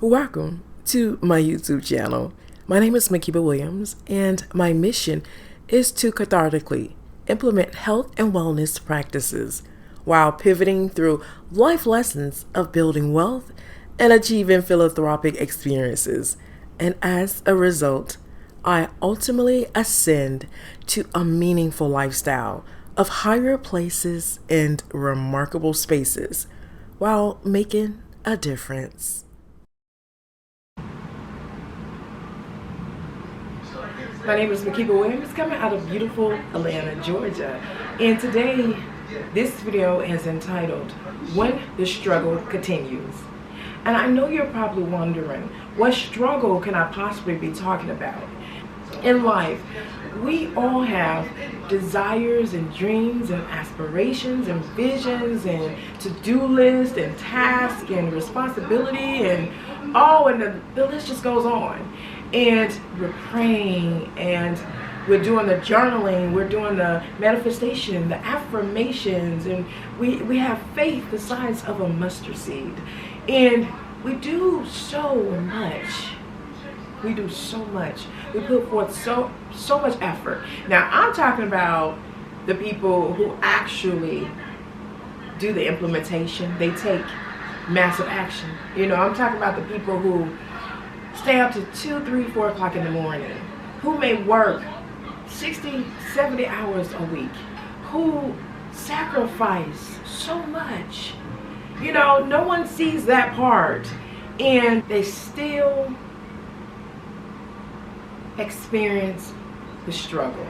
Welcome to my YouTube channel. My name is Makeba Williams, and my mission is to cathartically implement health and wellness practices while pivoting through life lessons of building wealth and achieving philanthropic experiences. And as a result, I ultimately ascend to a meaningful lifestyle of higher places and remarkable spaces while making a difference. My name is Makeba Williams, coming out of beautiful Atlanta, Georgia. And today, this video is entitled, When the Struggle Continues. And I know you're probably wondering, what struggle can I possibly be talking about? In life, we all have desires and dreams and aspirations and visions and to-do lists and tasks and responsibility and the list just goes on. And we're praying and we're doing the journaling, we're doing the manifestation, the affirmations, and we have faith the size of a mustard seed. And we do so much. We do so much. We put forth so much effort. Now, I'm talking about the people who actually do the implementation. They take massive action. I'm talking about the people who stay up to 2, 3, 4 o'clock in the morning, who may work 60, 70 hours a week, who sacrifice so much. No one sees that part, and they still experience the struggle.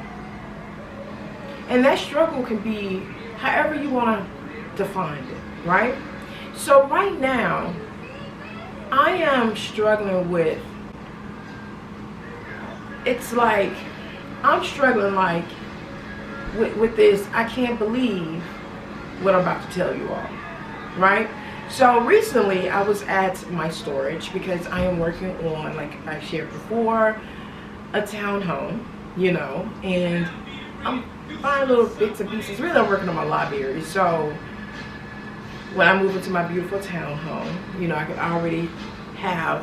And that struggle can be however you want to define it, right? So right now, I am struggling with, I'm struggling with this, I can't believe what I'm about to tell you all, right? So recently I was at my storage because I am working on, like I shared before, a townhome, and I'm buying little bits and pieces. Really, I'm working on my library. So when I move into my beautiful townhome, I can already have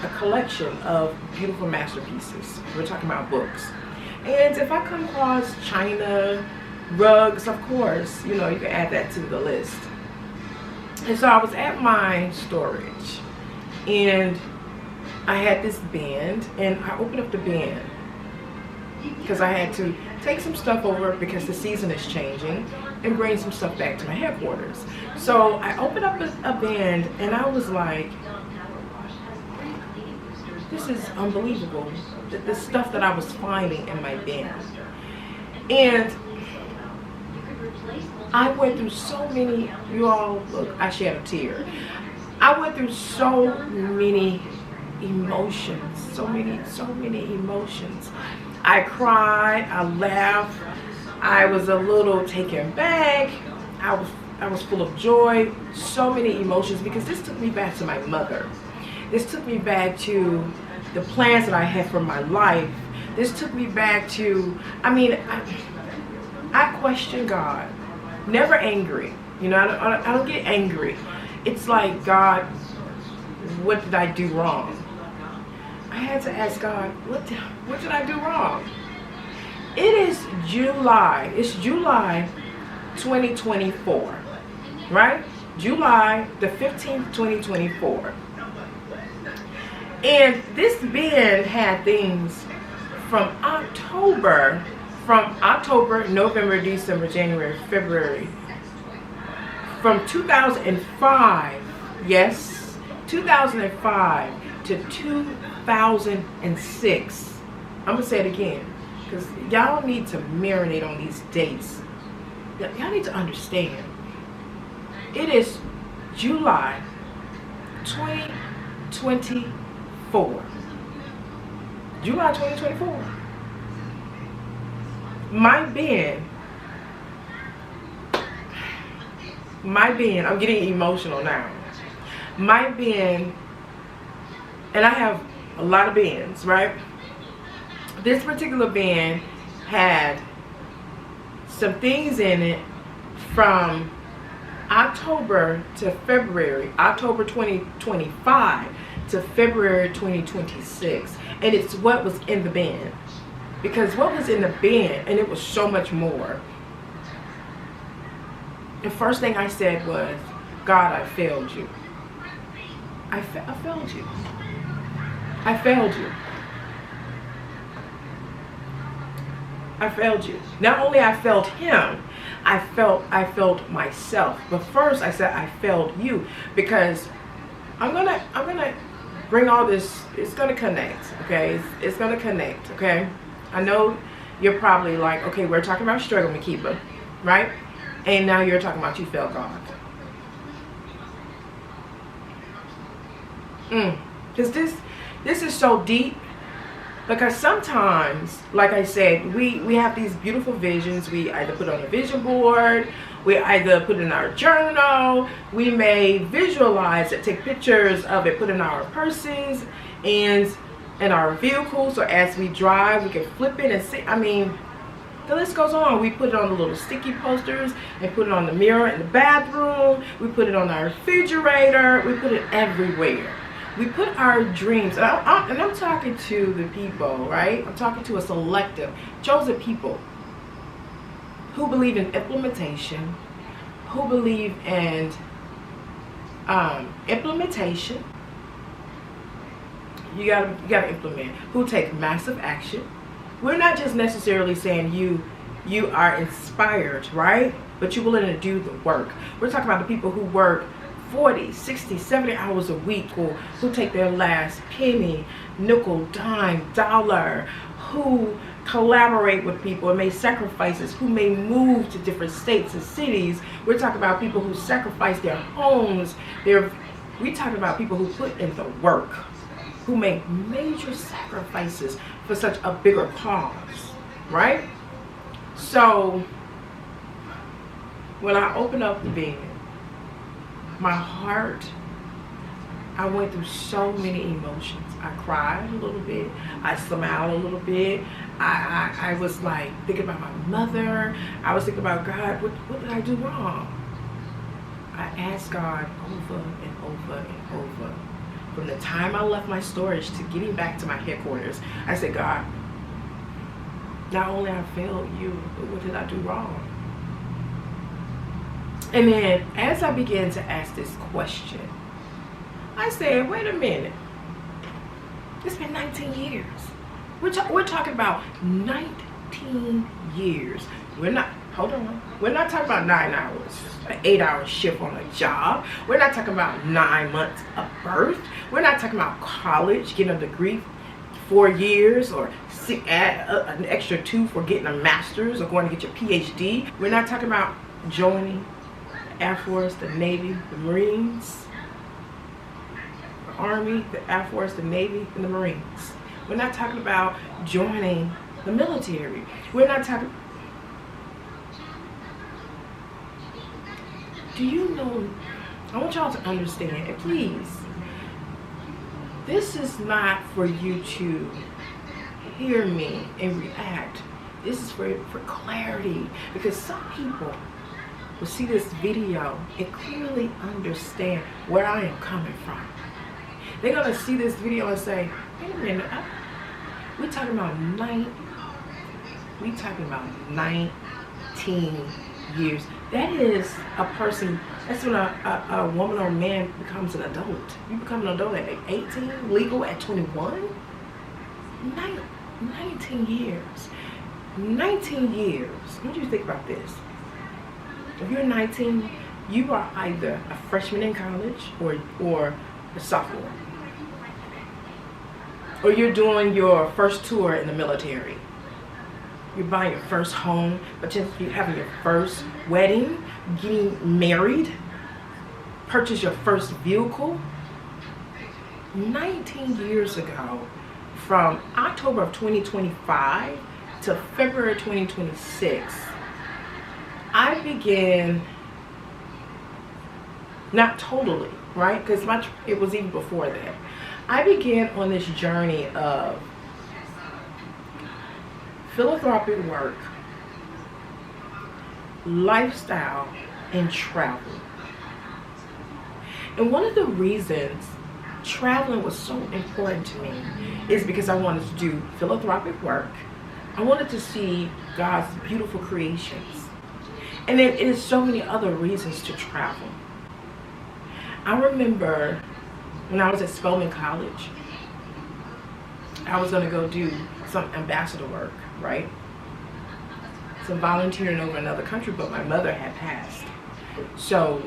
a collection of beautiful masterpieces. We're talking about books. And if I come across china, rugs, of course, you can add that to the list. And so I was at my storage, and I had this band, and I opened up the band because I had to take some stuff over because the season is changing and bring some stuff back to my headquarters. So I opened up a band, and I was like, this is unbelievable, the stuff that I was finding in my band. And I went through so many, you all, look, I shed a tear. I went through so many emotions, so many emotions. I cried, I laughed, I was a little taken back, I was full of joy, so many emotions, because this took me back to my mother. This took me back to the plans that I had for my life. This took me back to, I question God. Never angry. I don't get angry. It's like, God, what did I do wrong? I had to ask God, what did I do wrong? It is July. It's July 2024, right? July the 15th, 2024. And this band had things from October, November, December, January, February, from 2005, yes, 2005 to 2006. I'm gonna say it again, because y'all need to marinate on these dates. Y'all need to understand. It is July 2024. July 2024. My band, I'm getting emotional now. My band, and I have a lot of bands, right? This particular band had some things in it from October to February, October 2025 to February 2026, and it's what was in the bin. Because what was in the bin, and it was so much more. The first thing I said was, God, I failed you. I failed you. I failed you. I failed you. Not only I failed him, I failed myself. But first I said I failed you, because I'm gonna bring all this. It's gonna connect, okay? It's gonna connect, okay? I know you're probably like, okay, we're talking about struggle, Makeba, right? And now you're talking about you failed God. Because this is so deep. Because sometimes, like I said, we have these beautiful visions. We either put on a vision board, we either put it in our journal, we may visualize it, take pictures of it, put it in our purses and in our vehicles, or as we drive, we can flip it and see. I mean, the list goes on. We put it on the little sticky posters and put it on the mirror in the bathroom. We put it on our refrigerator. We put it everywhere. We put our dreams, and I'm talking to the people, right? I'm talking to a selective, chosen people who believe in implementation, who believe in implementation. You gotta implement. Who take massive action. We're not just necessarily saying you are inspired, right? But you're willing to do the work. We're talking about the people who work 40, 60, 70 hours a week, or who take their last penny, nickel, dime, dollar, who collaborate with people and make sacrifices, who may move to different states and cities. We're talking about people who sacrifice their homes. We're talking about people who put in the work, who make major sacrifices for such a bigger cause, right? So when I open up the bin, my heart, I went through so many emotions. I cried a little bit. I smiled a little bit. I was like thinking about my mother. I was thinking about, God, what did I do wrong? I asked God over and over and over. From the time I left my storage to getting back to my headquarters, I said, God, not only I failed you, but what did I do wrong? And then as I began to ask this question, I said, wait a minute. It's been 19 years. We're talking about 19 years. Hold on. We're not talking about 9 hours, an 8-hour shift on a job. We're not talking about 9 months of birth. We're not talking about college, getting a degree 4 years, or add an extra 2 for getting a master's or going to get your PhD. We're not talking about joining the Air Force, the Navy, the Marines, the Army, the Air Force, the Navy, and the Marines. We're not talking about joining the military. We're not talking... Do you know, I want y'all to understand, and please, this is not for you to hear me and react. This is for clarity, because some people will see this video and clearly understand where I am coming from. They're going to see this video and say, wait a minute, we're talking about 19 years. That is a person, that's when a woman or man becomes an adult. You become an adult at 18, legal at 21? 19 years. 19 years. What do you think about this? If you're 19, you are either a freshman in college or a sophomore. Or you're doing your first tour in the military. You're buying your first home, potentially having your first wedding, getting married, purchase your first vehicle. 19 years ago, from October of 2025 to February 2026, I began, not totally, right? Because it was even before that. I began on this journey of philanthropic work, lifestyle, and travel. And one of the reasons traveling was so important to me is because I wanted to do philanthropic work. I wanted to see God's beautiful creations. And then there's so many other reasons to travel. I remember when I was at Spelman College, I was gonna go do some ambassador work, right? Some volunteering over another country, but my mother had passed. So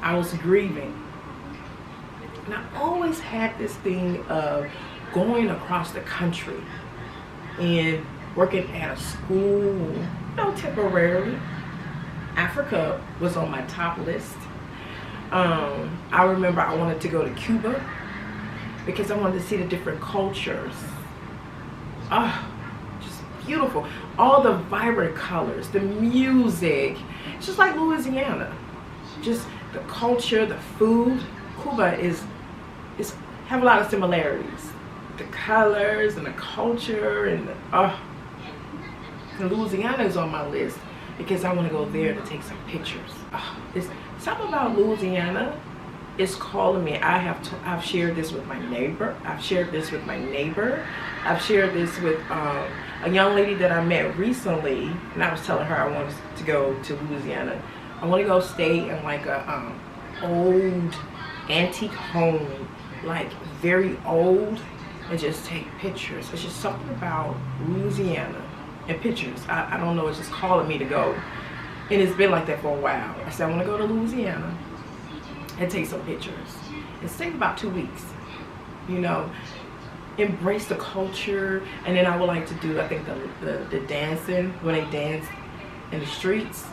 I was grieving. And I always had this thing of going across the country and working at a school, temporarily. Africa was on my top list. I remember I wanted to go to Cuba because I wanted to see the different cultures. Just beautiful. All the vibrant colors, the music. It's just like Louisiana. Just the culture, the food. Cuba is have a lot of similarities. The colors and the culture and Louisiana is on my list because I want to go there to take some pictures. It's something about Louisiana is calling me. I've shared this with my neighbor. I've shared this with a young lady that I met recently, and I was telling her I wanted to go to Louisiana. I want to go stay in like a old antique home, like very old, and just take pictures. It's just something about Louisiana and pictures. I don't know, it's just calling me to go. And it's been like that for a while. I said I want to go to Louisiana and take some pictures. And stay about 2 weeks. Embrace the culture. And then I would like to do, I think, the dancing, when they dance in the streets.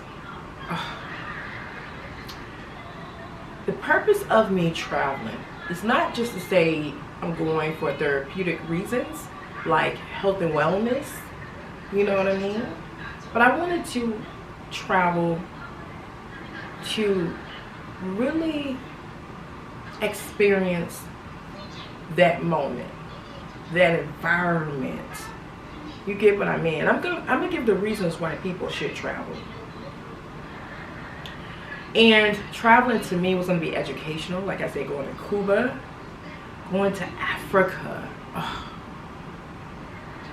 The purpose of me traveling is not just to say I'm going for therapeutic reasons, like health and wellness, you know what I mean? But I wanted to travel to really experience that moment, that environment. You get what I mean? I'm gonna give the reasons why people should travel. And traveling to me was going to be educational. Like I said, going to Cuba, going to Africa,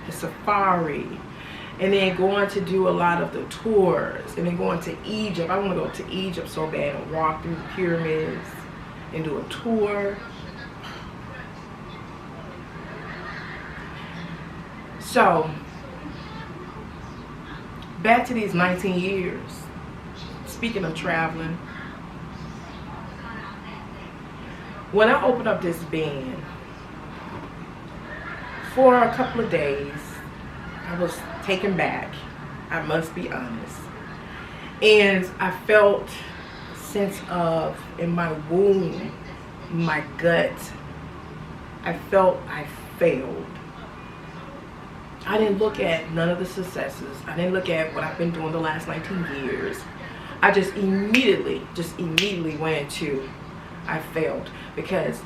the safari, and then going to do a lot of the tours, and then going to Egypt. I want to go to Egypt so bad and walk through the pyramids and do a tour. So, back to these 19 years. Speaking of traveling, when I opened up this band, for a couple of days, I was taken back. I must be honest. And I felt a sense of, in my womb, my gut, I felt I failed. I didn't look at none of the successes. I didn't look at what I've been doing the last 19 years. I just immediately went into, I failed. Because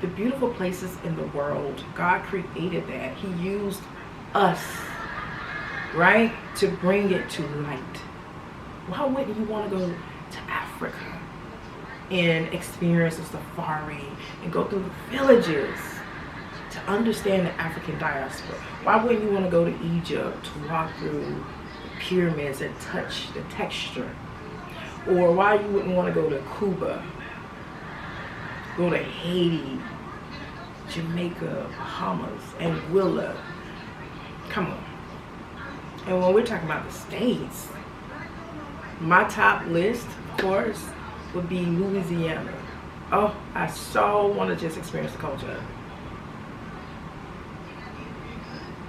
the beautiful places in the world, God created that. He used us, right, to bring it to light. Why wouldn't you want to go to Africa and experience a safari and go through the villages to understand the African diaspora? Why wouldn't you want to go to Egypt to walk through the pyramids and touch the texture? Or why you wouldn't want to go to Cuba, go to Haiti, Jamaica, Bahamas, Anguilla? Come on. And when we're talking about the States, my top list, of course, would be Louisiana. Oh, I so want to just experience the culture.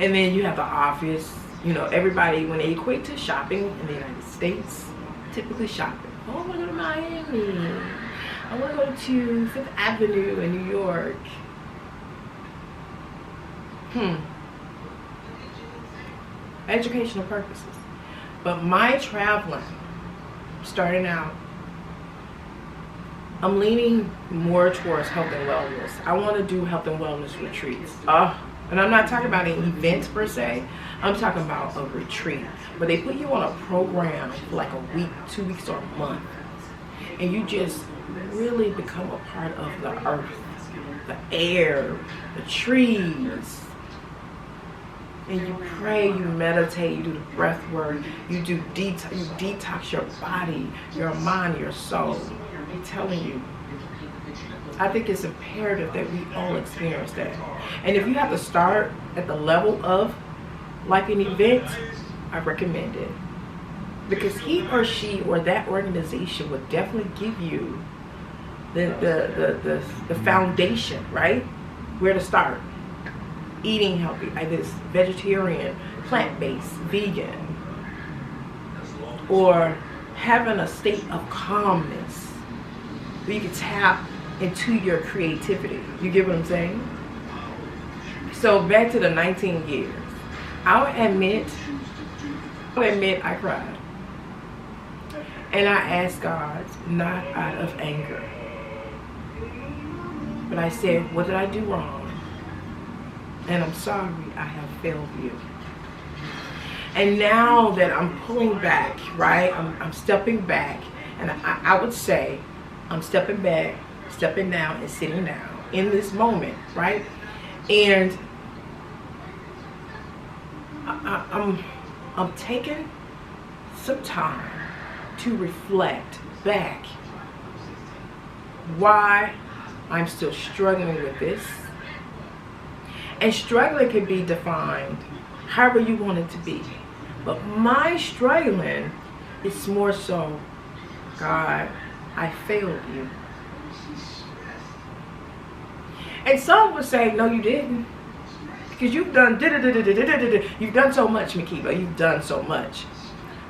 And then you have the obvious, everybody, when they equate to shopping in the United States, typically shopping. Oh, I want to go to Miami. I want to go to Fifth Avenue in New York. Educational purposes. But my traveling, starting out, I'm leaning more towards health and wellness. I want to do health and wellness retreats. And I'm not talking about an event per se. I'm talking about a retreat where they put you on a program for like a week, 2 weeks, or a month. And you just really become a part of the earth, the air, the trees. And you pray, you meditate, you do the breath work, you do detox your body, your mind, your soul. I'm telling you, I think it's imperative that we all experience that. And if you have to start at the level of like an event, I recommend it. Because he or she or that organization would definitely give you the foundation, right? Where to start. Eating healthy, either it's vegetarian, plant-based, vegan, or having a state of calmness where you can tap into your creativity. You get what I'm saying? So back to the 19 years. I'll admit I cried. And I asked God, not out of anger, but I said, what did I do wrong? And I'm sorry I have failed you. And now that I'm pulling back, right? I'm stepping back. And I would say I'm stepping back, stepping down, and sitting down in this moment, right? And I'm taking some time to reflect back why I'm still struggling with this. And struggling can be defined however you want it to be. But my struggling is more so, God, I failed you. And some would say, no, you didn't. Because you've done you've done so much, Makeba. You've done so much.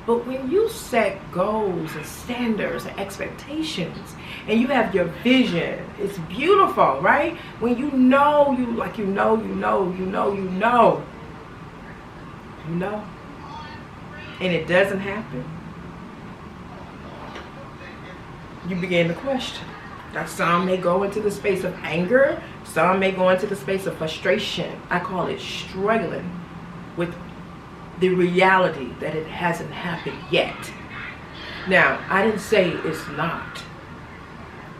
But when you set goals and standards and expectations, and you have your vision, it's beautiful, right? When you know, you know, and it doesn't happen, you begin to question. Now, some may go into the space of anger, some may go into the space of frustration. I call it struggling with the reality that it hasn't happened yet. Now, I didn't say it's not,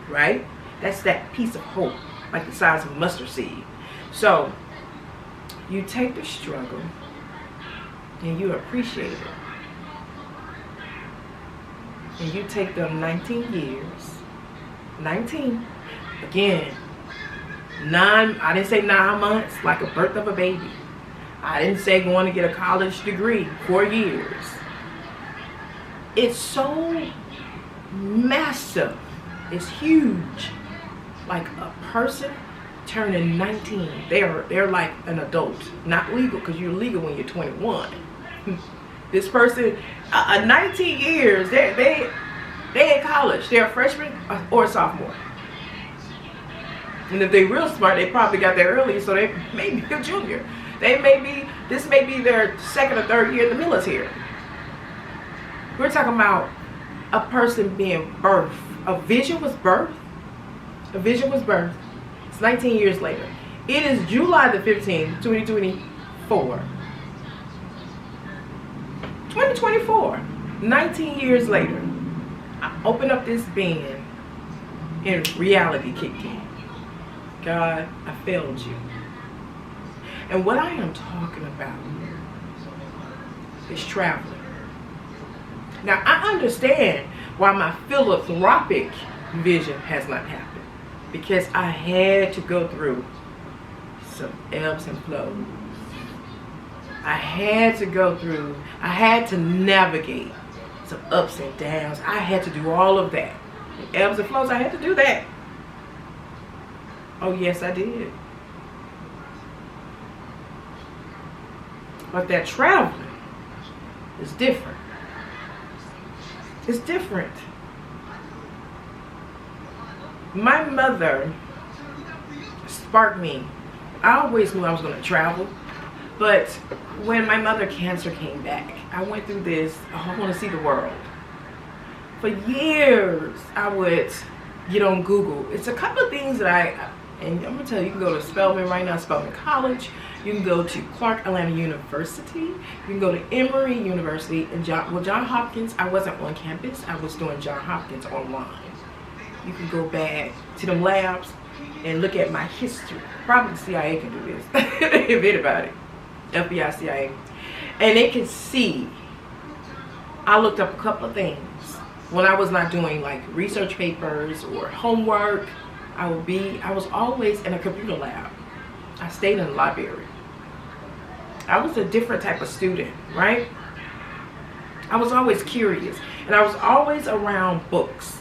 right? That's that piece of hope, like the size of a mustard seed. So, you take the struggle and you appreciate it. And you take them 19 years, 19, again, I didn't say 9 months, like a birth of a baby. I didn't say going to get a college degree, 4 years. It's so massive. It's huge. Like a person turning 19, they're like an adult. Not legal, because you're legal when you're 21. This person, 19 years, they in college. They're a freshman or a sophomore. And if they're real smart, they probably got there early, so they may be a junior. This may be their second or third year in the military. We're talking about a person being birthed. A vision was birthed. A vision was birthed. It's 19 years later. It is July the 15th, 2024. 2024. 19 years later. I opened up this bin and reality kicked in. God, I failed you. And what I am talking about is traveling. Now, I understand why my philanthropic vision has not happened. Because I had to go through some ebbs and flows. I had to navigate some ups and downs. I had to do all of that. The ebbs and flows, I had to do that. Oh, yes, I did. But that traveling is different. It's different. My mother sparked me. I always knew I was going to travel. But when my mother cancer came back, I went through this, I want to see the world. For years, I would get on Google. It's a couple of things that and I'm going to tell you, you can go to Spelman right now, Spelman College. You can go to Clark Atlanta University. You can go to Emory University. And John Hopkins, I wasn't on campus. I was doing John Hopkins online. You can go back to them labs. and look at my history. Probably the CIA can do this, if anybody, FBI, CIA, and they can see. I looked up a couple of things when I was not doing like research papers or homework. I was always in a computer lab. I stayed in the library. I was a different type of student, right? I was always curious, and I was always around books.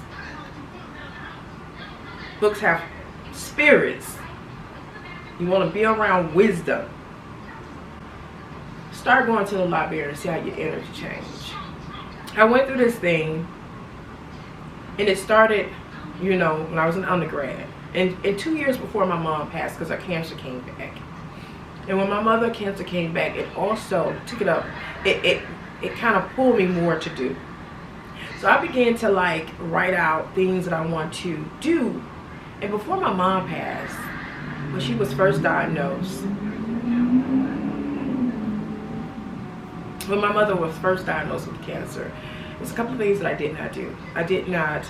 Books have spirits. You want to be around wisdom. Start going to the library and see how your energy change. I went through this thing, and it started, you know, when I was an undergrad. And 2 years before my mom passed, because her cancer came back. And when my mother's cancer came back, it also took it up. It kind of pulled me more to do. So I began to like write out things that I want to do. And before my mom passed, when she was first diagnosed, when my mother was first diagnosed with cancer, there's a couple of things that I did not do. I did not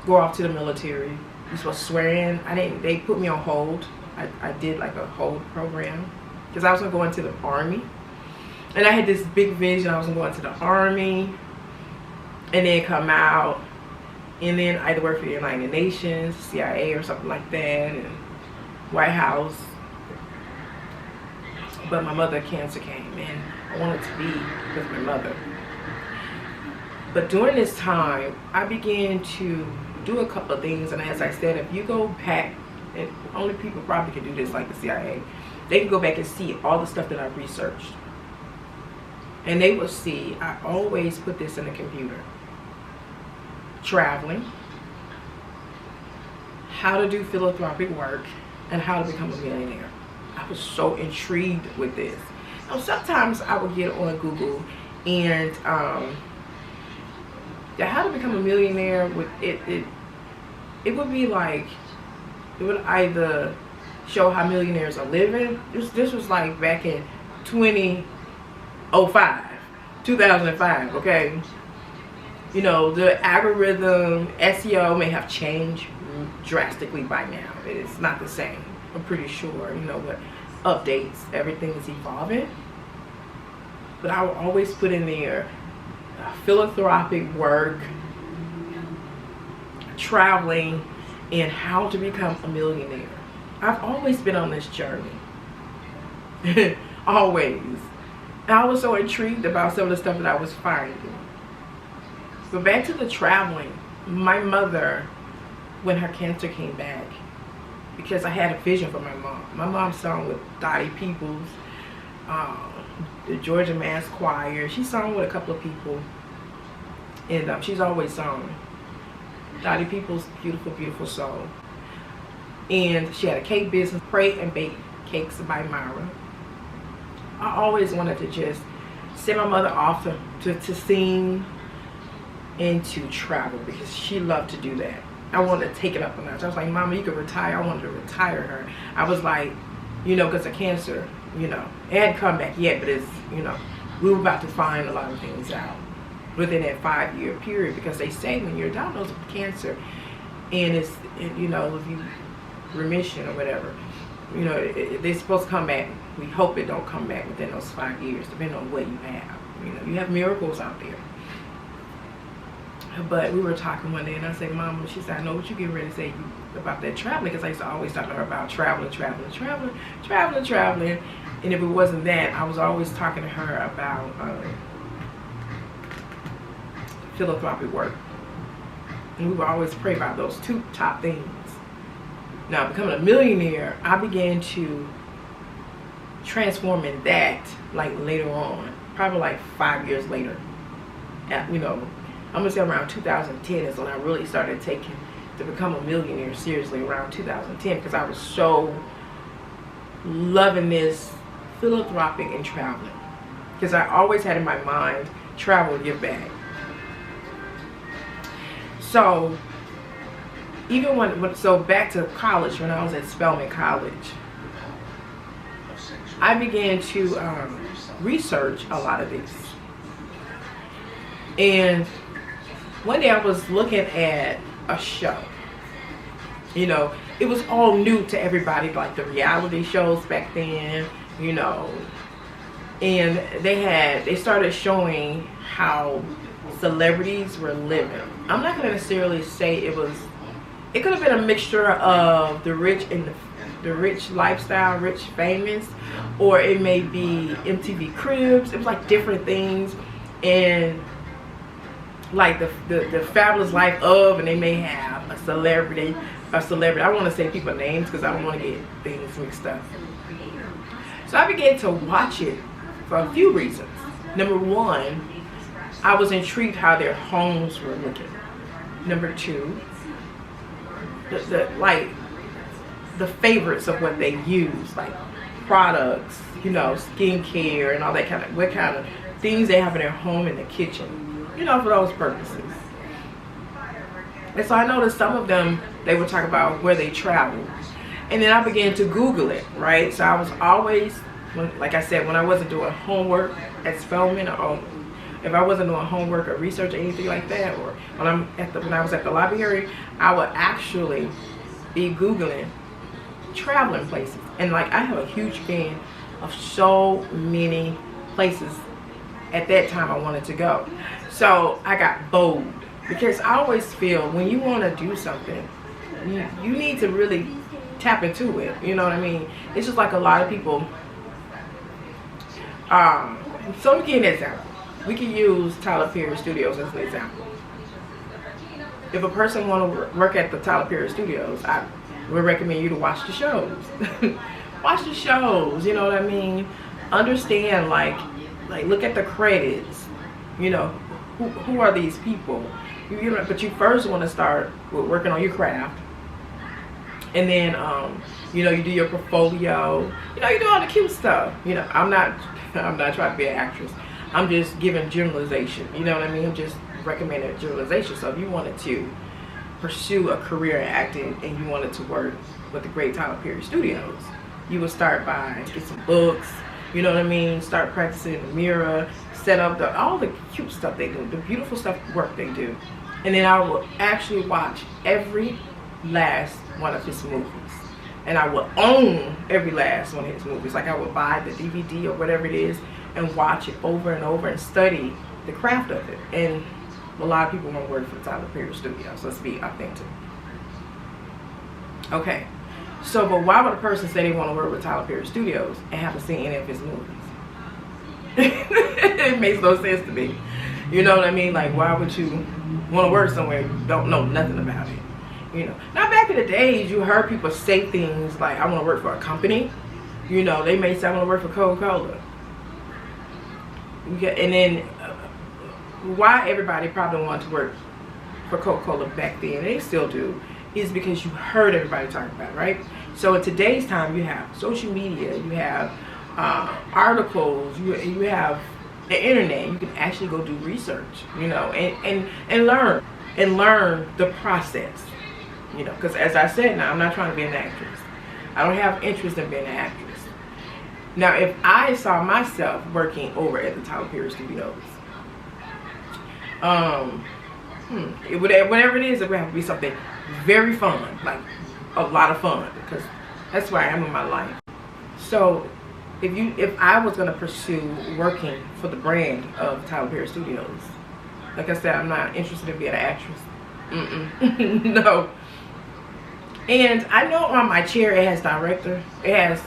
go off to the military. You're supposed to swear in. They put me on hold. I did like a hold program because I was going to go into the Army. And I had this big vision. I was going to go into the Army and then come out and then either work for the United Nations, CIA or something like that, and White House. But my mother's cancer came and I wanted to be with my mother. But during this time, I began to do a couple of things. And as I said, if you go back, and only people probably can do this like the CIA, they can go back and see all the stuff that I've researched. And they will see, I always put this in the computer. Traveling, how to do philanthropic work, and how to become a millionaire. I was so intrigued with this. Now, sometimes I would get on Google and how to become a millionaire with it would be like, it would either show how millionaires are living. This was like back in 2005, okay? You know, the algorithm, SEO may have changed drastically by now. It's not the same, I'm pretty sure, you know, but updates, everything is evolving. But I will always put in there philanthropic work, traveling, and how to become a millionaire. I've always been on this journey. Always. And I was so intrigued about some of the stuff that I was finding. But back to the traveling, my mother, when her cancer came back, because I had a vision for my mom. My mom sung with Dottie Peoples, the Georgia Mass Choir. She sung with a couple of people, and she's always sung. Dottie Peoples, beautiful, beautiful soul. And she had a cake business, Pray and Bake Cakes by Myra. I always wanted to just send my mother off to sing and to travel because she loved to do that. I wanted to take it up a notch. I was like, Mama, you can retire. I wanted to retire her. I was like, you know, because of cancer, you know, it hadn't come back yet, but it's, you know, we were about to find a lot of things out within that 5-year period, because they say when you're diagnosed with cancer and it's, you know, if you remission or whatever, you know, they're supposed to come back. We hope it don't come back within those 5 years, depending on what you have. You know, you have miracles out there. But we were talking one day, and I said, Mama, she said, I know what you get ready to say about that traveling, because I used to always talk to her about traveling. And if it wasn't that, I was always talking to her about philanthropic work. And we would always pray about those two top things. Now, becoming a millionaire, I began to transform in that, like later on, probably like 5 years later. You know, I'm gonna say around 2010 is when I really started taking to become a millionaire seriously, around 2010, because I was so loving this philanthropic and traveling. Because I always had in my mind, travel, give back. So, even so back to college, when I was at Spelman College, I began to research a lot of this. And one day I was looking at a show, You know, it was all new to everybody, like the reality shows back then, you know. And they started showing how celebrities were living. I'm not going to necessarily say it could have been a mixture of the rich and the rich lifestyle, rich famous, or it may be MTV Cribs. It was like different things, and like the fabulous life of, and they may have a celebrity. I don't want to say people's names because I don't want to get things mixed up. So I began to watch it for a few reasons. Number one, I was intrigued how their homes were looking. Number two, the favorites of what they use, like products, you know, skincare and all that what kind of things they have in their home, in the kitchen, you know, for those purposes. And so I noticed some of them, they would talk about where they traveled. And then I began to Google it, right? So I was always, like I said, when I wasn't doing homework at Spelman, or if I wasn't doing homework or research or anything like that, or when I was at the library, I would actually be Googling traveling places. And like, I have a huge fan of so many places at that time I wanted to go. So I got bold, because I always feel when you want to do something, you need to really tap into it. You know what I mean? It's just like a lot of people. So we give an example. We can use Tyler Perry Studios as an example. If a person want to work at the Tyler Perry Studios, I would recommend you to watch the shows. Watch the shows, you know what I mean? Understand, like look at the credits. You know, who are these people? But you first want to start with working on your craft. And then, you know, you do your portfolio. You know, you do all the cute stuff. You know, I'm not trying to be an actress. I'm just giving generalization. You know what I mean? I'm just recommending generalization. So if you wanted to pursue a career in acting and you wanted to work with the great Tyler Perry Studios, you would start by get some books. You know what I mean? Start practicing in the mirror. Set up all the cute stuff they do, the beautiful stuff, work they do. And then I will actually watch every last one of his movies. And I will own every last one of his movies. Like, I would buy the DVD or whatever it is and watch it over and over and study the craft of it. And a lot of people want to work for Tyler Perry Studios. Let's be authentic. Okay. So, but why would a person say they want to work with Tyler Perry Studios and haven't seen any of his movies? It makes no sense to me. You know what I mean? Like, why would you want to work somewhere you don't know nothing about it? You know, now back in the days, you heard people say things like, I want to work for a company. You know, they may say, I want to work for Coca-Cola. And then why everybody probably wanted to work for Coca-Cola back then, and they still do, is because you heard everybody talking about it, right? So in today's time, you have social media, you have articles, you have the internet. You can actually go do research, you know, and learn the process. You know, because as I said, now I'm not trying to be an actress. I don't have interest in being an actress. Now, if I saw myself working over at the Tyler Perry Studios, whatever it is, it would have to be something very fun, like a lot of fun, because that's where I am in my life. So, if I was going to pursue working for the brand of Tyler Perry Studios, like I said, I'm not interested in being an actress. No. And I know on my chair it has director, it has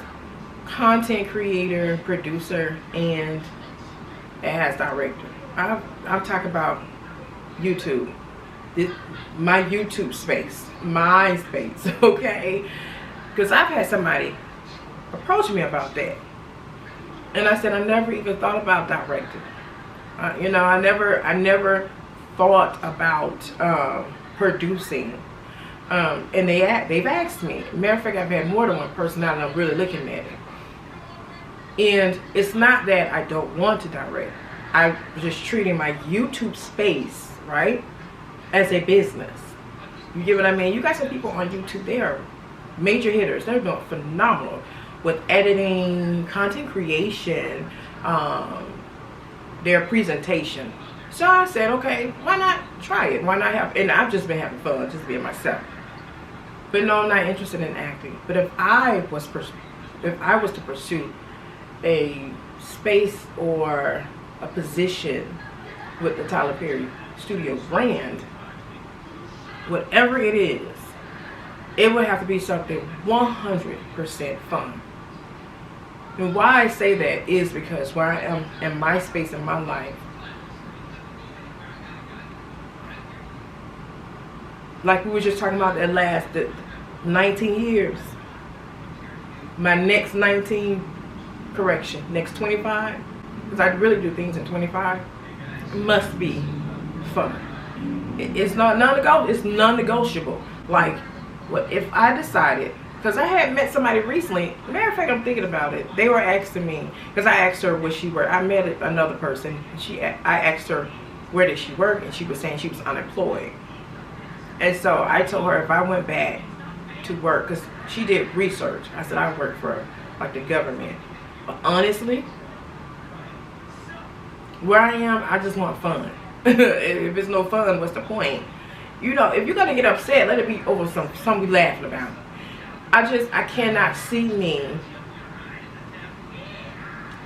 content creator, producer, and it has director. I'm talking about YouTube. My YouTube space, my space, okay? Because I've had somebody approach me about that. And I said, I never even thought about directing. You know, I never thought about producing. And they've asked me. Matter of fact, I've had more than one person now, and I'm really looking at it. And it's not that I don't want to direct. I'm just treating my YouTube space, right, as a business. You get what I mean? You got some people on YouTube, they are major hitters. They're doing phenomenal with editing, content creation, their presentation. So I said, okay, why not try it? Why not have, and I've just been having fun, just being myself. But no, I'm not interested in acting. But if I was to pursue a space or a position with the Tyler Perry Studio brand, whatever it is, it would have to be something 100% fun. And why I say that is because where I am in my space in my life, like we were just talking about that last 19 years, my next 19, correction, next 25, because I really do things in 25, must be fun. It's non-negotiable. Like, what if I decided, because I had met somebody recently, matter of fact, I'm thinking about it, they were asking me, because I asked her where she worked. I met another person, I asked her where did she work, and she was saying she was unemployed. And so I told her if I went back to work, because she did research, I said I work for like the government. But honestly, where I am, I just want fun. If it's no fun, what's the point? You know, if you're gonna get upset, let it be over something we laughing about. I cannot see me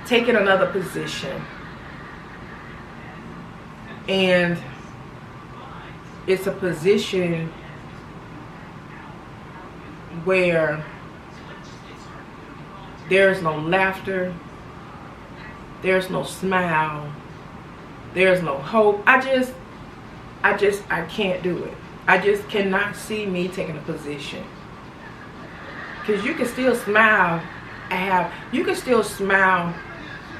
taking another position and it's a position where there's no laughter, there's no smile, there's no hope. I can't do it. I just cannot see me taking a position. Because you can still smile you can still smile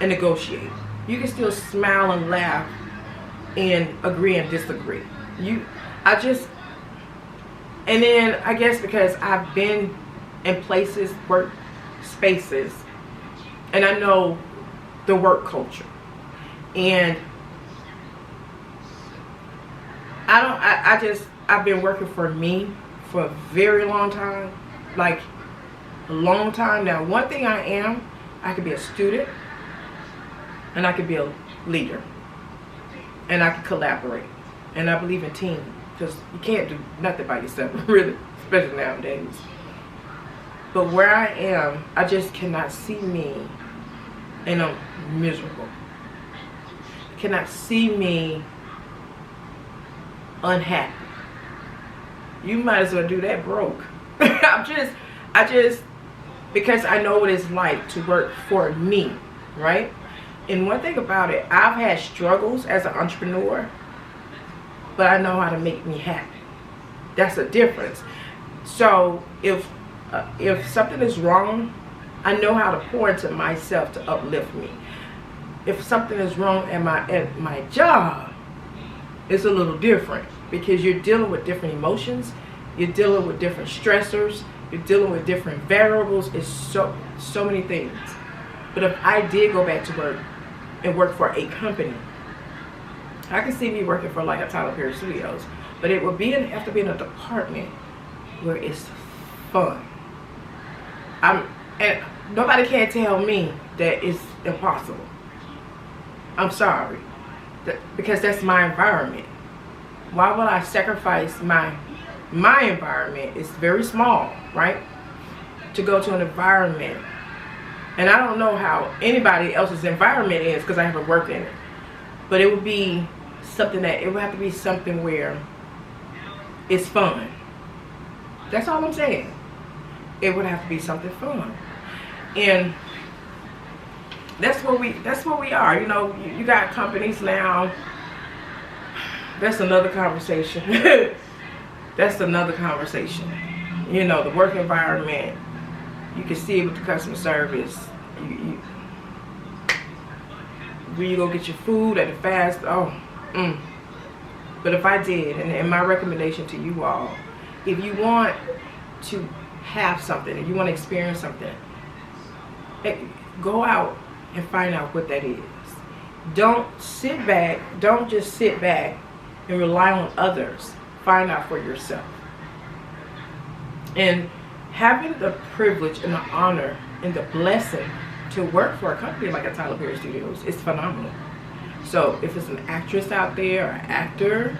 and negotiate. You can still smile and laugh and agree and disagree. And then I guess because I've been in places, work spaces, and I know the work culture. And I've been working for me for a very long time. Like a long time now. One thing I could be a student and I could be a leader. And I can collaborate. And I believe in team. Because you can't do nothing by yourself, really, especially nowadays. But where I am, I just cannot see me, and I'm miserable. I cannot see me unhappy. You might as well do that broke. Because I know what it's like to work for me, right? And one thing about it, I've had struggles as an entrepreneur, but I know how to make me happy. That's a difference. So if something is wrong, I know how to pour into myself to uplift me. If something is wrong at my job, it's a little different because you're dealing with different emotions, you're dealing with different stressors, you're dealing with different variables. It's so many things. But if I did go back to work and work for a company, I can see me working for like a Tyler Perry Studios, but it would have to be in a department where it's fun. And nobody can tell me that it's impossible. I'm sorry, because that's my environment. Why would I sacrifice my environment? It's very small, right? To go to an environment, and I don't know how anybody else's environment is because I haven't worked in it. But it would be something it would have to be something where it's fun. That's all I'm saying. It would have to be something fun. And that's what we are. You know, you got companies now. That's another conversation. That's another conversation. You know, the work environment, you can see it with the customer service. Where you go get your food at the fast, But if I did, and my recommendation to you all, if you want to have something, if you want to experience something, go out and find out what that is. Don't just sit back and rely on others. Find out for yourself. And having the privilege and the honor and the blessing to work for a company like a Tyler Perry Studios is phenomenal. So if it's an actress out there, or an actor,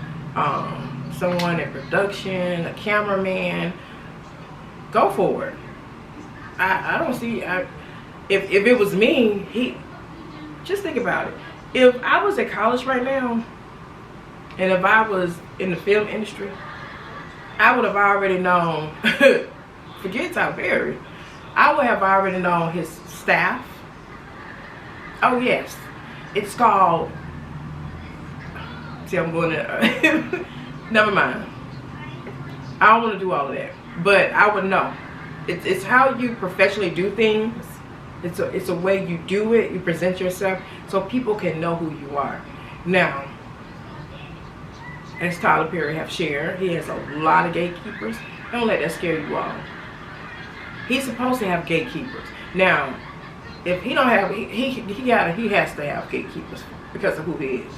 someone in production, a cameraman, go for it. I don't see, if it was me, just think about it. If I was at college right now, and if I was in the film industry, I would have already known, forget Tyler Perry, I would have already known his staff. Oh yes, it's called, see, I'm going to, never mind. I don't want to do all of that, but I would know. It's how you professionally do things. It's a way you do it. You present yourself so people can know who you are. Now, as Tyler Perry have shared, he has a lot of gatekeepers. Don't let that scare you off. He's supposed to have gatekeepers. Now, if he don't have, he has to have gatekeepers because of who he is.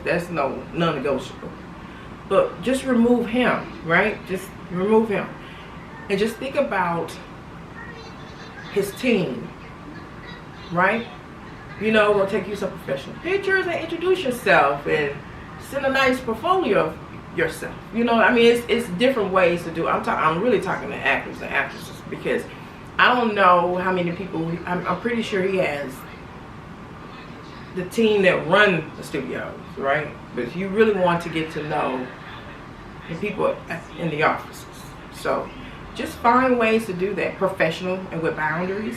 That's non-negotiable. But just remove him, right? Just remove him. And just think about his team, right? You know, we'll take you some professional pictures and introduce yourself and send a nice portfolio of yourself. You know, I mean, it's different ways to do it. I'm really talking to actors and actresses because I don't know how many people, I'm pretty sure he has the team that run the studios, right? But if you really want to get to know the people in the offices. So just find ways to do that, professional and with boundaries.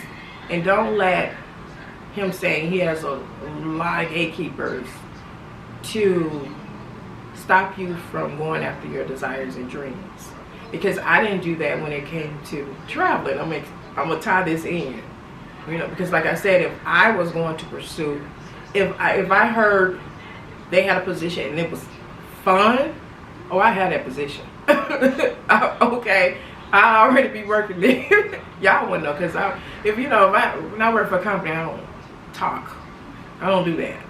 And don't let him saying he has a lot of gatekeepers to stop you from going after your desires and dreams. Because I didn't do that when it came to traveling. I'm gonna tie this in, you know, because like I said, if I was going to pursue, if I heard they had a position and it was fun, oh, I had that position. Okay, I already be working there. Y'all wouldn't know, because when I work for a company, I don't talk. I don't do that.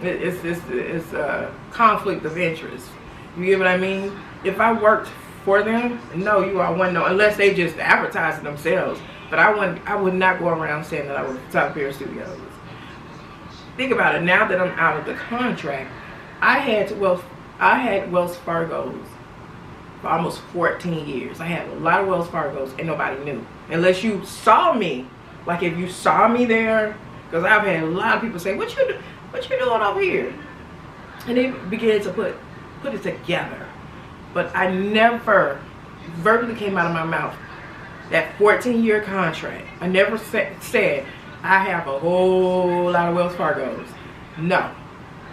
It's a conflict of interest. You get what I mean? If I worked for them, no, you all wouldn't know, unless they just advertise it themselves. But I would not go around saying that I work for Tyler Perry Studios. Think about it. Now that I'm out of the contract, I had Wells Fargo's for almost 14 years. I had a lot of Wells Fargo's and nobody knew. Unless you saw me. Like if you saw me there, because I've had a lot of people say, what you doing over here? And they began to put it together. But I never verbally came out of my mouth that 14-year contract. I never said I have a whole lot of Wells Fargo's. No.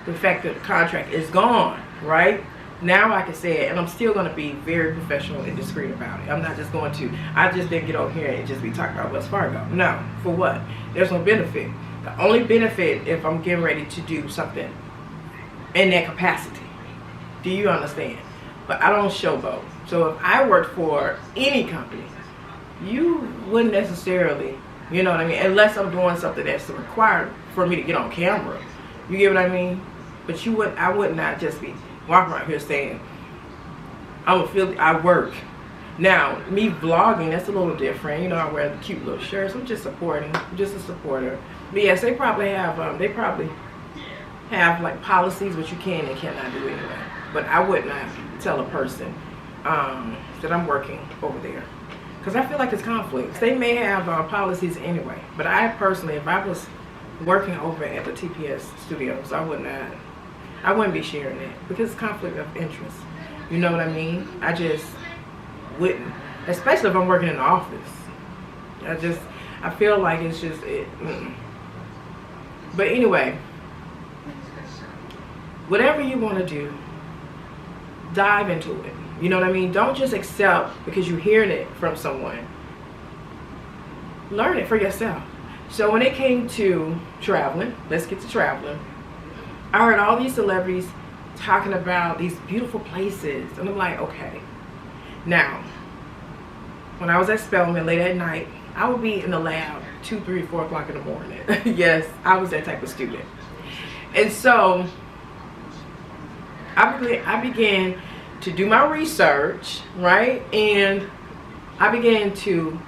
The fact that the contract is gone, right? Now I can say it, and I'm still going to be very professional and discreet about it. I'm not just going to, I just didn't get over here and just be talking about Wells Fargo. No. For what? There's no benefit. The only benefit if I'm getting ready to do something in that capacity. Do you understand? But I don't showboat. So if I worked for any company, you wouldn't necessarily, you know what I mean? Unless I'm doing something that's required for me to get on camera. You get what I mean? But I would not just be walking around here saying, I work. Now, me vlogging, that's a little different. You know, I wear the cute little shirts. I'm just supporting. I'm just a supporter. But yes, they probably have like policies what you can and cannot do anyway. But I would not tell a person that I'm working over there, because I feel like it's conflicts. They may have policies anyway, but I personally, if I was working over at the TPS studios, I wouldn't be sharing that, because it's conflict of interest. You know what I mean? I just wouldn't, especially if I'm working in the office. I feel like it's just it. But anyway, whatever you want to do, dive into it. You know what I mean? Don't just accept because you're hearing it from someone. Learn it for yourself. So when it came to traveling, let's get to traveling. I heard all these celebrities talking about these beautiful places, and I'm like, okay. Now, when I was at Spelman late at night, I would be in the lab 2, 3, 4 o'clock in the morning. Yes, I was that type of student. And so I began to do my research, right? And I began to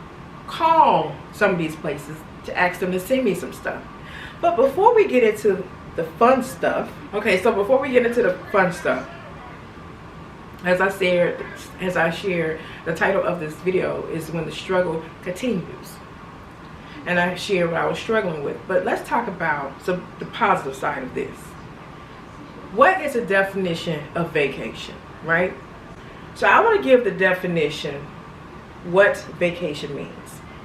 call some of these places to ask them to send me some stuff. But before we get into the fun stuff, okay, so before we get into the fun stuff, As I shared, the title of this video is When the Struggle Continues. And I shared what I was struggling with. But let's talk about the positive side of this. What is a definition of vacation, right? So I want to give the definition what vacation means.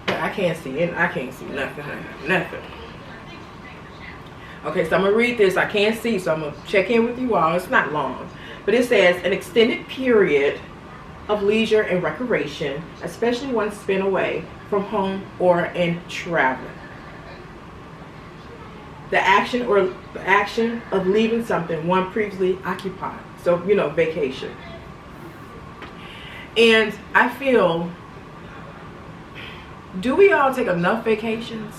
I can't see it. I can't see nothing. Nothing. Okay, so I'm going to read this. I can't see, so I'm going to check in with you all. It's not long. But it says, an extended period of leisure and recreation, especially one spent away from home or in traveling. The action of leaving something one previously occupied. So, vacation. And I feel, do we all take enough vacations?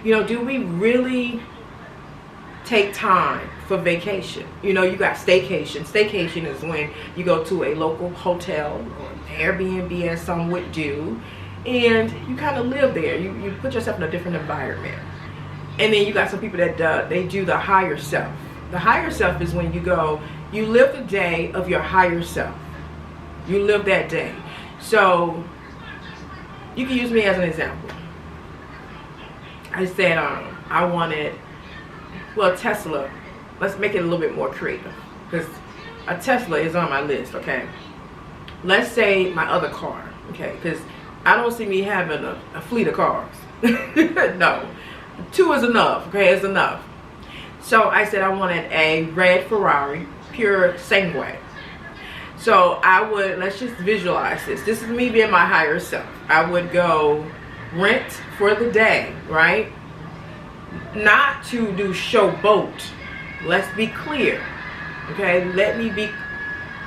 Do we really take time for vacation? You got staycation. Staycation is when you go to a local hotel or Airbnb, as some would do, and you kind of live there. You put yourself in a different environment. And then you got some people that they do the higher self. The higher self is when you live the day of your higher self. You live that day. So you can use me as an example. I said I wanted, Tesla. Let's make it a little bit more creative, because a Tesla is on my list. Okay, let's say my other car. Okay, because I don't see me having a fleet of cars. No, 2 is enough. Okay, it's enough. So I said I wanted a red Ferrari, pure sangue. So let's just visualize this. This is me being my higher self. I would go rent for the day, right? Not to do showboat. Let's be clear. Okay,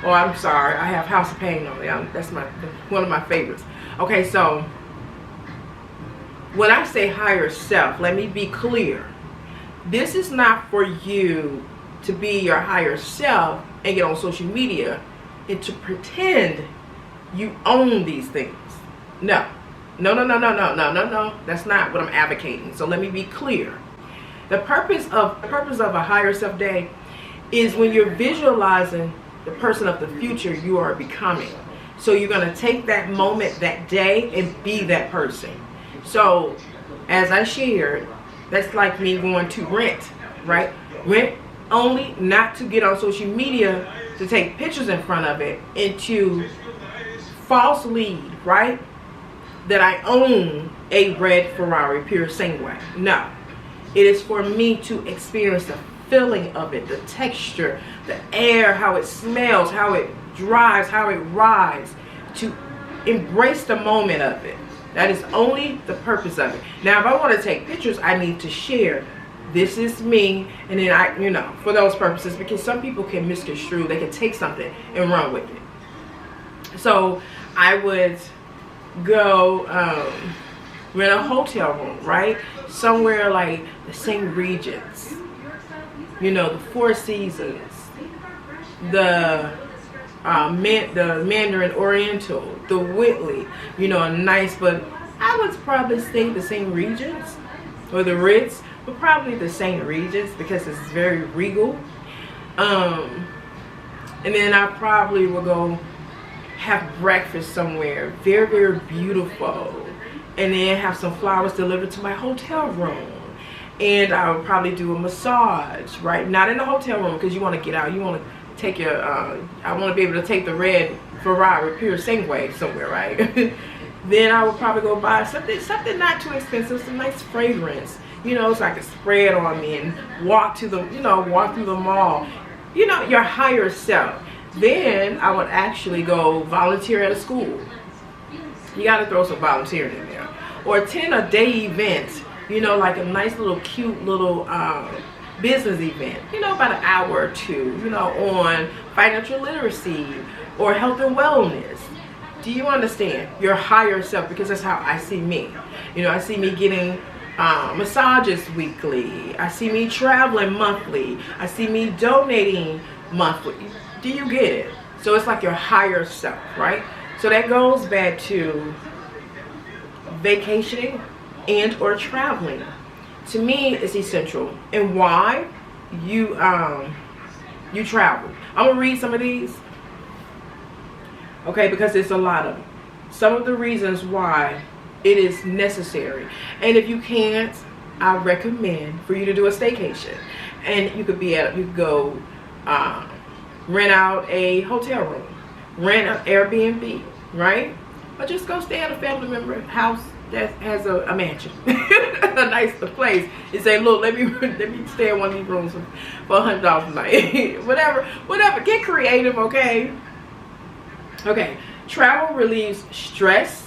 I'm sorry. I have House of Pain on it. That's one of my favorites. Okay, so when I say higher self, let me be clear. This is not for you to be your higher self and get on social media and to pretend you own these things. No. That's not what I'm advocating. So let me be clear. The purpose of a higher self day is when you're visualizing the person of the future you are becoming. So you're going to take that moment, that day, and be that person. So as I shared, that's like me going to rent, right? Rent only, not to get on social media to take pictures in front of it and to false lead, right? That I own a red Ferrari pure sangue. No. It is for me to experience the feeling of it, the texture, the air, how it smells, how it drives, how it rides, to embrace the moment of it. That is only the purpose of it. Now, if I want to take pictures, I need to share. This is me, and then for those purposes, because some people can misconstrue, they can take something and run with it. So I would go rent a hotel room, right? Somewhere like the St. Regis, the Four Seasons, the Mandarin Oriental, the Whitley, nice, but I would probably stay the St. Regis or the Ritz, but probably the St. Regis because it's very regal. And then I probably will go have breakfast somewhere very, very beautiful, and then have some flowers delivered to my hotel room. And I would probably do a massage, right? Not in the hotel room, because you want to get out. You want to take your, I want to be able to take the red Ferrari pure sangue somewhere, right? Then I would probably go buy something not too expensive, some nice fragrance, so I could spray it on me and walk through the mall, your higher self. Then I would actually go volunteer at a school. You got to throw some volunteering in there. Or attend a day event, like a nice little cute little business event, about an hour or two, on financial literacy or health and wellness. Do you understand? Your higher self, because that's how I see me. I see me getting massages weekly. I see me traveling monthly. I see me donating monthly. Do you get it? So it's like your higher self, right? So that goes back to vacationing and or traveling. To me, it's essential. And why you travel. I'm gonna read some of these. Okay, because it's a lot of them. Some of the reasons why it is necessary. And if you can't, I recommend for you to do a staycation. And you could go rent out a hotel room, rent an Airbnb, right? Or just go stay at a family member house that has a mansion, a nice place. You say, look, let me stay in one of these rooms for $100 a night. whatever. Get creative, okay? Okay. Travel relieves stress.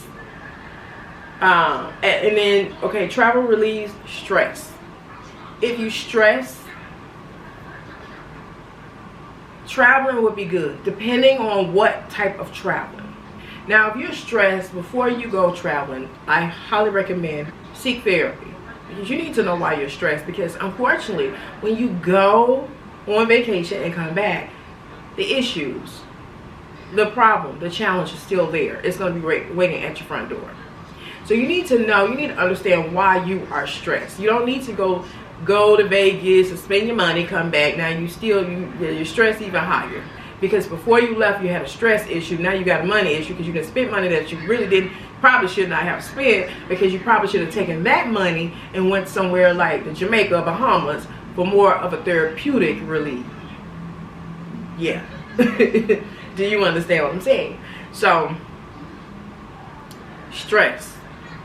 And then, okay, travel relieves stress. If you stress, traveling would be good, depending on what type of traveling. Now, if you're stressed, before you go traveling, I highly recommend seek therapy. Because you need to know why you're stressed. Because unfortunately, when you go on vacation and come back, the issues, the problem, the challenge is still there. It's going to be waiting at your front door. So you need to know, you need to understand why you are stressed. You don't need to go to Vegas and spend your money, come back. Now you're stressed even higher. Because before you left, you had a stress issue. Now you got a money issue because you didn't spend money that you really probably should not have spent, because you probably should have taken that money and went somewhere like the Jamaica or Bahamas for more of a therapeutic relief. Yeah. Do you understand what I'm saying? So, stress.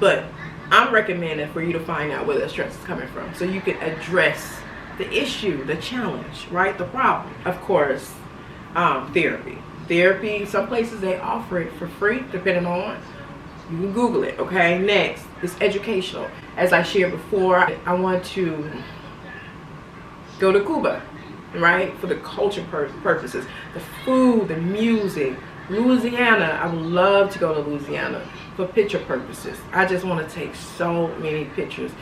But I'm recommending for you to find out where the stress is coming from, so you can address the issue, the challenge, right? The problem. Of course, therapy, some places they offer it for free, depending on, you can Google it. Okay, next is educational. As I shared before, I want to go to Cuba, right, for the culture purposes, the food, the music. Louisiana, I would love to go to Louisiana for picture purposes. I just want to take so many pictures.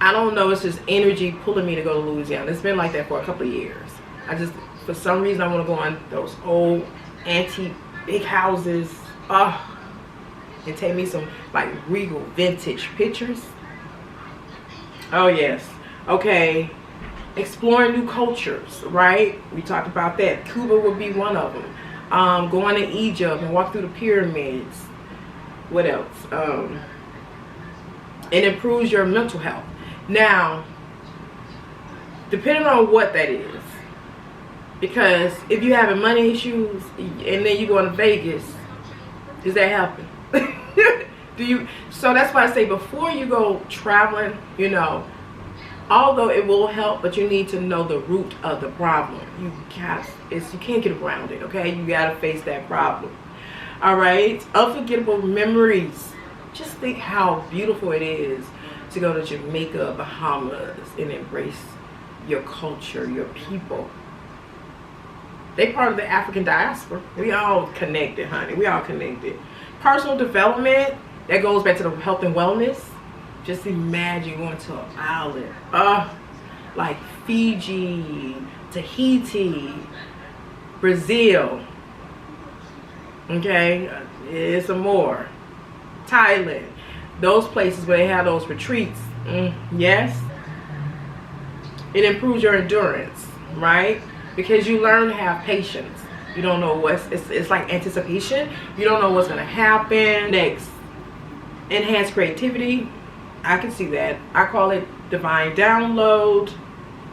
I don't know, it's just energy pulling me to go to Louisiana. It's been like that for a couple of years. For some reason, I want to go on those old antique big houses, and take me some like regal vintage pictures. Oh yes. Okay, exploring new cultures, right? We talked about that. Cuba would be one of them. Going to Egypt and walk through the pyramids. What else? It improves your mental health. Now, depending on what that is, because if you're having money issues and then you go to Vegas, does that happen? So that's why I say before you go traveling, you know, although it will help, but you need to know the root of the problem. You can't get around it, okay? You gotta face that problem. All right, unforgettable memories. Just think how beautiful it is to go to Jamaica, Bahamas, and embrace your culture, your people. They part of the African diaspora. We all connected, honey. We all connected. Personal development, that goes back to the health and wellness. Just imagine going to an island, like Fiji, Tahiti, Brazil. Okay, there's some more. Thailand, those places where they have those retreats. Yes, it improves your endurance, right? Because you learn to have patience. You don't know it's like anticipation. You don't know what's gonna happen next. Enhance creativity. I can see that. I call it divine download.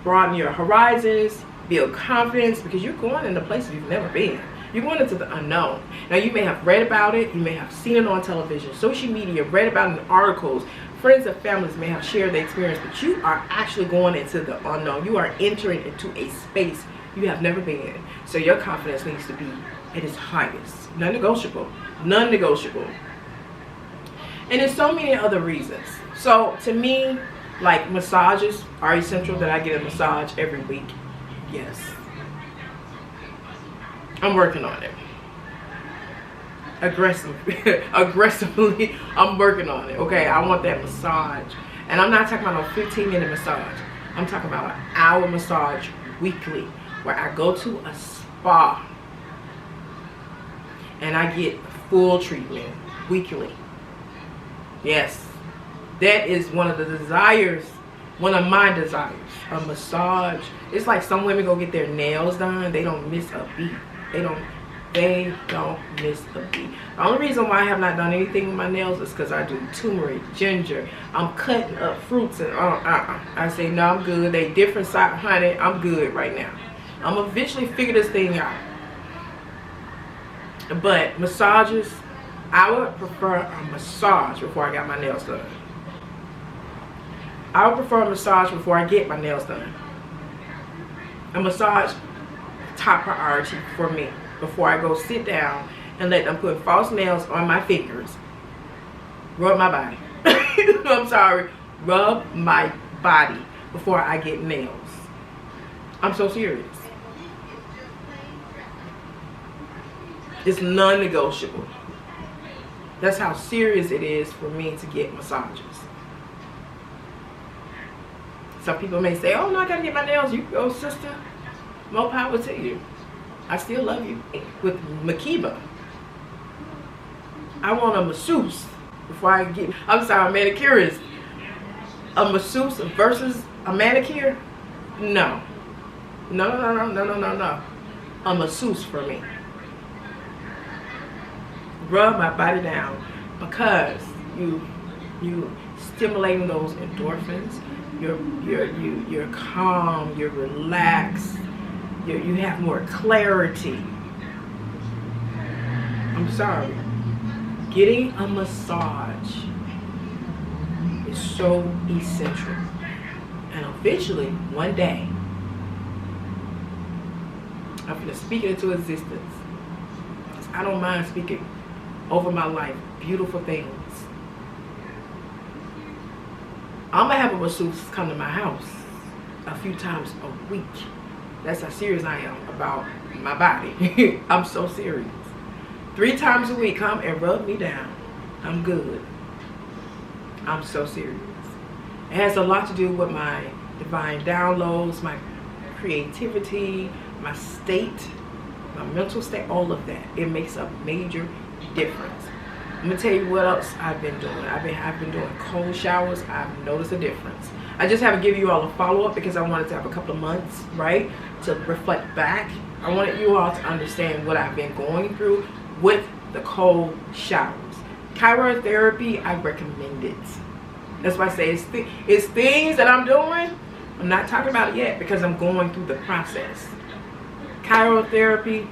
Broaden your horizons. Build confidence, because you're going into places you've never been. You're going into the unknown. Now, you may have read about it. You may have seen it on television, social media, read about it in articles. Friends and families may have shared the experience, but you are actually going into the unknown. You are entering into a space you have never been. So your confidence needs to be at its highest. Non-negotiable. Non-negotiable. And there's so many other reasons. So to me, like, massages are essential, that I get a massage every week. Yes. I'm working on it. Aggressively, I'm working on it. Okay, I want that massage. And I'm not talking about no 15-minute massage. I'm talking about an hour massage weekly, where I go to a spa and I get full treatment weekly. Yes, that is one of the desires, one of my desires, a massage. It's like some women go get their nails done. They don't miss a beat. They don't miss a beat. The only reason why I have not done anything with my nails is because I do turmeric, ginger. I'm cutting up fruits and I say, no, I'm good. They different side, honey. I'm good right now. I'm gonna eventually figure this thing out. But massages, I would prefer a massage before I got my nails done. I would prefer a massage before I get my nails done. A massage, top priority for me. Before I go sit down and let them put false nails on my fingers. Rub my body. I'm sorry. Rub my body before I get nails. I'm so serious. It's non-negotiable. That's how serious it is for me to get massages. Some people may say, oh no, I gotta get my nails. You go, sister. More power to you. I still love you. With Makeba, I want a masseuse before I get, I'm sorry, a manicurist. A masseuse versus a manicure? No. No. A masseuse for me. Rub my body down because you stimulating those endorphins. You're calm, you're relaxed. You have more clarity. I'm sorry. Getting a massage is so essential. And eventually, one day, I'm going to speak it into existence. I don't mind speaking over my life beautiful things. I'm going to have a masseuse come to my house a few times a week. That's how serious I am about my body. I'm so serious. 3 times a week, come and rub me down. I'm good. I'm so serious. It has a lot to do with my divine downloads, my creativity, my state, my mental state, all of that. It makes a major difference. I'm gonna tell you what else I've been doing. I've been doing cold showers. I've noticed a difference. I just haven't given you all a follow-up because I wanted to have a couple of months, right, to reflect back. I wanted you all to understand what I've been going through with the cold showers. Cryotherapy, I recommend it. That's why I say it's things that I'm doing. I'm not talking about it yet because I'm going through the process. Cryotherapy,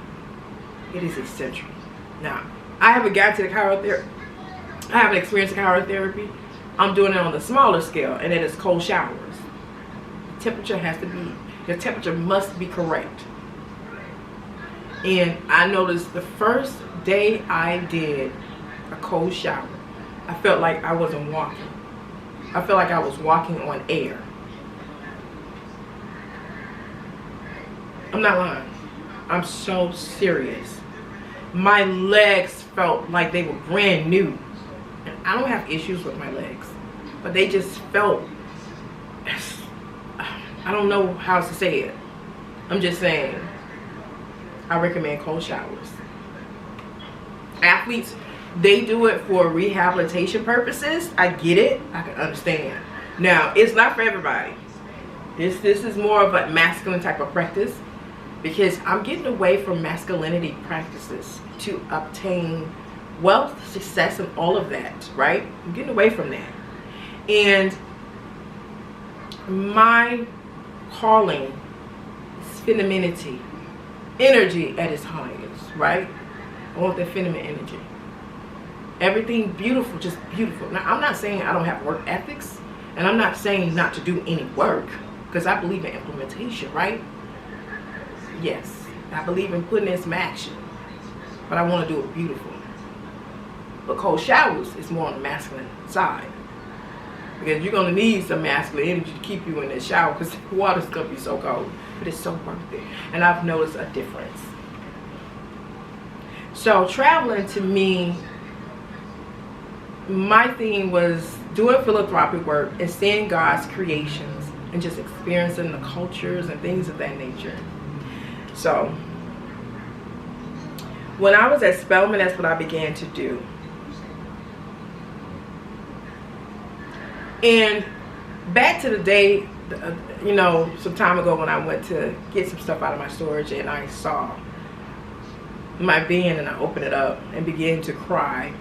it is essential. Now, I haven't got to the cryotherapy. I haven't experienced cryotherapy. I'm doing it on the smaller scale, and it is cold showers. Temperature has to be, your temperature must be correct. And I noticed the first day I did a cold shower, I felt like I wasn't walking. I felt like I was walking on air. I'm not lying. I'm so serious. My legs felt like they were brand new. And I don't have issues with my legs, but they just felt, I don't know how else to say it. I'm just saying, I recommend cold showers. Athletes, they do it for rehabilitation purposes. I get it. I can understand. Now, it's not for everybody. This is more of a masculine type of practice because I'm getting away from masculinity practices to obtain wealth, success, and all of that, right? I'm getting away from that. And my calling is femininity, energy at its highest, right? I want that feminine energy. Everything beautiful, just beautiful. Now, I'm not saying I don't have work ethics, and I'm not saying not to do any work, because I believe in implementation, right? Yes, I believe in putting in some action, but I want to do it beautiful. But cold showers is more on the masculine side, because you're going to need some masculine energy to keep you in that shower, because the water's going to be so cold, but it's so worth it. And I've noticed a difference. So traveling, to me, my theme was doing philanthropic work and seeing God's creations and just experiencing the cultures and things of that nature. So when I was at Spelman, that's what I began to do. And back to the day, you know, some time ago when I went to get some stuff out of my storage, and I saw my being, and I opened it up and began to cry.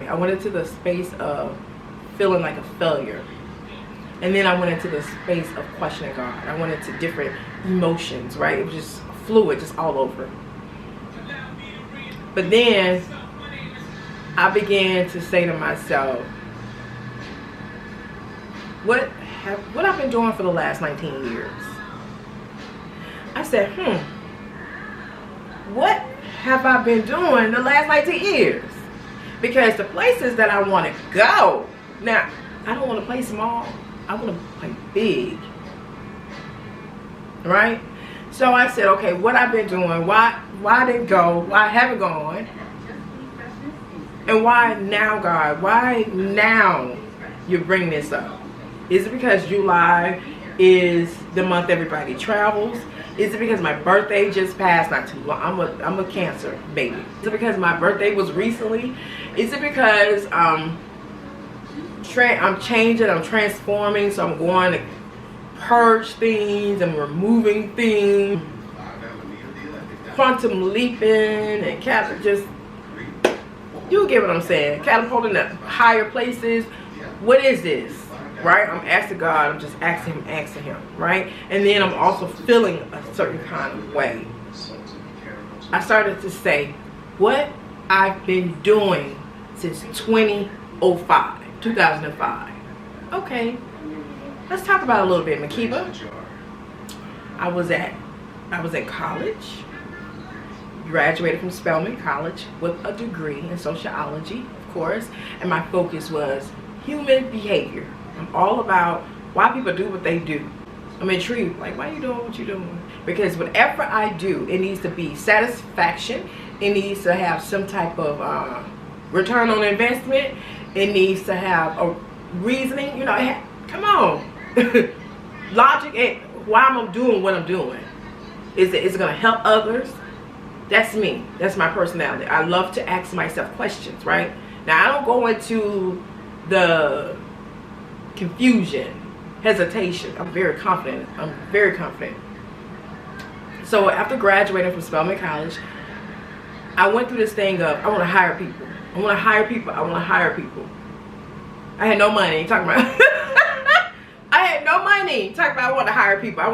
I went into the space of feeling like a failure. And then I went into the space of questioning God. I went into different emotions, right? It was just fluid, just all over. But then I began to say to myself, what I've been doing for the last 19 years. I said, what have I been doing the last 19 years? Because the places that I want to go, now, I don't want to play small. I want to play big. Right? So I said, okay, what I've been doing, why I didn't go, why I haven't gone, and why now, God? Why now you bring this up? Is it because July is the month everybody travels? Is it because my birthday just passed not too long? I'm a Cancer baby. Is it because my birthday was recently? Is it because I'm changing, I'm transforming, so I'm going to purge things, I'm removing things, quantum leaping, and just, you get what I'm saying, catapulting to higher places. What is this? Right? I'm asking God, I'm just asking him, right? And then I'm also feeling a certain kind of way. I started to say, what I've been doing since 2005. Okay, let's talk about it a little bit, Makeba. I was at college, graduated from Spelman College with a degree in sociology, of course, and my focus was human behavior. I'm all about why people do what they do. I'm intrigued, like, why are you doing what you're doing? Because whatever I do, it needs to be satisfaction. It needs to have some type of return on investment. It needs to have a reasoning. You know, come on. Logic and why I'm doing what I'm doing. Is it going to help others? That's me. That's my personality. I love to ask myself questions, right? Now, I don't go into the confusion, hesitation. I'm very confident. So after graduating from Spelman College, I went through this thing of, I want to hire people. I want to hire people. I had no money. Talking about I had no money. Talking about I want to hire people. I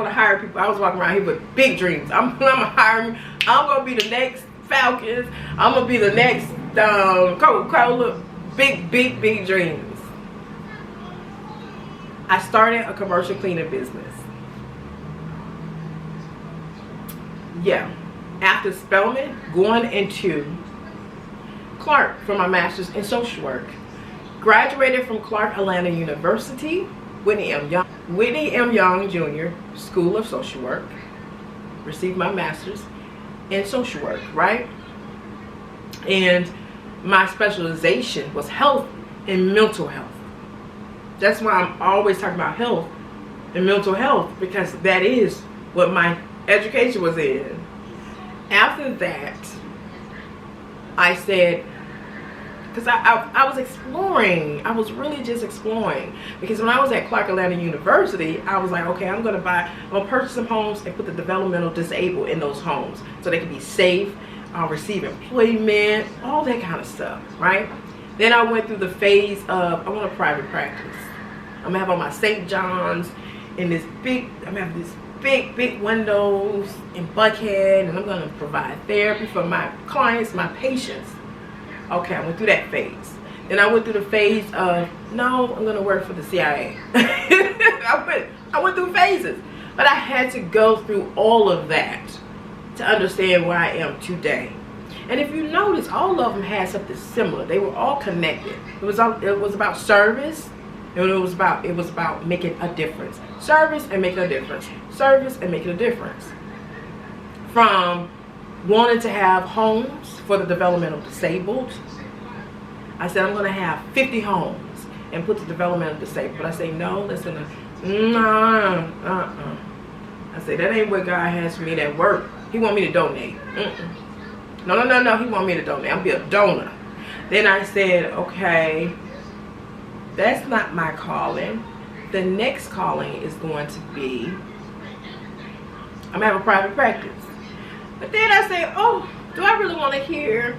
was walking around here with big dreams. I'm gonna hire. I'm gonna be the next Falcons. I'm gonna be the next Coca-Cola. Big dreams. I started a commercial cleaning business. Yeah. After Spelman, going into Clark for my master's in social work. Graduated from Clark Atlanta University, Whitney M. Young Jr. School of Social Work. Received my master's in social work, right? And my specialization was health and mental health. That's why I'm always talking about health and mental health, because that is what my education was in. After that, I said, because I was exploring. I was really just exploring. Because when I was at Clark Atlanta University, I was like, okay, I'm going to purchase some homes and put the developmental disabled in those homes so they can be safe, receive employment, all that kind of stuff, right? Then I went through the phase of, I want a private practice. I'm going to have all my St. John's in this big, I'm going to have this big windows in Buckhead, and I'm going to provide therapy for my clients, my patients. Okay, I went through that phase. Then I went through the phase of, no, I'm going to work for the CIA. I went through phases. But I had to go through all of that to understand where I am today. And if you notice, all of them had something similar. They were all connected. It was about service, and it was about making a difference. Service and making a difference. Service and making a difference. From wanting to have homes for the developmental disabled, I said I'm going to have 50 homes and put the developmental disabled. But I say no, listen, I say that ain't what God has for me. That work, He want me to donate. No, He want me to donate. I'm be a donor. Then I said, okay, that's not my calling. The next calling is going to be, I'm gonna have a private practice. But then I say, oh, Do I really want to hear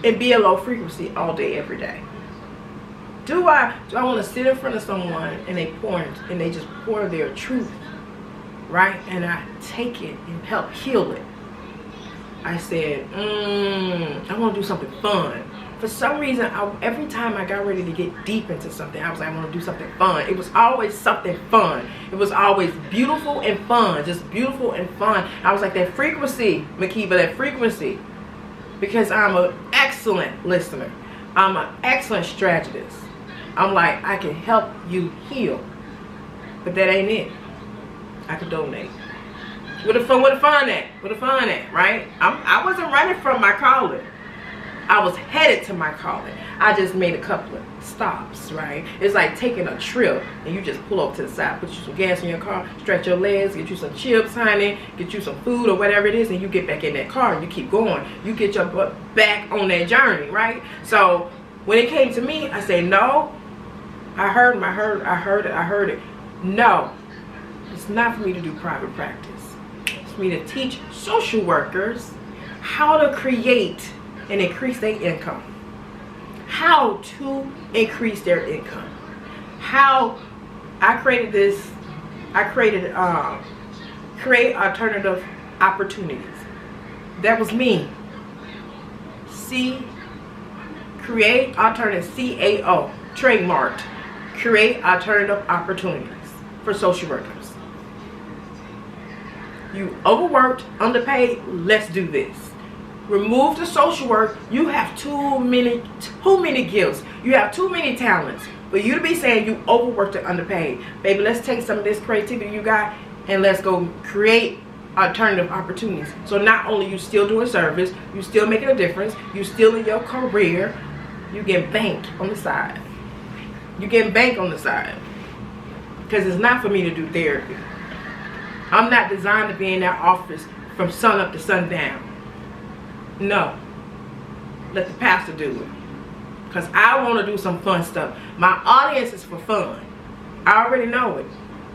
and be a low frequency all day, every day? Do I want to sit in front of someone and they just pour their truth, right? And I take it and help heal it. I said, I want to do something fun. For some reason, every time I got ready to get deep into something, I was like, I want to do something fun. It was always something fun. It was always beautiful and fun, just beautiful and fun. I was like, that frequency, Makeba, that frequency. Because I'm an excellent listener. I'm an excellent strategist. I'm like, I can help you heal. But that ain't it. I can donate. Where the fun at, right? I wasn't running from my calling. I was headed to my calling. I just made a couple of stops, right? It's like taking a trip and you just pull up to the side, put you some gas in your car, stretch your legs, get you some chips, honey, get you some food or whatever it is, and you get back in that car and you keep going. You get your butt back on that journey, right? So when it came to me, I said, no. I heard it. No, it's not for me to do private practice. It's for me to teach social workers how to create and increase their income. How to increase their income. How I created this, create alternative opportunities. That was me. Create alternative, CAO, trademarked. Create alternative opportunities for social workers. You overworked, underpaid, let's do this. Remove the social work. You have too many gifts. You have too many talents for you to be saying you overworked and underpaid. Baby, let's take some of this creativity you got and let's go create alternative opportunities. So not only you still doing service, you still making a difference, you still in your career, you get bank on the side. You get bank on the side. Because it's not for me to do therapy. I'm not designed to be in that office from sun up to sundown. No. Let the pastor do it. Because I want to do some fun stuff. My audience is for fun. I already know it.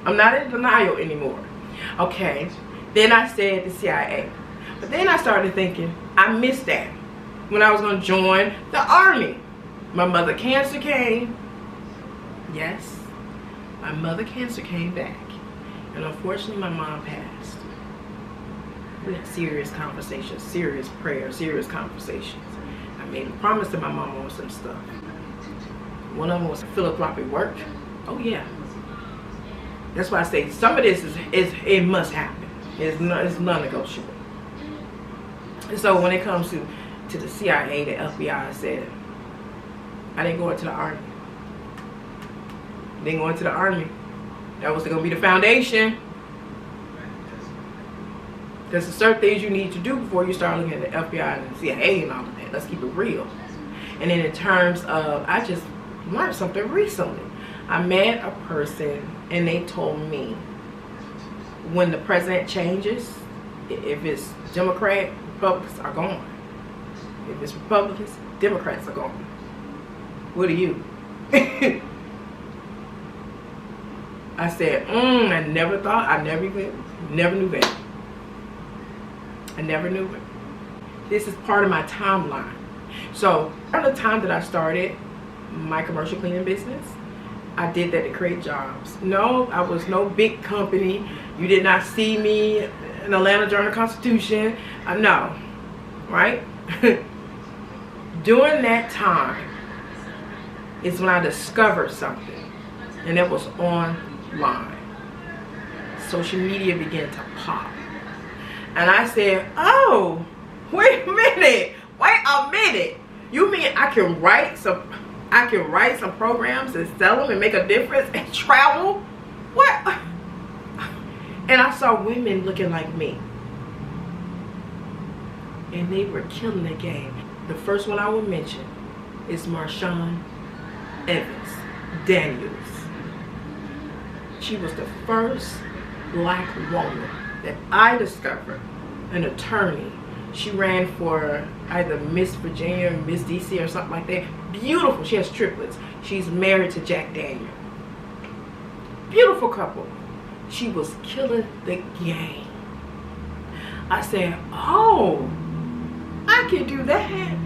I'm not in denial anymore. Okay. Then I said the CIA. But then I started thinking, I missed that. When I was going to join the Army. My mother cancer came. Yes. My mother cancer came back. And unfortunately my mom passed. We had serious conversations, serious prayers, serious conversations. I made a promise to my mom on some stuff. One of them was philanthropy work. Oh yeah. That's why I say some of this is it must happen. It's non-negotiable. And so when it comes to the CIA, the FBI, I said, I didn't go into the Army. Didn't go into the Army. That was going to be the foundation. There's certain things you need to do before you start looking at the FBI and the CIA and all of that. Let's keep it real. And then in terms of, I just learned something recently. I met a person and they told me when the president changes, if it's Democrat, Republicans are gone. If it's Republicans, Democrats are gone. What are you? I said, I never thought, I never knew that. I never knew it. This is part of my timeline. So, at the time that I started my commercial cleaning business, I did that to create jobs. No, I was no big company. You did not see me in Atlanta Journal-Constitution. No, right? During that time is when I discovered something, and it was online. Social media began to pop. And I said, oh, wait a minute. You mean I can write some programs and sell them and make a difference and travel? What? And I saw women looking like me. And they were killing the game. The first one I will mention is Marshawn Evans Daniels. She was the first black woman that I discovered, an attorney. She ran for either Miss Virginia or Miss DC or something like that. Beautiful. She has triplets. She's married to Jack Daniel. Beautiful couple. She was killing the game. I said, oh, I can do that.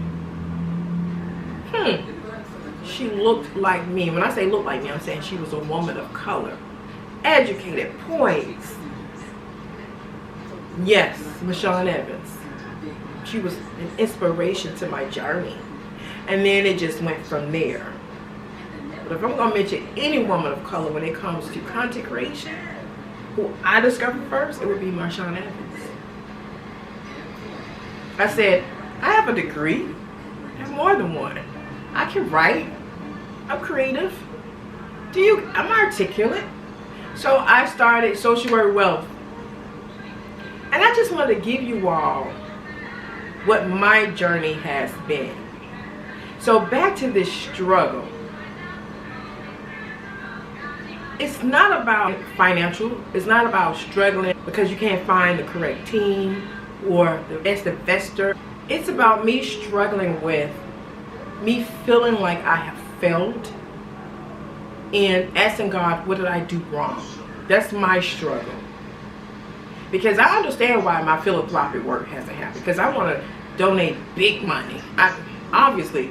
She looked like me. When I say look like me, I'm saying she was a woman of color, educated, poised. Yes, Michelle Evans. She was an inspiration to my journey. And then it just went from there. But if I'm going to mention any woman of color when it comes to content creation, who I discovered first, it would be Michelle Evans. I said, I have a degree. I have more than one. I can write. I'm creative. I'm articulate. So I started Social Work Wealth. And I just wanted to give you all what my journey has been. So back to this struggle. It's not about financial. It's not about struggling because you can't find the correct team or the best investor. It's about me struggling with me feeling like I have failed and asking God, what did I do wrong? That's my struggle. Because I understand why my philanthropic work hasn't happened. Because I want to donate big money. Obviously,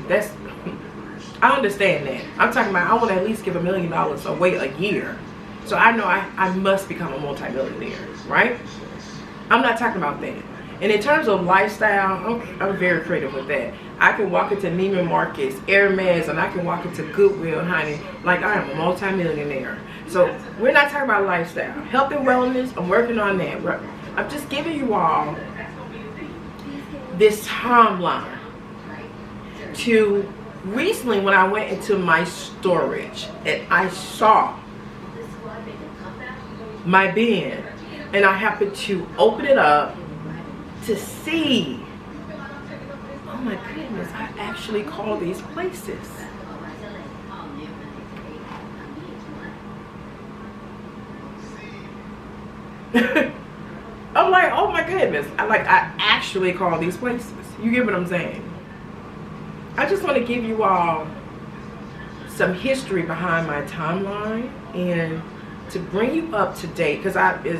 I understand that. I'm talking about I want to at least give $1 million away a year. So I know I must become a multimillionaire, right? I'm not talking about that. And in terms of lifestyle, I'm very creative with that. I can walk into Neiman Marcus, Hermes, and I can walk into Goodwill, honey, like I am a multimillionaire. So we're not talking about lifestyle. Health and wellness, I'm working on that. I'm just giving you all this timeline to recently when I went into my storage and I saw my bin and I happened to open it up to see, oh my goodness, I actually call these places. I'm like, oh my goodness, I actually call these places. You get what I'm saying? I just want to give you all some history behind my timeline and to bring you up to date, because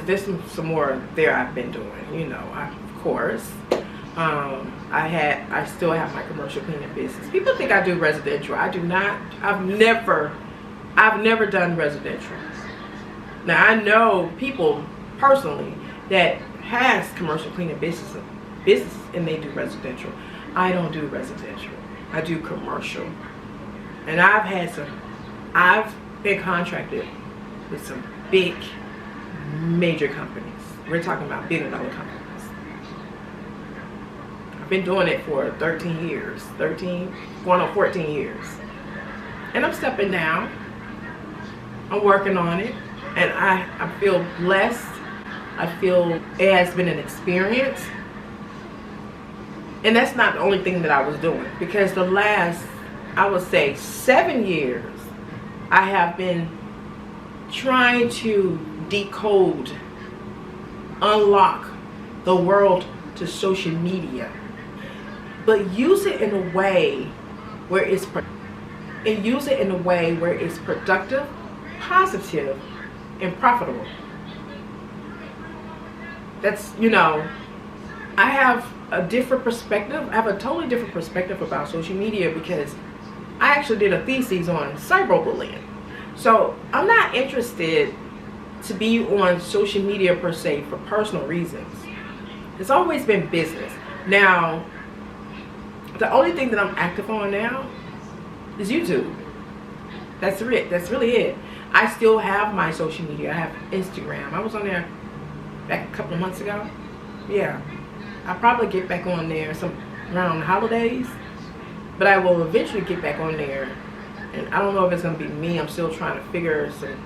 there's some more there I've been doing, you know. Of course, I still have my commercial cleaning business. People think I do residential. I do not. I've never done residential. Now I know people personally that has commercial cleaning business and they do residential. I don't do residential. I do commercial. And I've been contracted with some big major companies. We're talking about $1 billion companies. I've been doing it for 13 years, going on 14 years. And I'm stepping down. I'm working on it. And I feel blessed. I feel it has been an experience. And that's not the only thing that I was doing. Because the last, I would say, 7 years, I have been trying to decode, unlock the world to social media. But use it in a way where it's productive, positive, and profitable. That's, you know, I have a different perspective. I have a totally different perspective about social media because I actually did a thesis on cyberbullying. So I'm not interested to be on social media per se for personal reasons. It's always been business. Now, the only thing that I'm active on now is YouTube. That's it. That's really it. I still have my social media. I have Instagram. I was on there back a couple of months ago. Yeah. I'll probably get back on there around the holidays. But I will eventually get back on there. And I don't know if it's going to be me. I'm still trying to figure some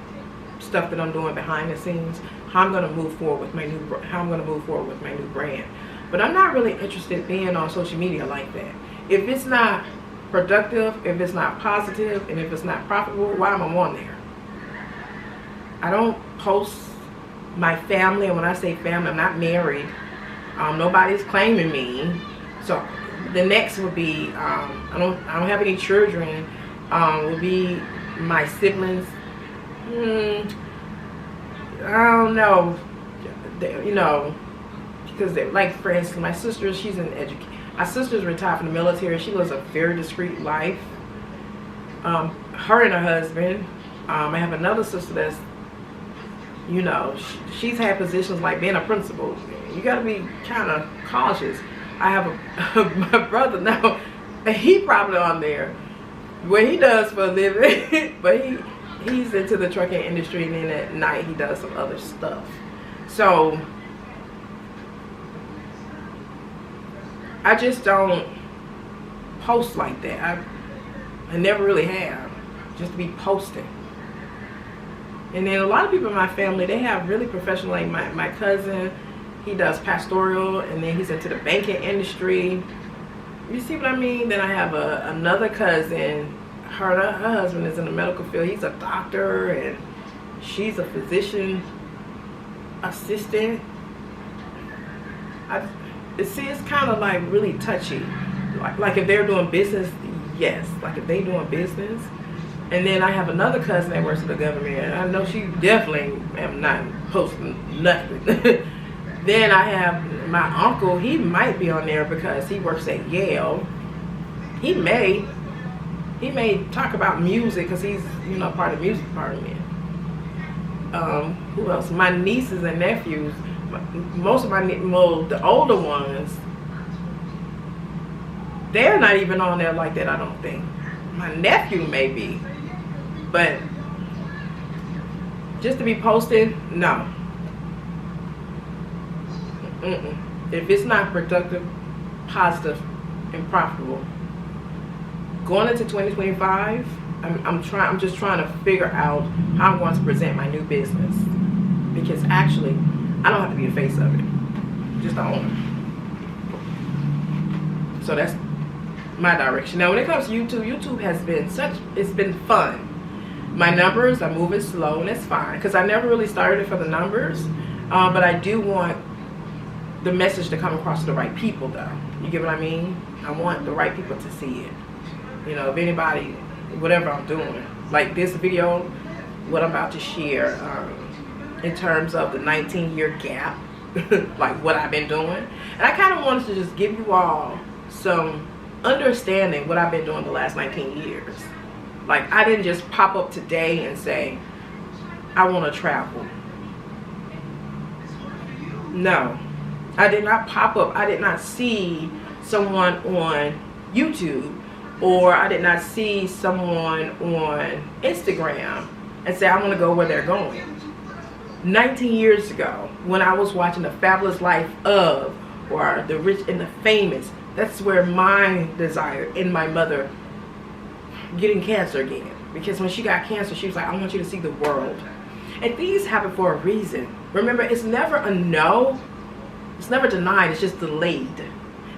stuff that I'm doing behind the scenes. How I'm going to move forward with my new brand. But I'm not really interested in being on social media like that. If it's not productive, if it's not positive, and if it's not profitable, why am I on there? I don't post my family, and when I say family, I'm not married. Nobody's claiming me. So the next would be I don't have any children. Would be my siblings. I don't know. You know, because like for instance, my sister, she's an My sister's retired from the military. She lives a very discreet life. Her and her husband. I have another sister that's, you know, she's had positions like being a principal. You got to be kind of cautious. I have my brother now. He probably on there. What he does for a living, but he's into the trucking industry, and then at night he does some other stuff. So I just don't post like that. I never really have, just to be posting. And then a lot of people in my family, they have really professional, like my cousin, he does pastoral, and then he's into the banking industry. You see what I mean? Then I have another cousin, her husband is in the medical field. He's a doctor, and she's a physician assistant. It's kind of like really touchy. Like if they're doing business, yes. Like if they doing business. And then I have another cousin that works for the government, and I know she definitely am not posting nothing. Then I have my uncle. He might be on there because he works at Yale. He may talk about music because he's, you know, part of the music department. Who else? My nieces and nephews. Most of the older ones, they're not even on there like that, I don't think. My nephew may be, but just to be posted, no. If it's not productive, positive, and profitable, going into 2025, I'm just trying to figure out how I'm going to present my new business, because actually I don't have to be the face of it, just the owner. So that's my direction. Now when it comes to YouTube has been it's been fun. My numbers are moving slow, and it's fine because I never really started it for the numbers, but I do want the message to come across to the right people, though. You get what I mean? I want the right people to see it. You know, if anybody, whatever I'm doing, like this video, what I'm about to share, in terms of the 19-year gap, like what I've been doing. And I kind of wanted to just give you all some understanding what I've been doing the last 19 years. Like, I didn't just pop up today and say, I want to travel. No. I did not pop up. I did not see someone on YouTube, or I did not see someone on Instagram and say, I want to go where they're going. 19 years ago, when I was watching The Fabulous Life of, or The Rich and the Famous, that's where my desire in my mother getting cancer again. Because when she got cancer, she was like, I want you to see the world. And things happen for a reason. Remember, it's never a no. It's never denied. It's just delayed.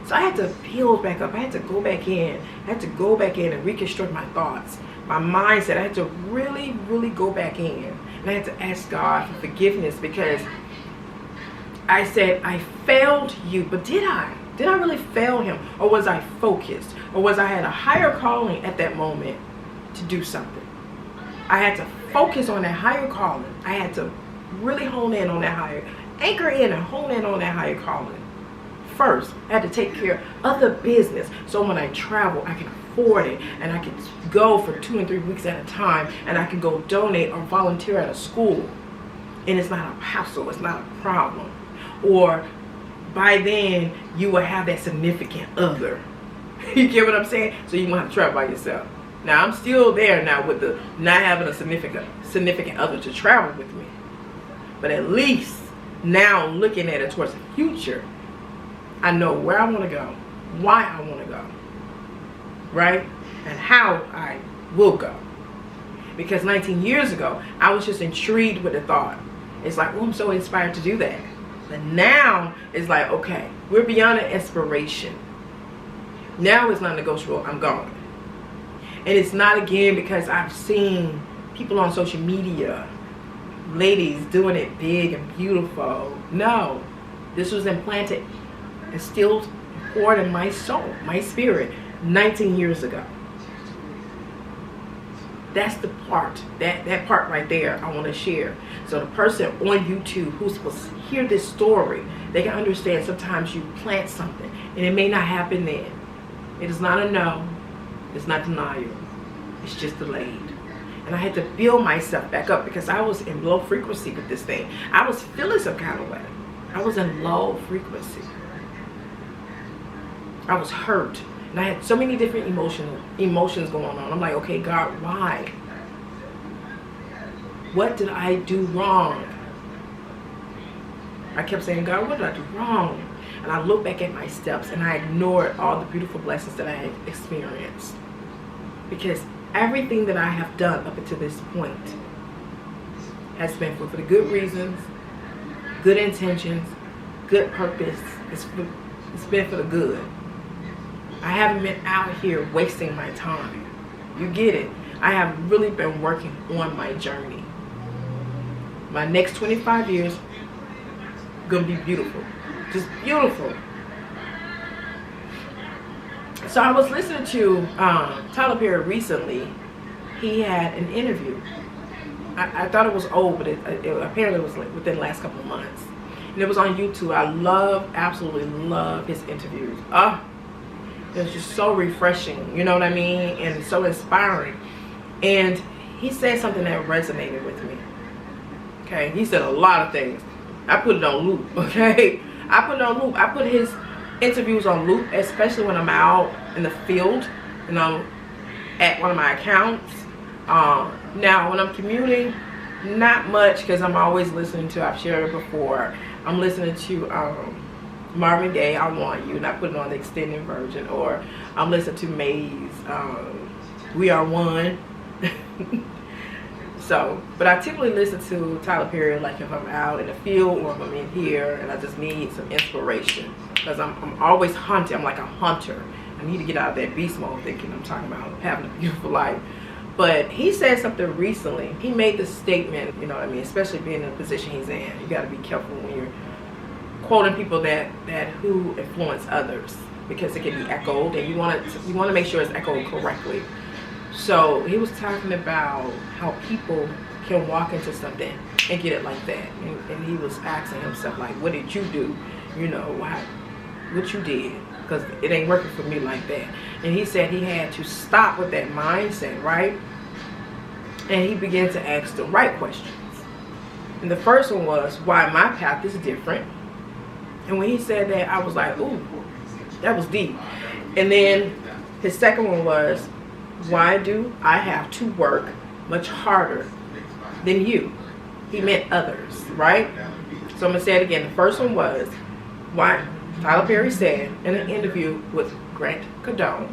So I had to peel back up. I had to go back in. I had to go back in and reconstruct my thoughts, my mindset. I had to really, really go back in. And I had to ask God for forgiveness, because I said, I failed you. But did I? Did I really fail him? Or was I focused? Or was I had a higher calling at that moment to do something? I had to focus on that higher calling. I had to really hone in on that higher, anchor in and hone in on that higher calling. First, I had to take care of the business, so when I travel, I can afford it, and I can go for 2 and 3 weeks at a time, and I can go donate or volunteer at a school, and it's not a hassle, it's not a problem. Or by then, you will have that significant other. You get what I'm saying? So you won't have to travel by yourself. Now, I'm still there now with the not having a significant other to travel with me. But at least now, looking at it towards the future, I know where I want to go, why I want to go, right? And how I will go. Because 19 years ago, I was just intrigued with the thought. It's like, oh, I'm so inspired to do that. But now, it's like, okay, we're beyond an inspiration. Now it's not negotiable, I'm going. And it's not, again, because I've seen people on social media, ladies doing it big and beautiful. No, this was implanted and still poured in my soul, my spirit, 19 years ago. That's the part, that part right there I want to share. So the person on YouTube who's supposed to hear this story, they can understand sometimes you plant something and it may not happen then. It is not a no. It's not denial. It's just delayed. And I had to build myself back up because I was in low frequency with this thing. I was feeling some kind of way. I was in low frequency. I was hurt. And I had so many different emotions going on. I'm like, okay, God, why? What did I do wrong? I kept saying, God, what did I do wrong? And I looked back at my steps and I ignored all the beautiful blessings that I had experienced. Because everything that I have done up until this point has been for the good reasons, good intentions, good purpose. It's been for the good. I haven't been out here wasting my time. You get it? I have really been working on my journey. My next 25 years gonna be beautiful. Just beautiful. So I was listening to Tyler Perry recently. He had an interview. I thought it was old, but it apparently was like within the last couple of months. And it was on YouTube. I absolutely love his interviews. It's just so refreshing, you know what I mean? And so inspiring. And he said something that resonated with me. Okay, he said a lot of things. I put it on loop, okay? I put it on loop. I put his interviews on loop, especially when I'm out in the field and I'm at one of my accounts. Now, when I'm commuting, not much because I'm always listening to, I've shared it before, I'm listening to Marvin Gaye, I Want You, and I put it on the extended version, or I'm listening to Maze, We Are One. So, but I typically listen to Tyler Perry like if I'm out in the field or if I'm in here and I just need some inspiration, because I'm always hunting. I'm like a hunter. I need to get out of that beast mode thinking I'm talking about having a beautiful life. But he said something recently. He made this statement, you know what I mean, especially being in the position he's in. You got to be careful when you're quoting people that who influence others, because it can be echoed, and you want to make sure it's echoed correctly. So he was talking about how people can walk into something and get it like that, and he was asking himself like, what did you do? You know, what you did, because it ain't working for me like that. And he said he had to stop with that mindset, right? And he began to ask the right questions. And the first one was, why my path is different. And when he said that, I was like, ooh, that was deep. And then his second one was, why do I have to work much harder than you? He meant others, right? So I'm going to say it again. The first one was, why Tyler Perry said in an interview with Grant Cardone.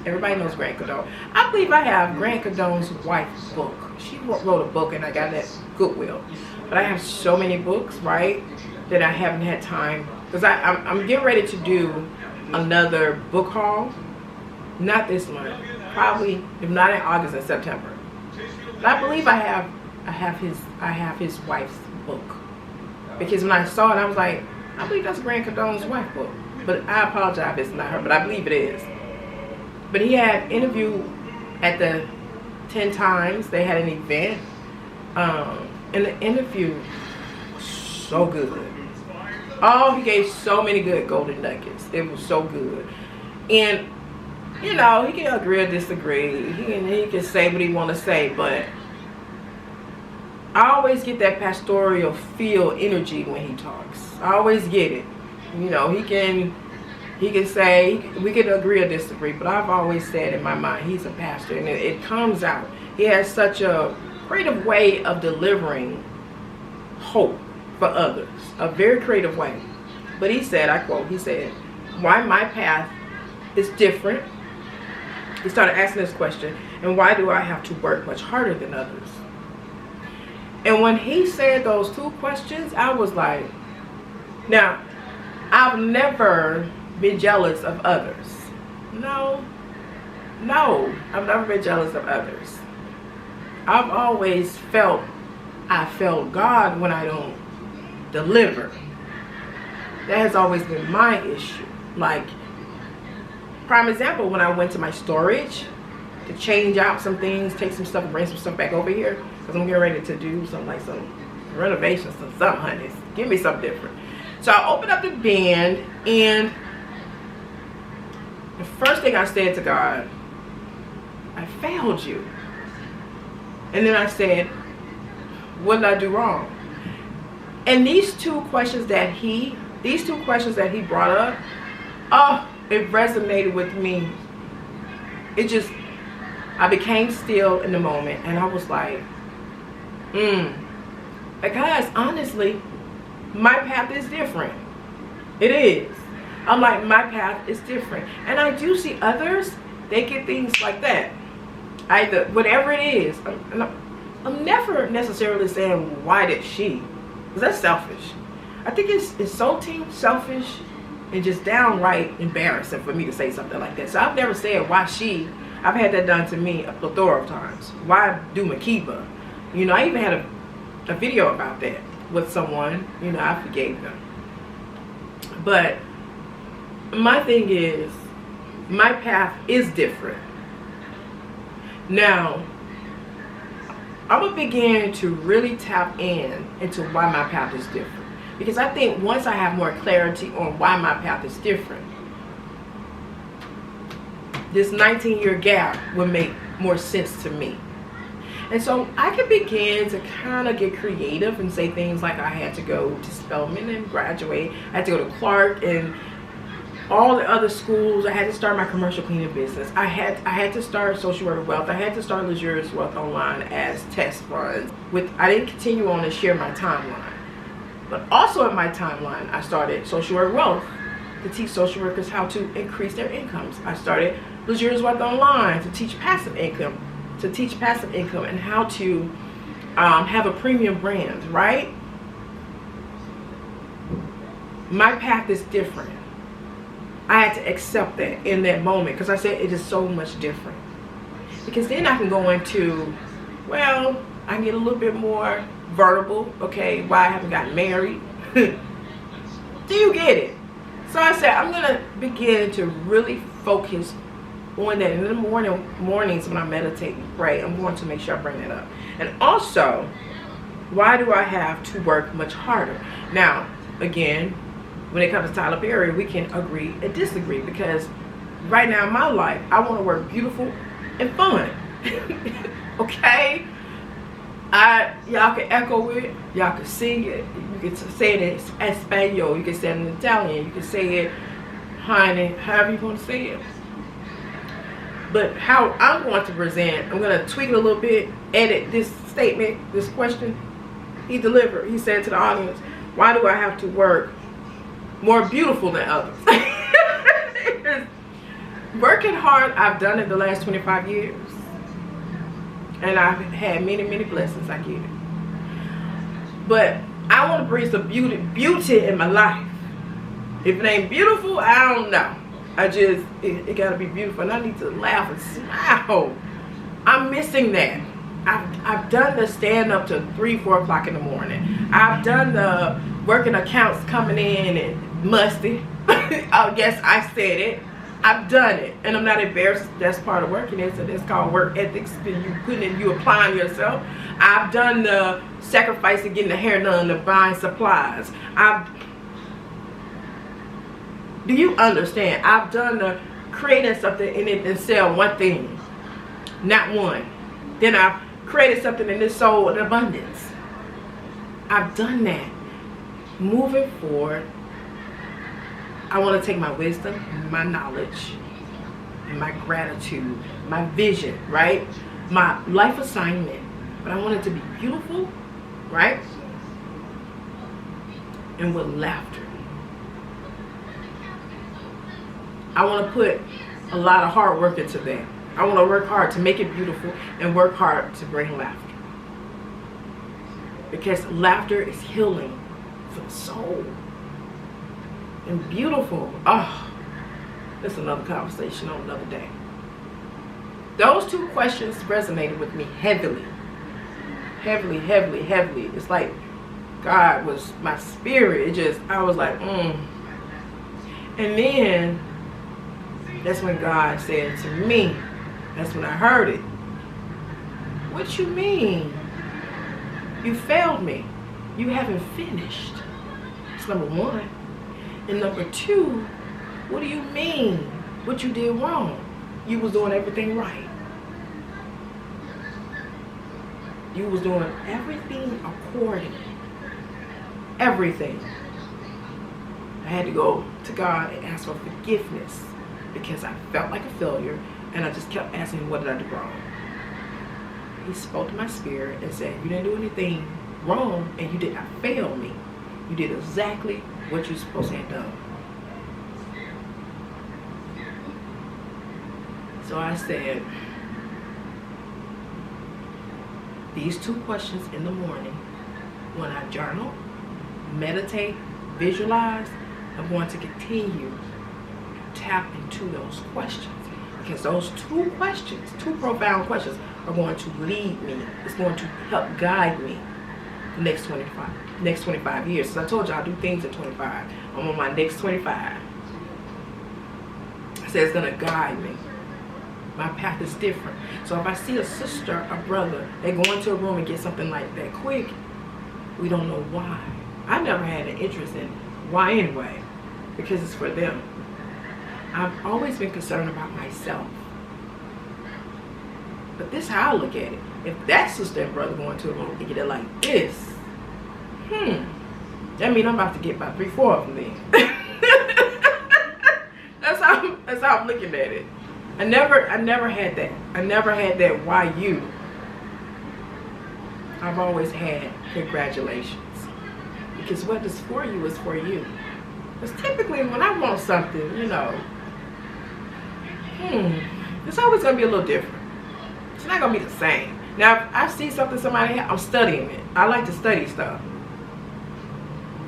Everybody knows Grant Cardone. I believe I have Grant Cardone's wife's book. She wrote a book and I got it at Goodwill. But I have so many books, right, that I haven't had time. Because I'm getting ready to do another book haul. Not this month. Probably, if not in August and September. But I believe I have his wife's book. Because when I saw it, I was like, I believe that's Grant Cardone's wife's book. But I apologize if it's not her, but I believe it is. But he had interviewed at the 10 Times. They had an event. And the interview was so good. Oh, he gave so many good golden nuggets. It was so good. And, you know, he can agree or disagree. He can say what he want to say, but I always get that pastoral feel energy when he talks. I always get it. You know, he can say, we can agree or disagree, but I've always said in my mind, he's a pastor, and it comes out. He has such a creative way of delivering hope for others, a very creative way. But he said, I quote, he said, why my path is different. He started asking this question, and why do I have to work much harder than others? And when he said those two questions, I was like, now, I've never been jealous of others. No, I've never been jealous of others. I've always felt God when I don't deliver. That has always been my issue. Like, prime example, when I went to my storage to change out some things, take some stuff, bring some stuff back over here, because I'm getting ready to do some renovations, something, honey. Give me something different. So I opened up the bin, and the first thing I said to God, I failed you. And then I said, what did I do wrong? And these two questions that he brought up, oh, it resonated with me. I became still in the moment, and I was like, guys, honestly, my path is different. It is. I'm like, my path is different. And I do see others, they get things like that. Either, whatever it is. I'm never necessarily saying, why did she? Because that's selfish. I think it's insulting, selfish, and just downright embarrassing for me to say something like that. So I've never said, why she? I've had that done to me a plethora of times. Why do Makeba? You know, I even had a video about that with someone. You know, I forgave them. But my thing is, my path is different. Now, I'm going to begin to really tap into why my path is different. Because I think once I have more clarity on why my path is different, this 19-year gap will make more sense to me. And so I can begin to kind of get creative and say things like I had to go to Spelman and graduate. I had to go to Clark and all the other schools. I had to start my commercial cleaning business. I had to start Social Worker Wealth. I had to start Luxurious Wealth Online as test runs. I didn't continue on and share my timeline. But also in my timeline, I started Social Worker Wealth to teach social workers how to increase their incomes. I started Luxurious Wealth Online to teach passive income. And how to have a premium brand, right? My path is different. I had to accept that in that moment, because I said it is so much different. Because then I can go into, well, I can get a little bit more vulnerable. Okay, why I haven't gotten married? Do you get it? So I said I'm gonna begin to really focus on that in the mornings when I meditate and pray. I'm going to make sure I bring that up. And also, why do I have to work much harder? Now, again, when it comes to Tyler Perry, we can agree and disagree, because right now in my life, I want to work beautiful and fun. Okay? Y'all can echo it, y'all can sing it, you can say it in Espanol, you can say it in Italian, you can say it, honey, however you want to say it. But how I'm going to present, I'm going to tweak it a little bit, edit this statement, this question he delivered. He said to the audience, why do I have to work more beautiful than others? Working hard, I've done it the last 25 years. And I've had many, many blessings, I get it. But I want to bring some beauty in my life. If it ain't beautiful, I don't know. It gotta be beautiful, and I need to laugh and smile. I'm missing that. I've done the stand up to 3-4 o'clock in the morning. I've done the working accounts coming in and musty. I guess I said it. I've done it, and I'm not embarrassed. That's part of working. It's called work ethics. You applying yourself. I've done the sacrificing, getting the hair done, the buying supplies. Do you understand? I've done the creating something in it and sell one thing, not one. Then I've created something and it's sold in abundance. I've done that. Moving forward, I want to take my wisdom, my knowledge, and my gratitude, my vision, right? My life assignment. But I want it to be beautiful, right? And with laughter. I want to put a lot of hard work into that. I want to work hard to make it beautiful and work hard to bring laughter. Because laughter is healing for the soul. And beautiful. Oh, that's another conversation on another day. Those two questions resonated with me heavily. Heavily, heavily, heavily. It's like God was my spirit. I was like, And then that's when God said to me, That's when I heard it. What you mean? You failed me. You haven't finished. That's number one. And number two, what do you mean? What you did wrong? You was doing everything right. You was doing everything according. Everything. I had to go to God and ask for forgiveness because I felt like a failure, and I just kept asking him, what did I do wrong? He spoke to my spirit and said, you didn't do anything wrong, and you did not fail me. You did exactly what you're supposed to have done. So I said, these 2 questions in the morning, when I journal, meditate, visualize, I'm going to continue to tap into those questions. Because those 2 questions, 2 profound questions, are going to lead me. It's going to help guide me the next 25 years. So I told you I'll do things in 25. I'm on my next 25. I said it's going to guide me. My path is different. So if I see a sister, a brother, they go into a room and get something like that quick, we don't know why. I never had an interest in why anyway, because it's for them. I've always been concerned about myself. But this is how I look at it. If that sister and brother go into a room and get it like this, that means I'm about to get about 3-4 of them then. That's how I'm looking at it. I never had that. I never had that why you. I've always had congratulations. Because what is for you is for you. Because typically when I want something, you know, it's always going to be a little different. It's not going to be the same. Now, if I see something somebody has, I'm studying it. I like to study stuff.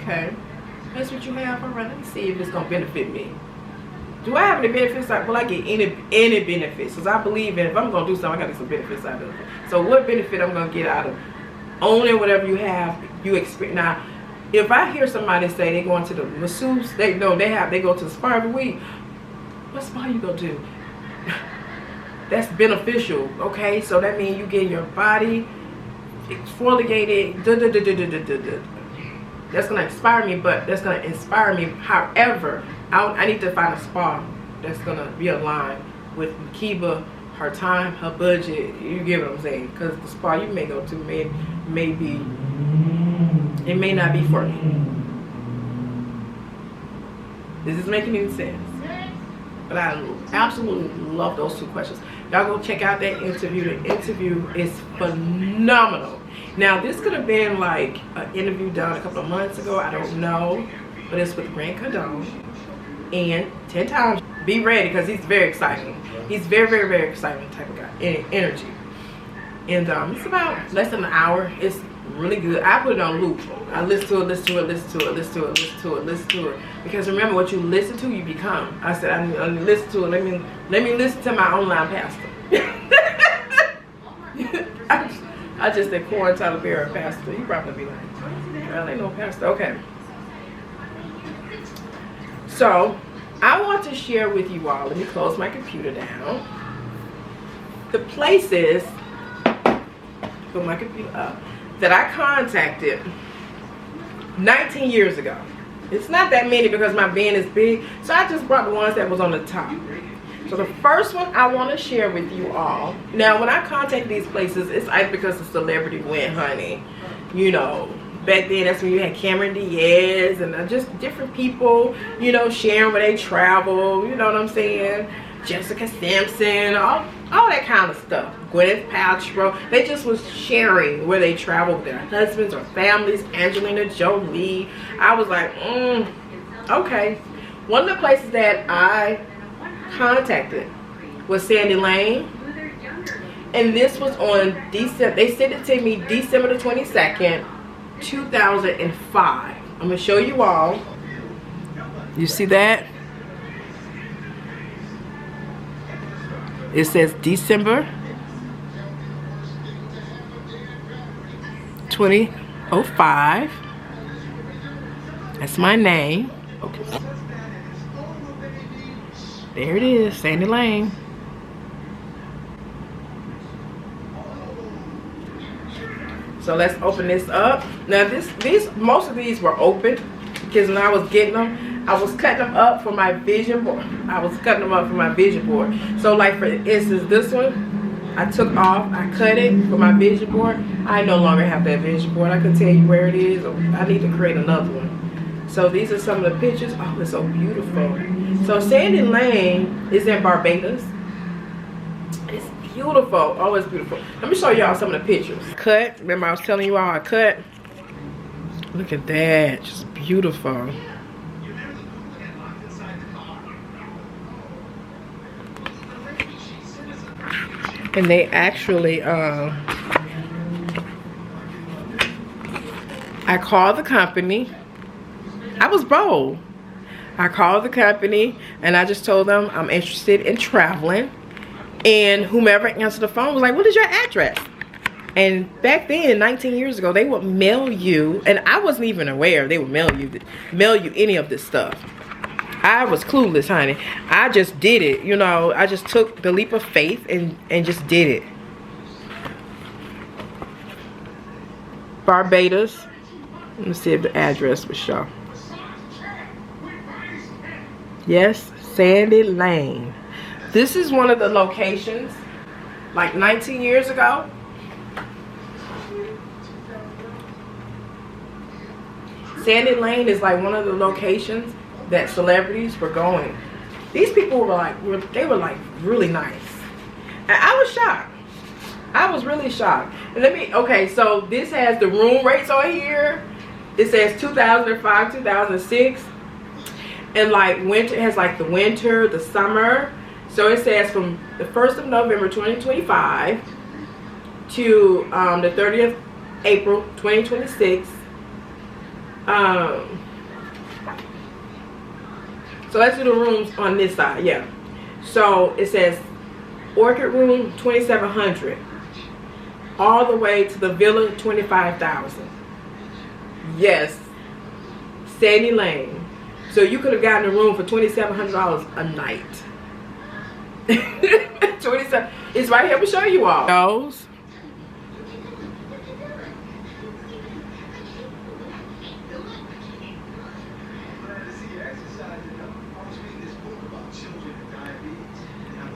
Okay. That's what you have. All right, let me see if it's going to benefit me. Do I have any benefits? Will I get any benefits? Because I believe in, if I'm going to do something, I got to get some benefits out of it. So what benefit I'm going to get out of owning whatever you have, you experience. Now, if I hear somebody say they going to the masseuse, they go to the spa every week. What spa you go to? That's beneficial, okay? So that means you get your body exfoliated. That's going to inspire me, but that's going to inspire me. However, I need to find a spa that's going to be aligned with Makeba, her time, her budget. You get what I'm saying? Because the spa you may go to may be, it may not be for me. Is this making any sense? But I absolutely love those 2 questions. Y'all go check out that interview. The interview is phenomenal. Now, this could have been like an interview done a couple of months ago. I don't know. But it's with Grant Cardone. And 10 times, be ready because he's very exciting. He's very, very, very exciting type of guy. Energy. And it's about less than an hour. It's really good. I put it on loop. I listen to it. Because remember, what you listen to, you become. I said, I listen to it. Let me listen to my online pastor. I just said Corn Tyler Bear pastor. You probably be like, well, ain't no pastor. Okay. So, I want to share with you all. Let me close my computer down. The places, put my computer up, that I contacted 19 years ago. It's not that many because my band is big, so I just brought the ones that was on the top. So the first one I want to share with you all. Now, when I contact these places, it's either because the celebrity went, honey. You know, back then that's when you had Cameron Diaz and just different people, you know, sharing where they travel. You know what I'm saying? Jessica Simpson, all that kind of stuff. Gwyneth Paltrow, they just was sharing where they traveled with their husbands or families. Angelina Jolie. I was like, okay. One of the places that I contacted was Sandy Lane, and this was on December. They sent it to me December the 22nd, 2005. I'm gonna show you all. You see that? It says December 2005. That's my name. Okay. There it is, Sandy Lane. So let's open this up. Now most of these were open because when I was getting them, I was cutting them up for my vision board. So like for instance, this one, I took off, I cut it for my vision board. I no longer have that vision board. I can tell you where it is. I need to create another one. So these are some of the pictures. Oh, it's so beautiful. So Sandy Lane is in Barbados. It's beautiful. Oh, it's beautiful. Let me show y'all some of the pictures. Cut. Remember I was telling you all I cut? Look at that. Just beautiful. And they actually, I called the company. I was bold. I called the company and I just told them I'm interested in traveling. And whomever answered the phone was like, what is your address? And back then, 19 years ago, they would mail you, and I wasn't even aware they would mail you any of this stuff. I was clueless, honey. I just did it, you know. I just took the leap of faith and just did it. Barbados. Let me see if the address will show. Yes, Sandy Lane. This is one of the locations, like 19 years ago. Sandy Lane is like one of the locations that celebrities were going. These people were like, they were like really nice. And I was shocked. I was really shocked. And okay, so this has the room rates on here. It says 2005, 2006. And like winter, it has like the winter, the summer. So it says from the 1st of November 2025 to the 30th April 2026. So let's do the rooms on this side, yeah. So it says Orchid Room 2700, all the way to the Villa 25,000. Yes, Sandy Lane. So you could have gotten a room for $2,700 a night. 27. It's right here. Let me show you all. Those.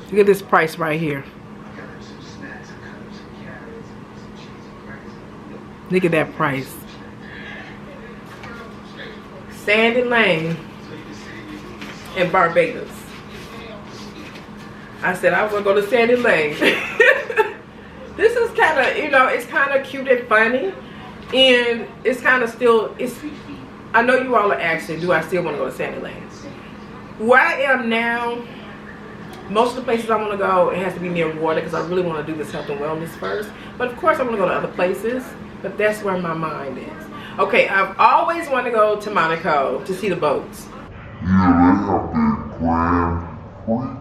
Look at this price right here. Look at that price. Sandy Lane in Barbados. I said I was gonna go to Sandy Lane. This is kind of, you know, it's kind of cute and funny, and it's kind of still. I know you all are asking, do I still want to go to Sandy Lane? Where I am now, most of the places I want to go, it has to be near water because I really want to do this health and wellness first. But of course, I want to go to other places. But that's where my mind is. Okay, I've always wanted to go to Monaco to see the boats. Yeah, they have the Grand Prix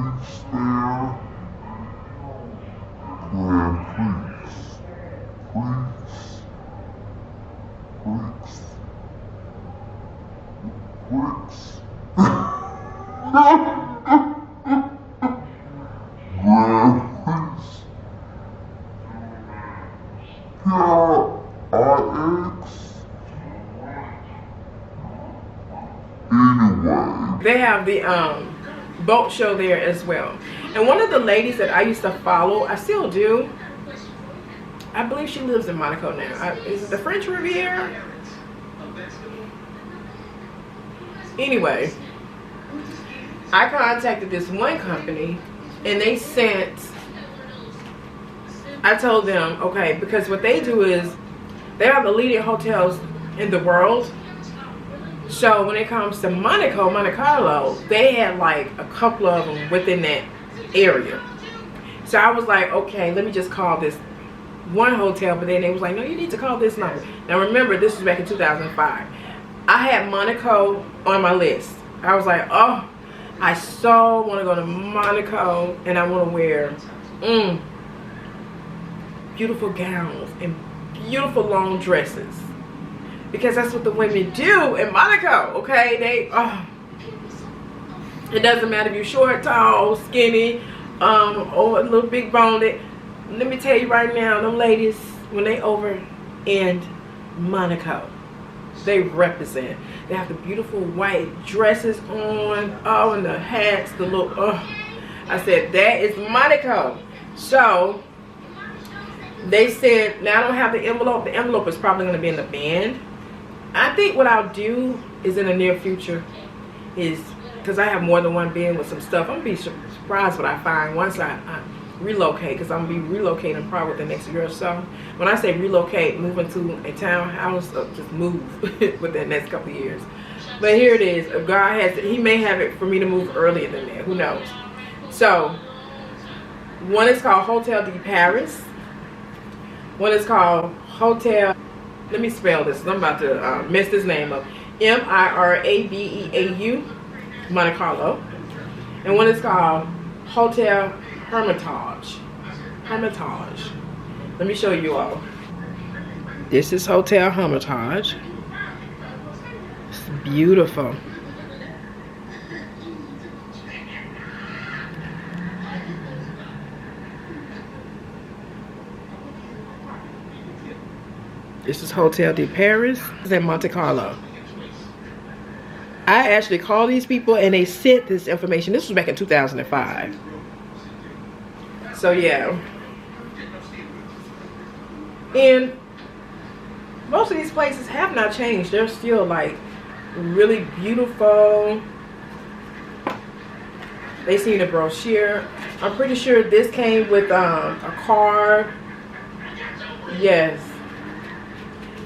there. Grand Prix. They have the boat show there as well. And one of the ladies that I used to follow, I still do, I believe she lives in Monaco now. Is it the French Riviera? Anyway, I contacted this one company and they sent, I told them, okay, because what they do is they are the leading hotels in the world. So when it comes to Monaco, Monte Carlo, they had like a couple of them within that area. So I was like, okay, let me just call this one hotel. But then they was like, no, you need to call this number. Now remember, this was back in 2005. I had Monaco on my list. I was like, oh, I so want to go to Monaco and I want to wear beautiful gowns and beautiful long dresses. Because that's what the women do in Monaco, okay? It doesn't matter if you're short, tall, skinny, or a little big boned. let me tell you right now, them ladies, when they over in Monaco, they represent. They have the beautiful white dresses on, oh, and the hats, the look. Oh, I said, that is Monaco. So they said, now I don't have the envelope. The envelope is probably going to be in the band. I think what I'll do is in the near future is, because I have more than one bin with some stuff, I'm going to be surprised what I find once I relocate, because I'm going to be relocating probably the next year or so. When I say relocate, moving to a townhouse, just move within the next couple of years. But here it is. If God has it, he may have it for me to move earlier than that. Who knows? So, one is called Hotel de Paris. One is called Hotel, let me spell this. I'm about to mess this name up. Mirabeau, Monte Carlo. And one is called Hotel Hermitage. Hermitage. Let me show you all. This is Hotel Hermitage. It's beautiful. This is Hotel de Paris. It's in Monte Carlo. I actually called these people and they sent this information. This was back in 2005. So yeah. And most of these places have not changed. They're still like really beautiful. They seen a brochure. I'm pretty sure this came with a card. Yes.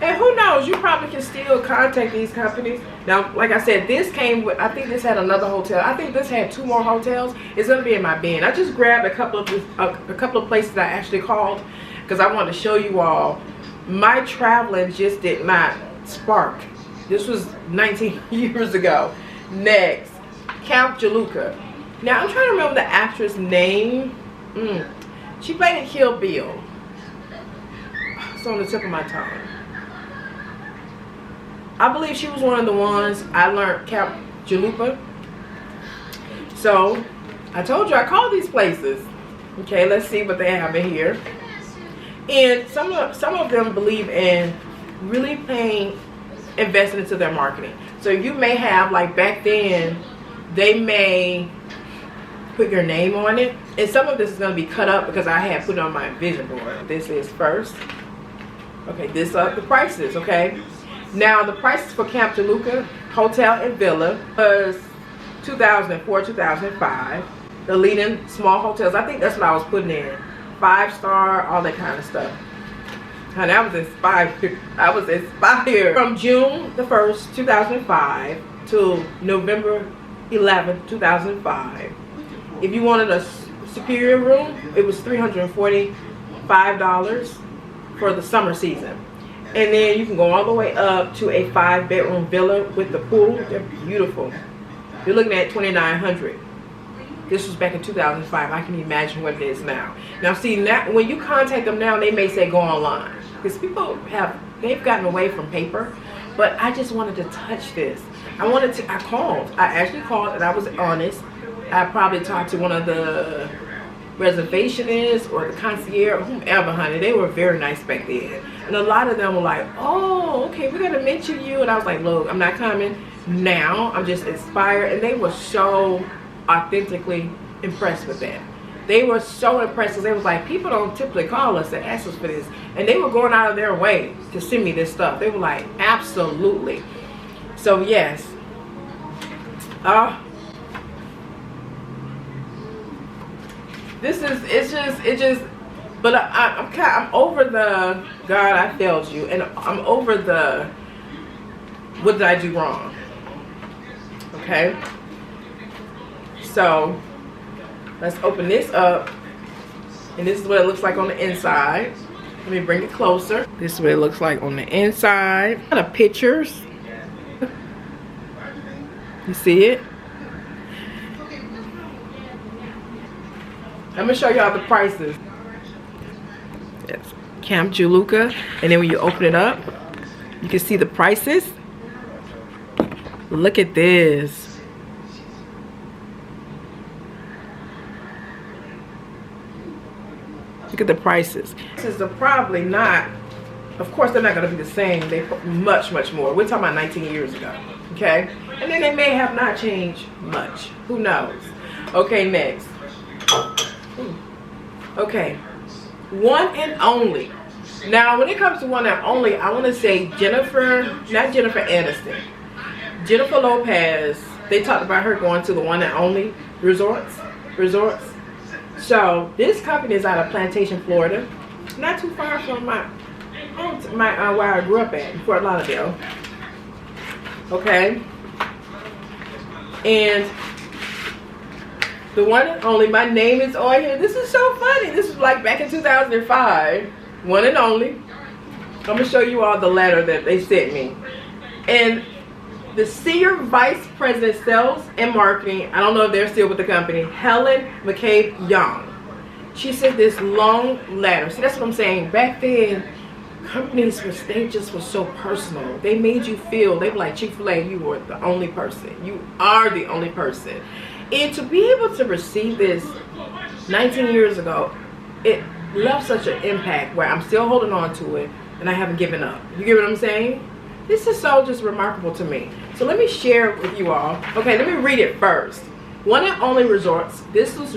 And who knows, you probably can still contact these companies. Now, like I said, this came with, I think this had another hotel. I think this had 2 more hotels. It's going to be in my bin. I just grabbed a couple of places I actually called because I wanted to show you all. My traveling just did not spark. This was 19 years ago. Next, Count Jaluka. Now, I'm trying to remember the actress' name. She played in Kill Bill. It's on the tip of my tongue. I believe she was one of the ones I learned Count Jalupa. So, I told you I called these places. Okay, let's see what they have in here. And some of them believe in really investing into their marketing. So you may have, like back then, they may put your name on it. And some of this is going to be cut up because I had put it on my vision board. This is first. Okay, this are the prices, okay? Now, the prices for Camp Jaluka Hotel and Villa was 2004, 2005. The leading small hotels, I think that's what I was putting in. 5-star, all that kind of stuff. And I was inspired. I was inspired. From June the 1st, 2005 to November 11th, 2005. If you wanted a superior room, it was $345 for the summer season. And then you can go all the way up to a 5-bedroom villa with the pool. They're beautiful. You're looking at $2,900. This was back in 2005. I can imagine what it is now. Now see, now, when you contact them now, they may say go online. Because people they've gotten away from paper. But I just wanted to touch this. I actually called and I was honest. I probably talked to one of the reservationists or the concierge or whomever, honey. They were very nice back then. And a lot of them were like, oh, okay, we're going to mention you. And I was like, look, I'm not coming now. I'm just inspired. And they were so authentically impressed with that. They were so impressed because they was like, people don't typically call us and ask us for this. And they were going out of their way to send me this stuff. They were like, absolutely. So yes. But I'm over the God, I failed you, and I'm over the what did I do wrong? Okay. So let's open this up, and this is what it looks like on the inside. Let me bring it closer. This is what it looks like on the inside. A lot of pictures. You see it? I'm gonna show y'all the prices. Yes, Camp Jaluka, and then when you open it up, you can see the prices. Look at this. Look at the prices. Prices are probably not, of course they're not going to be the same. They much more. We're talking about 19 years ago. Okay, and then they may have not changed much. Who knows? Okay, next. Okay, one and only. Now, when it comes to one and only, I want to say not Jennifer Aniston, Jennifer Lopez. They talked about her going to the one and only resorts. So this company is out of Plantation, Florida, not too far from where I grew up at, in Fort Lauderdale. Okay, and the one and only, my name is on here. This is so funny. This is like back in 2005. One and only. I'm gonna show you all the letter that they sent me. And the Senior Vice President Sales and Marketing, I don't know if they're still with the company, Helen Makeba Williams. She sent this long letter. See, that's what I'm saying. Back then, companies they just were so personal. They made you feel, they were like Chick-fil-A, you were the only person. You are the only person. And to be able to receive this 19 years ago, it left such an impact where I'm still holding on to it and I haven't given up. You get what I'm saying? This is so just remarkable to me. So let me share it with you all. Okay, let me read it first. One and Only Resorts. This was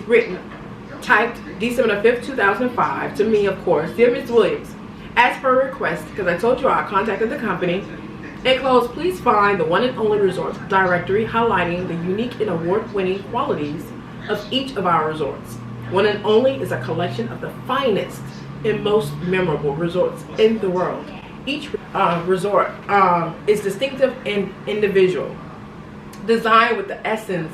typed December 5th, 2005 to me, of course. Dear Ms. Williams, as per request, because I told you I contacted the company. Enclosed, please find the One and Only Resorts directory highlighting the unique and award-winning qualities of each of our resorts. One and Only is a collection of the finest and most memorable resorts in the world. Each resort is distinctive and individual, designed with the essence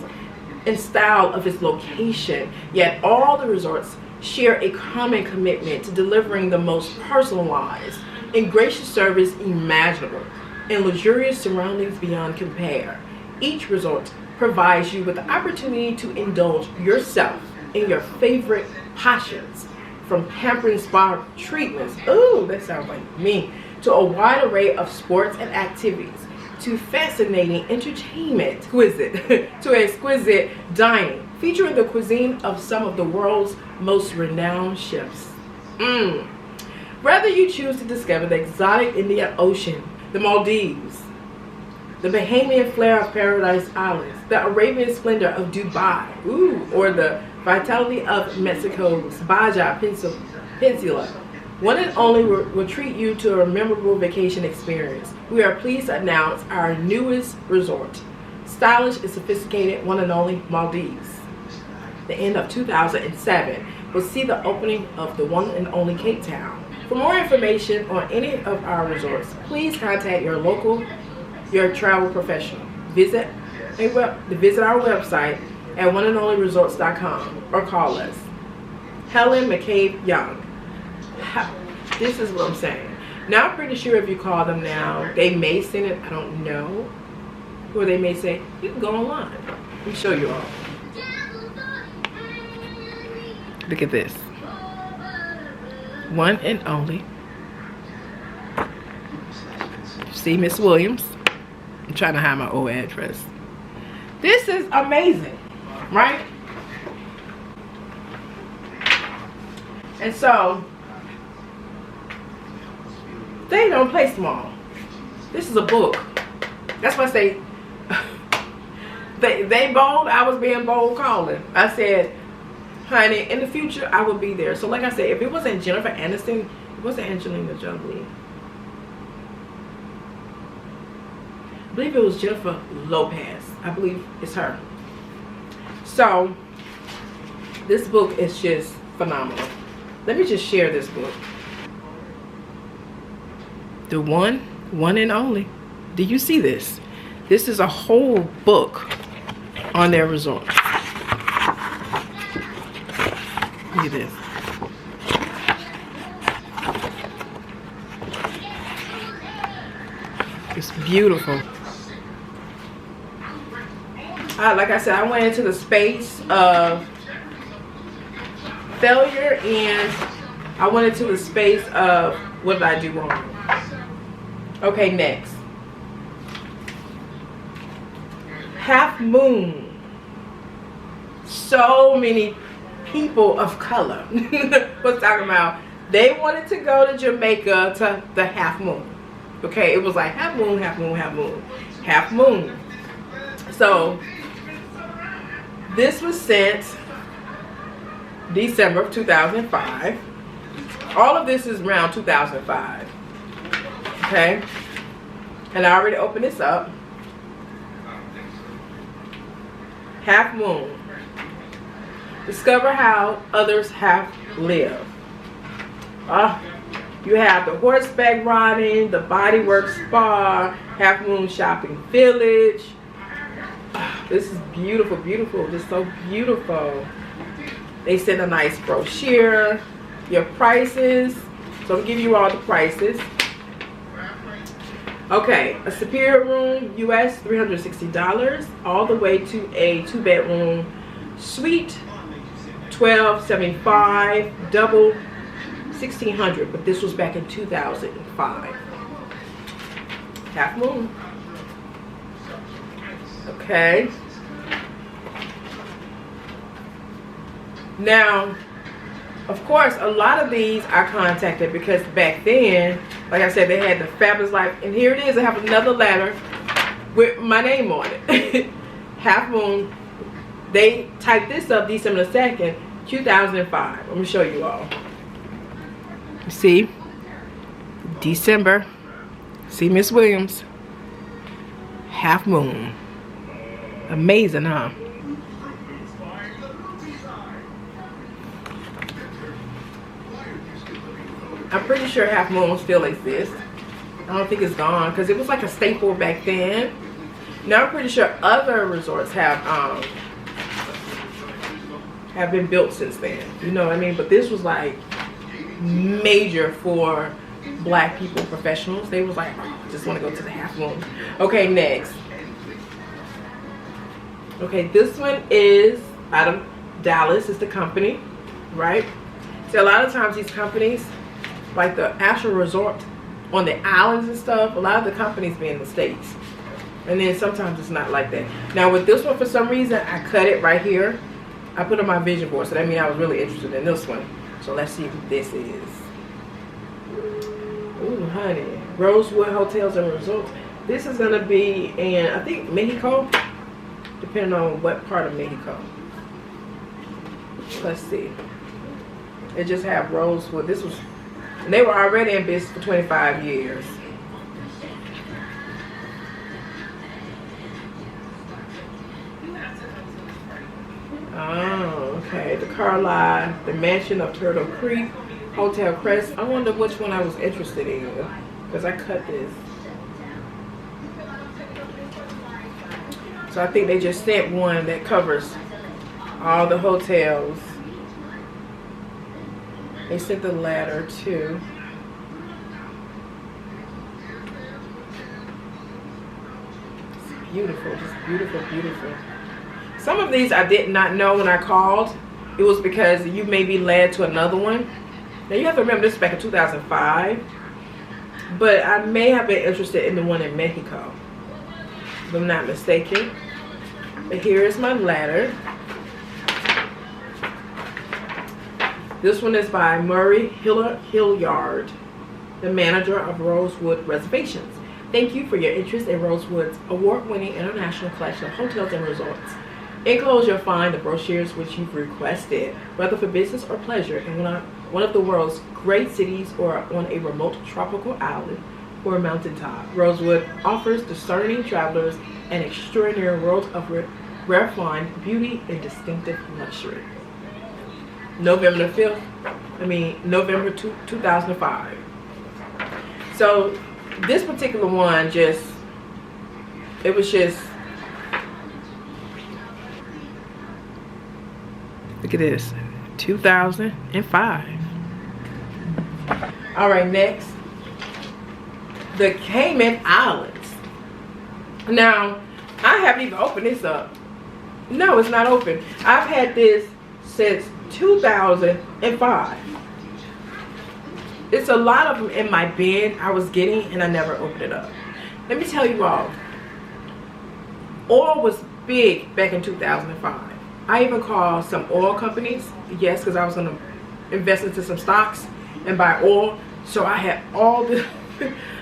and style of its location, yet all the resorts share a common commitment to delivering the most personalized and gracious service imaginable and luxurious surroundings beyond compare. Each resort provides you with the opportunity to indulge yourself in your favorite passions, from pampering spa treatments, ooh, that sounds like me, to a wide array of sports and activities, to fascinating entertainment, to exquisite dining, featuring the cuisine of some of the world's most renowned chefs. Whether you choose to discover the exotic Indian Ocean, the Maldives, the Bahamian flair of Paradise Islands, the Arabian splendor of Dubai, or the vitality of Mexico's Baja Peninsula, One and Only will treat you to a memorable vacation experience. We are pleased to announce our newest resort, stylish and sophisticated One and Only Maldives. The end of 2007 will see the opening of the One and Only Cape Town. For more information on any of our resorts, please contact your travel professional. Visit our website at oneandonlyresorts.com or call us. Helen Makeba Williams. This is what I'm saying. Now, I'm pretty sure if you call them now, they may send it, I don't know, or they may say, you can go online. Let me show you all. Look at this. One and Only. See, Miss Williams. I'm trying to hide my old address. This is amazing, right? And so, they don't play small. This is a book. That's why I say, they bold, I was being bold calling. I said, honey, in the future, I will be there. So like I said, if it wasn't Jennifer Aniston, it wasn't Angelina Jolie. I believe it was Jennifer Lopez. I believe it's her. So, this book is just phenomenal. Let me just share this book. The One and Only. Do you see this? This is a whole book on their resort. Look at this. It's beautiful. Like I said, I went into the space of failure, and I went into the space of what did I do wrong. Okay, next. Half Moon. So many people of color was talking about. They wanted to go to Jamaica to the half moon. Okay, it was like half moon, half moon, half moon, half moon. So this was sent December of 2005. All of this is around 2005. Okay, and I already opened this up. Half moon. Discover how others have lived. You have the horseback riding, the bodywork spa, Half Moon Shopping Village. This is beautiful, beautiful, just so beautiful. They send a nice brochure, your prices. So I'm giving you all the prices. Okay, a superior room, US $360, all the way to a 2-bedroom suite, $1,275, double $1,600, but this was back in 2005. Half moon. Okay. Now, of course, a lot of these I contacted because back then, like I said, they had the Fabulous Life, and here it is. I have another letter with my name on it. Half moon. They typed this up December 2nd, 2005. I'm gonna show you all. See, December. See, Miss Williams. Half moon. Amazing, huh? I'm pretty sure Half Moon still exists. I don't think it's gone because it was like a staple back then. Now I'm pretty sure other resorts have been built since then. You know what I mean? But this was like major for black people, professionals. They was like, oh, I just want to go to the Half Moon. Okay, next. Okay, this one is out of Dallas. It's the company, right? So a lot of times these companies, like the actual resort on the islands and stuff, a lot of the companies be in the States. And then sometimes it's not like that. Now with this one, for some reason, I cut it right here. I put it on my vision board, so that means I was really interested in this one. So let's see who this is. Ooh, honey. Rosewood Hotels and Resorts. This is gonna be in, I think, Mexico, depending on what part of Mexico. Let's see. They just have Rosewood. This was, and they were already in business for 25 years. Oh, okay. The Carlisle, the Mansion of Turtle Creek, Hotel Crest. I wonder which one I was interested in because I cut this. So I think they just sent one that covers all the hotels. They sent the letter too. It's beautiful, just beautiful, beautiful. Some of these I did not know when I called. It was because you may be led to another one. Now you have to remember this is back in 2005. But I may have been interested in the one in Mexico, if I'm not mistaken. But here is my letter. This one is by Murray Hilliard, the manager of Rosewood Reservations. Thank you for your interest in Rosewood's award-winning international collection of hotels and resorts. Enclosed, you'll find the brochures which you've requested, whether for business or pleasure in one of the world's great cities or on a remote tropical island or mountaintop. Rosewood offers discerning travelers an extraordinary world of refined beauty and distinctive luxury. November 2005. So this particular one it was just, look at this, 2005. All right, next, the Cayman Islands. Now, I haven't even opened this up. No, it's not open. I've had this since 2005. It's a lot of them in my bin I was getting and I never opened it up. Let me tell you all, oil was big back in 2005. I even called some oil companies, yes, because I was going to invest into some stocks and buy oil. So I had all this,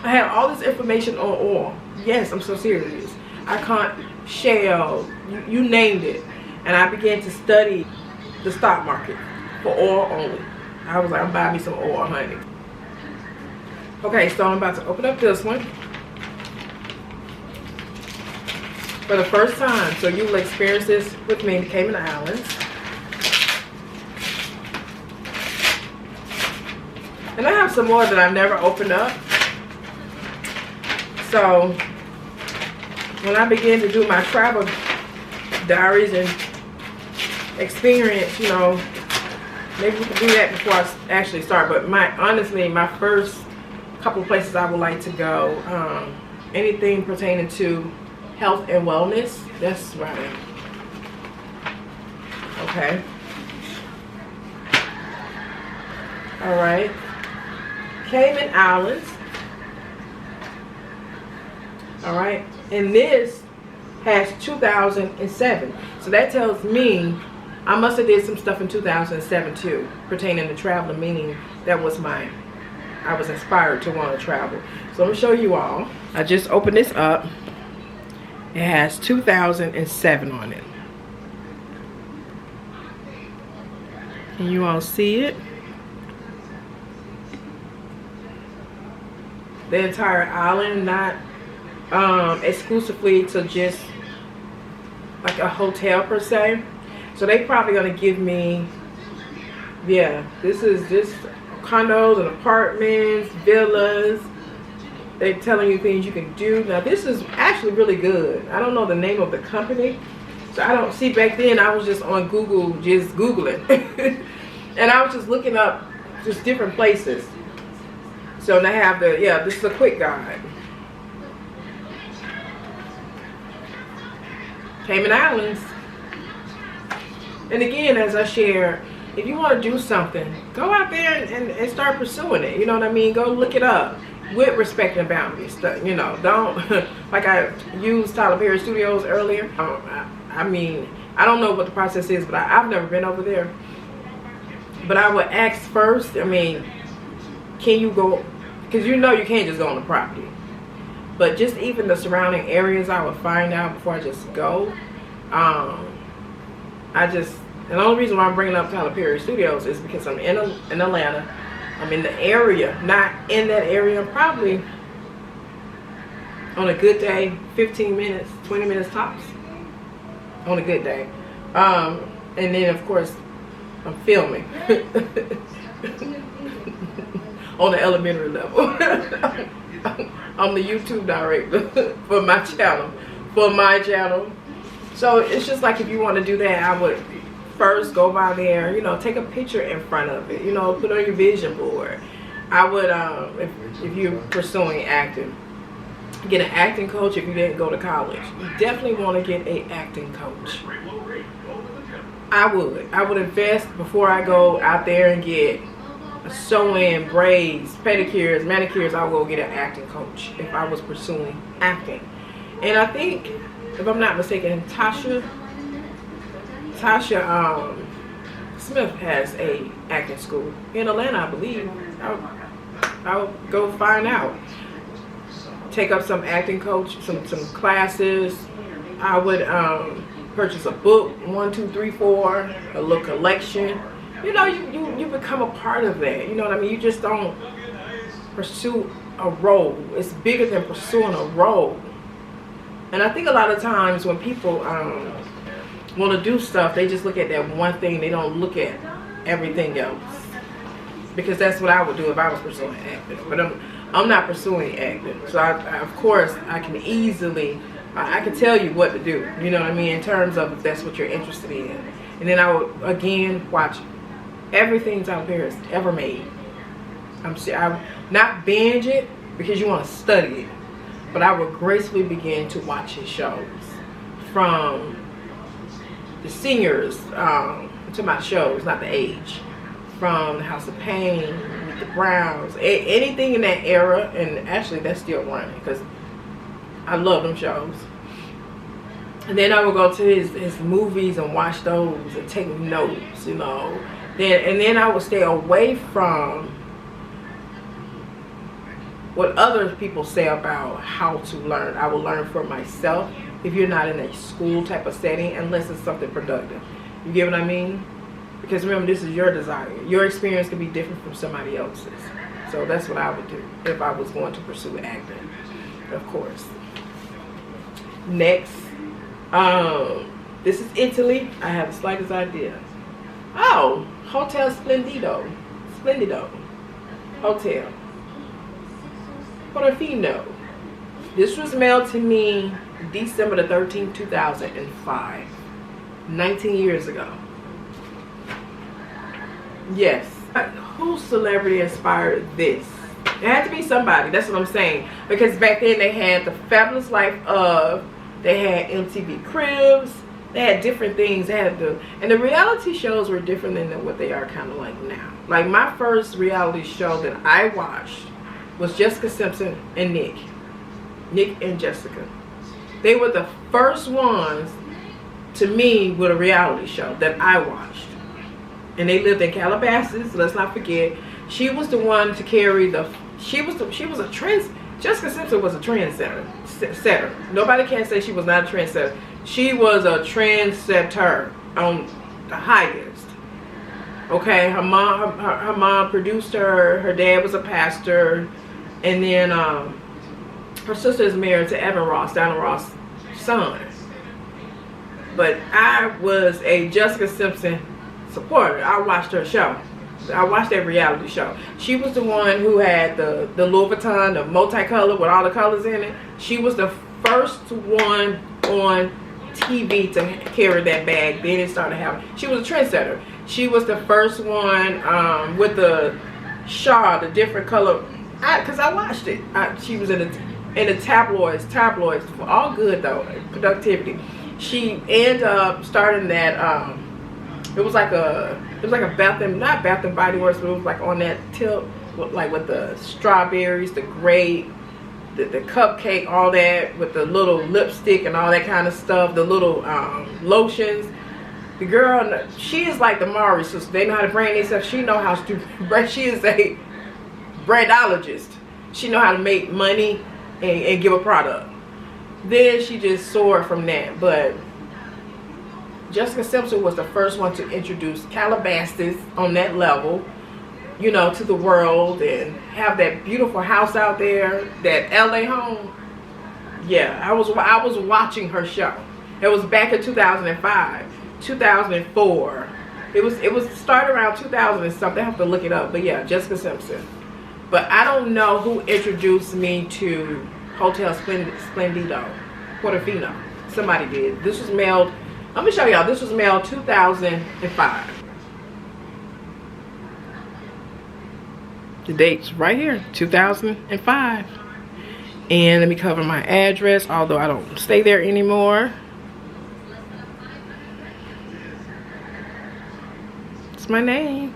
I had all this information on oil. Yes, I'm so serious. I can't shell, you named it. And I began to study the stock market for oil only. I was like, I'm buying me some oil, honey. Okay, so I'm about to open up this one for the first time. So you will experience this with me in the Cayman Islands. And I have some more that I've never opened up. So when I began to do my travel diaries and experience, you know, maybe we can do that before I actually start. But honestly, my first couple of places I would like to go, anything pertaining to health and wellness. That's right. Okay. All right. Cayman Islands. All right. And this has 2007. So that tells me I must have did some stuff in 2007 too, pertaining to traveling, meaning that was I was inspired to want to travel. So I'm gonna show you all. I just opened this up. It has 2007 on it. Can you all see it? The entire island, not exclusively to just like a hotel per se. So they probably gonna give me, yeah, this is just condos and apartments, villas. They're telling you things you can do. Now this is actually really good. I don't know the name of the company, so I don't see. Back then I was just on Google, just Googling, and I was just looking up just different places. So they have the, yeah, this is a quick guide. Cayman Islands. And again, as I share, if you want to do something, go out there and start pursuing it. You know what I mean? Go look it up with respect and boundaries. You know, don't, like I used Tyler Perry Studios earlier. I mean, I don't know what the process is, but I've never been over there. But I would ask first, I mean, can you go, because you know you can't just go on the property. But just even the surrounding areas, I would find out before I just go. And the only reason why I'm bringing up Tyler Perry Studios is because I'm in Atlanta. I'm in the area, not in that area. I'm probably, on a good day, 15 minutes, 20 minutes tops. On a good day. And then, of course, I'm filming. On the elementary level. I'm the YouTube director for my channel. So it's just like, if you want to do that, I would first go by there, you know, take a picture in front of it, you know, put on your vision board. I would, if you're pursuing acting, get an acting coach. If you didn't go to college, you definitely want to get an acting coach. I would invest before I go out there and get sew-in, braids, pedicures, manicures. I would go get an acting coach if I was pursuing acting. And I think, if I'm not mistaken, Tasha Smith has a acting school in Atlanta, I believe. I'll go find out. Take up some acting coach, some classes. I would purchase a book, 1, 2, 3, 4, a little collection. You know, you become a part of that. You know what I mean? You just don't pursue a role. It's bigger than pursuing a role. And I think a lot of times when people want to do stuff, they just look at that one thing. They don't look at everything else. Because that's what I would do if I was pursuing acting. But I'm not pursuing acting. So of course I can easily, I can tell you what to do. You know what I mean? In terms of if that's what you're interested in. And then I would again watch everything Tyler Perry has ever made. I'm not binge it because you want to study it. But I would gracefully begin to watch his shows. From the seniors to my shows, not the age. From the House of Pain, the Browns, anything in that era. And actually that's still running because I love them shows. And then I would go to his movies and watch those and take notes, you know. Then I would stay away from what other people say about how to learn. I will learn for myself if you're not in a school type of setting, unless it's something productive. You get what I mean? Because remember, this is your desire. Your experience could be different from somebody else's. So that's what I would do if I was going to pursue acting, of course. Next, this is Italy. I have the slightest idea. Oh, Hotel Splendido Hotel Portofino. This was mailed to me December the 13th, 2005. 19 years ago. Yes. Whose celebrity inspired this? It had to be somebody. That's what I'm saying. Because back then they had The Fabulous Life of, they had MTV Cribs, they had different things. They had and the reality shows were different than what they are kind of like now. Like my first reality show that I watched was Jessica Simpson and Nick and Jessica. They were the first ones to me with a reality show that I watched. And they lived in Calabasas, let's not forget. She was the one to carry Jessica Simpson was a trendsetter. Nobody can say she was not a trendsetter. She was a trendsetter on the highest. Okay, her mom produced her. Her dad was a pastor, and then her sister is married to Evan Ross, Diana Ross' son. But I was a Jessica Simpson supporter. I watched her show. I watched that reality show. She was the one who had the Louis Vuitton, the multicolor with all the colors in it. She was the first one on TV to carry that bag. Then it started happening. She was a trendsetter. She was the first one with the shawl, the different color. Because I watched it. She was in the tabloids, for all good though, productivity. She ended up starting that. It was like a Bath and, not Bath and Body Works, but it was like on that tip, like with the strawberries, the grape, the cupcake, all that, with the little lipstick and all that kind of stuff, the little lotions. The girl, she is like the Mari sister. They know how to brand themselves. She know how to, she is a brandologist. She know how to make money and give a product. Then she just soared from that. But Jessica Simpson was the first one to introduce Calabasas on that level, you know, to the world, and have that beautiful house out there, that LA home. Yeah, I was watching her show. It was back in 2005, 2004. It was started around 2000 and something. I have to look it up. But yeah, Jessica Simpson. But I don't know who introduced me to Hotel Splendido Portofino. Somebody did. This was mailed. Let me show y'all. This was mailed 2005. The date's right here, 2005. And let me cover my address, although I don't stay there anymore. It's my name.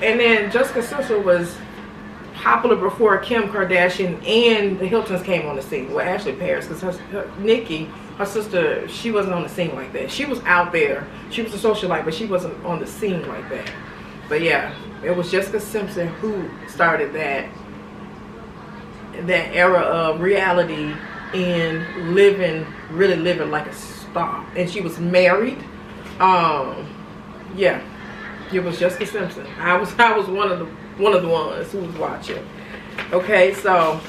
And then Jessica Simpson was popular before Kim Kardashian and the Hiltons came on the scene. Well, actually Paris, because Nikki, her sister, she wasn't on the scene like that. She was out there. She was a socialite, but she wasn't on the scene like that. But yeah, it was Jessica Simpson who started that era of reality and really living like a star. And she was married. Yeah, it was Jessica Simpson. I was one of the ones who was watching. Okay, so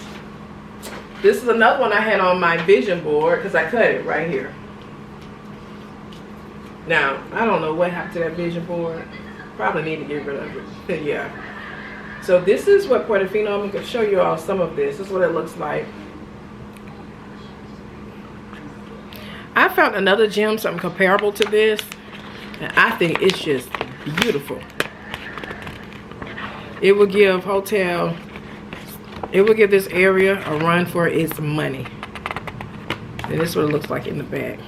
this is another one I had on my vision board because I cut it right here. Now, I don't know what happened to that vision board. Probably need to get rid of it. Yeah. So this is what Portofino, I'm going to show you all some of this. This is what it looks like. I found another gem, something comparable to this. And I think it's just beautiful. It will give this area a run for its money. And this is what it looks like in the back.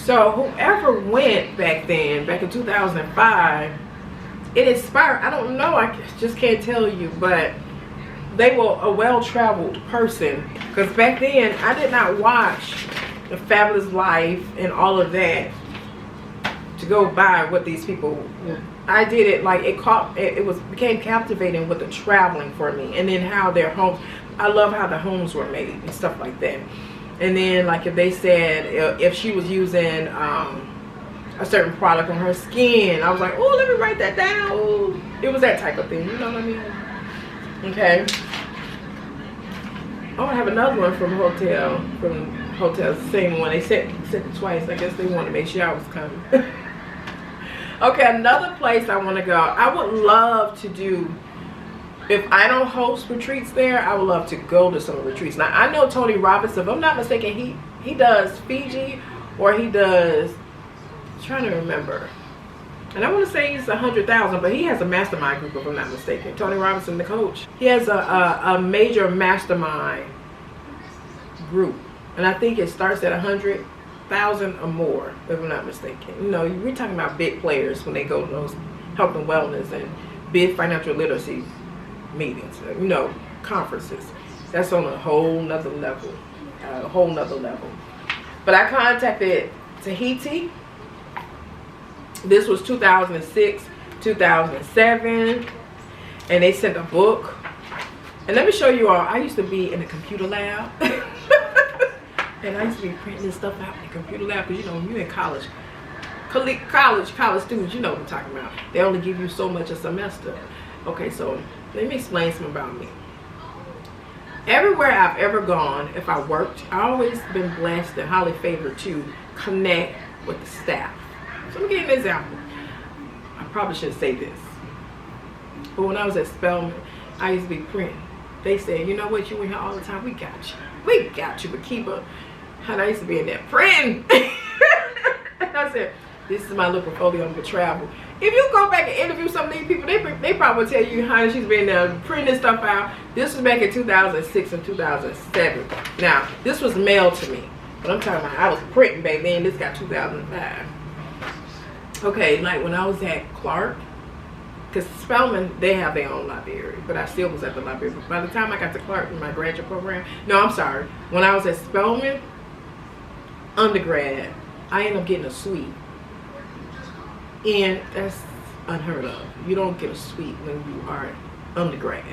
So whoever went back then, back in 2005, it inspired, I don't know, I just can't tell you, but they were a well-traveled person. Because back then, I did not watch The Fabulous Life and all of that to go by what these people, I did it like became captivating with the traveling for me. And then how their homes, I love how the homes were made and stuff like that. And then like if they said, if she was using a certain product on her skin, I was like, oh, let me write that down. Ooh. It was that type of thing, you know what I mean? Okay. Oh, I have another one from Hotel, the same one. They said it twice. I guess they wanted to make sure I was coming. Okay, another place I want to go. I would love to do, if I don't host retreats there, I would love to go to some retreats. Now, I know Tony Robbins, if I'm not mistaken, he does Fiji, or he does, I'm trying to remember. And I want to say he's 100,000, but he has a mastermind group, if I'm not mistaken. Tony Robinson, the coach. He has a major mastermind group. And I think it starts at 100,000 or more, if I'm not mistaken. You know, we're talking about big players when they go to those health and wellness and big financial literacy meetings, you know, conferences. That's on a whole nother level. But I contacted Tahiti. This was 2006, 2007, and they sent a book. And let me show you all, I used to be in the computer lab. And I used to be printing this stuff out in the computer lab, because you know, when you're in college students, you know what I'm talking about. They only give you so much a semester. Okay, so let me explain something about me. Everywhere I've ever gone, if I worked, I've always been blessed and highly favored to connect with the staff. So let me give you an example. I probably shouldn't say this, but when I was at Spelman, I used to be printing. They said, you know what, you in here all the time, we got you, Makeba. And I used to be in there printing. And I said, this is my little portfolio, I'm gonna travel. If you go back and interview some of these people, they probably tell you how she's been there printing stuff out. This was back in 2006 and 2007. Now, this was mailed to me, but I'm talking about I was printing back then. This got 2005. Okay, like when I was at Clark, because Spelman, they have their own library, but I still was at the library. But by the time I got to Clark in my graduate program, no, I'm sorry. When I was at Spelman, undergrad, I ended up getting a suite. And that's unheard of. You don't get a suite when you are undergrad.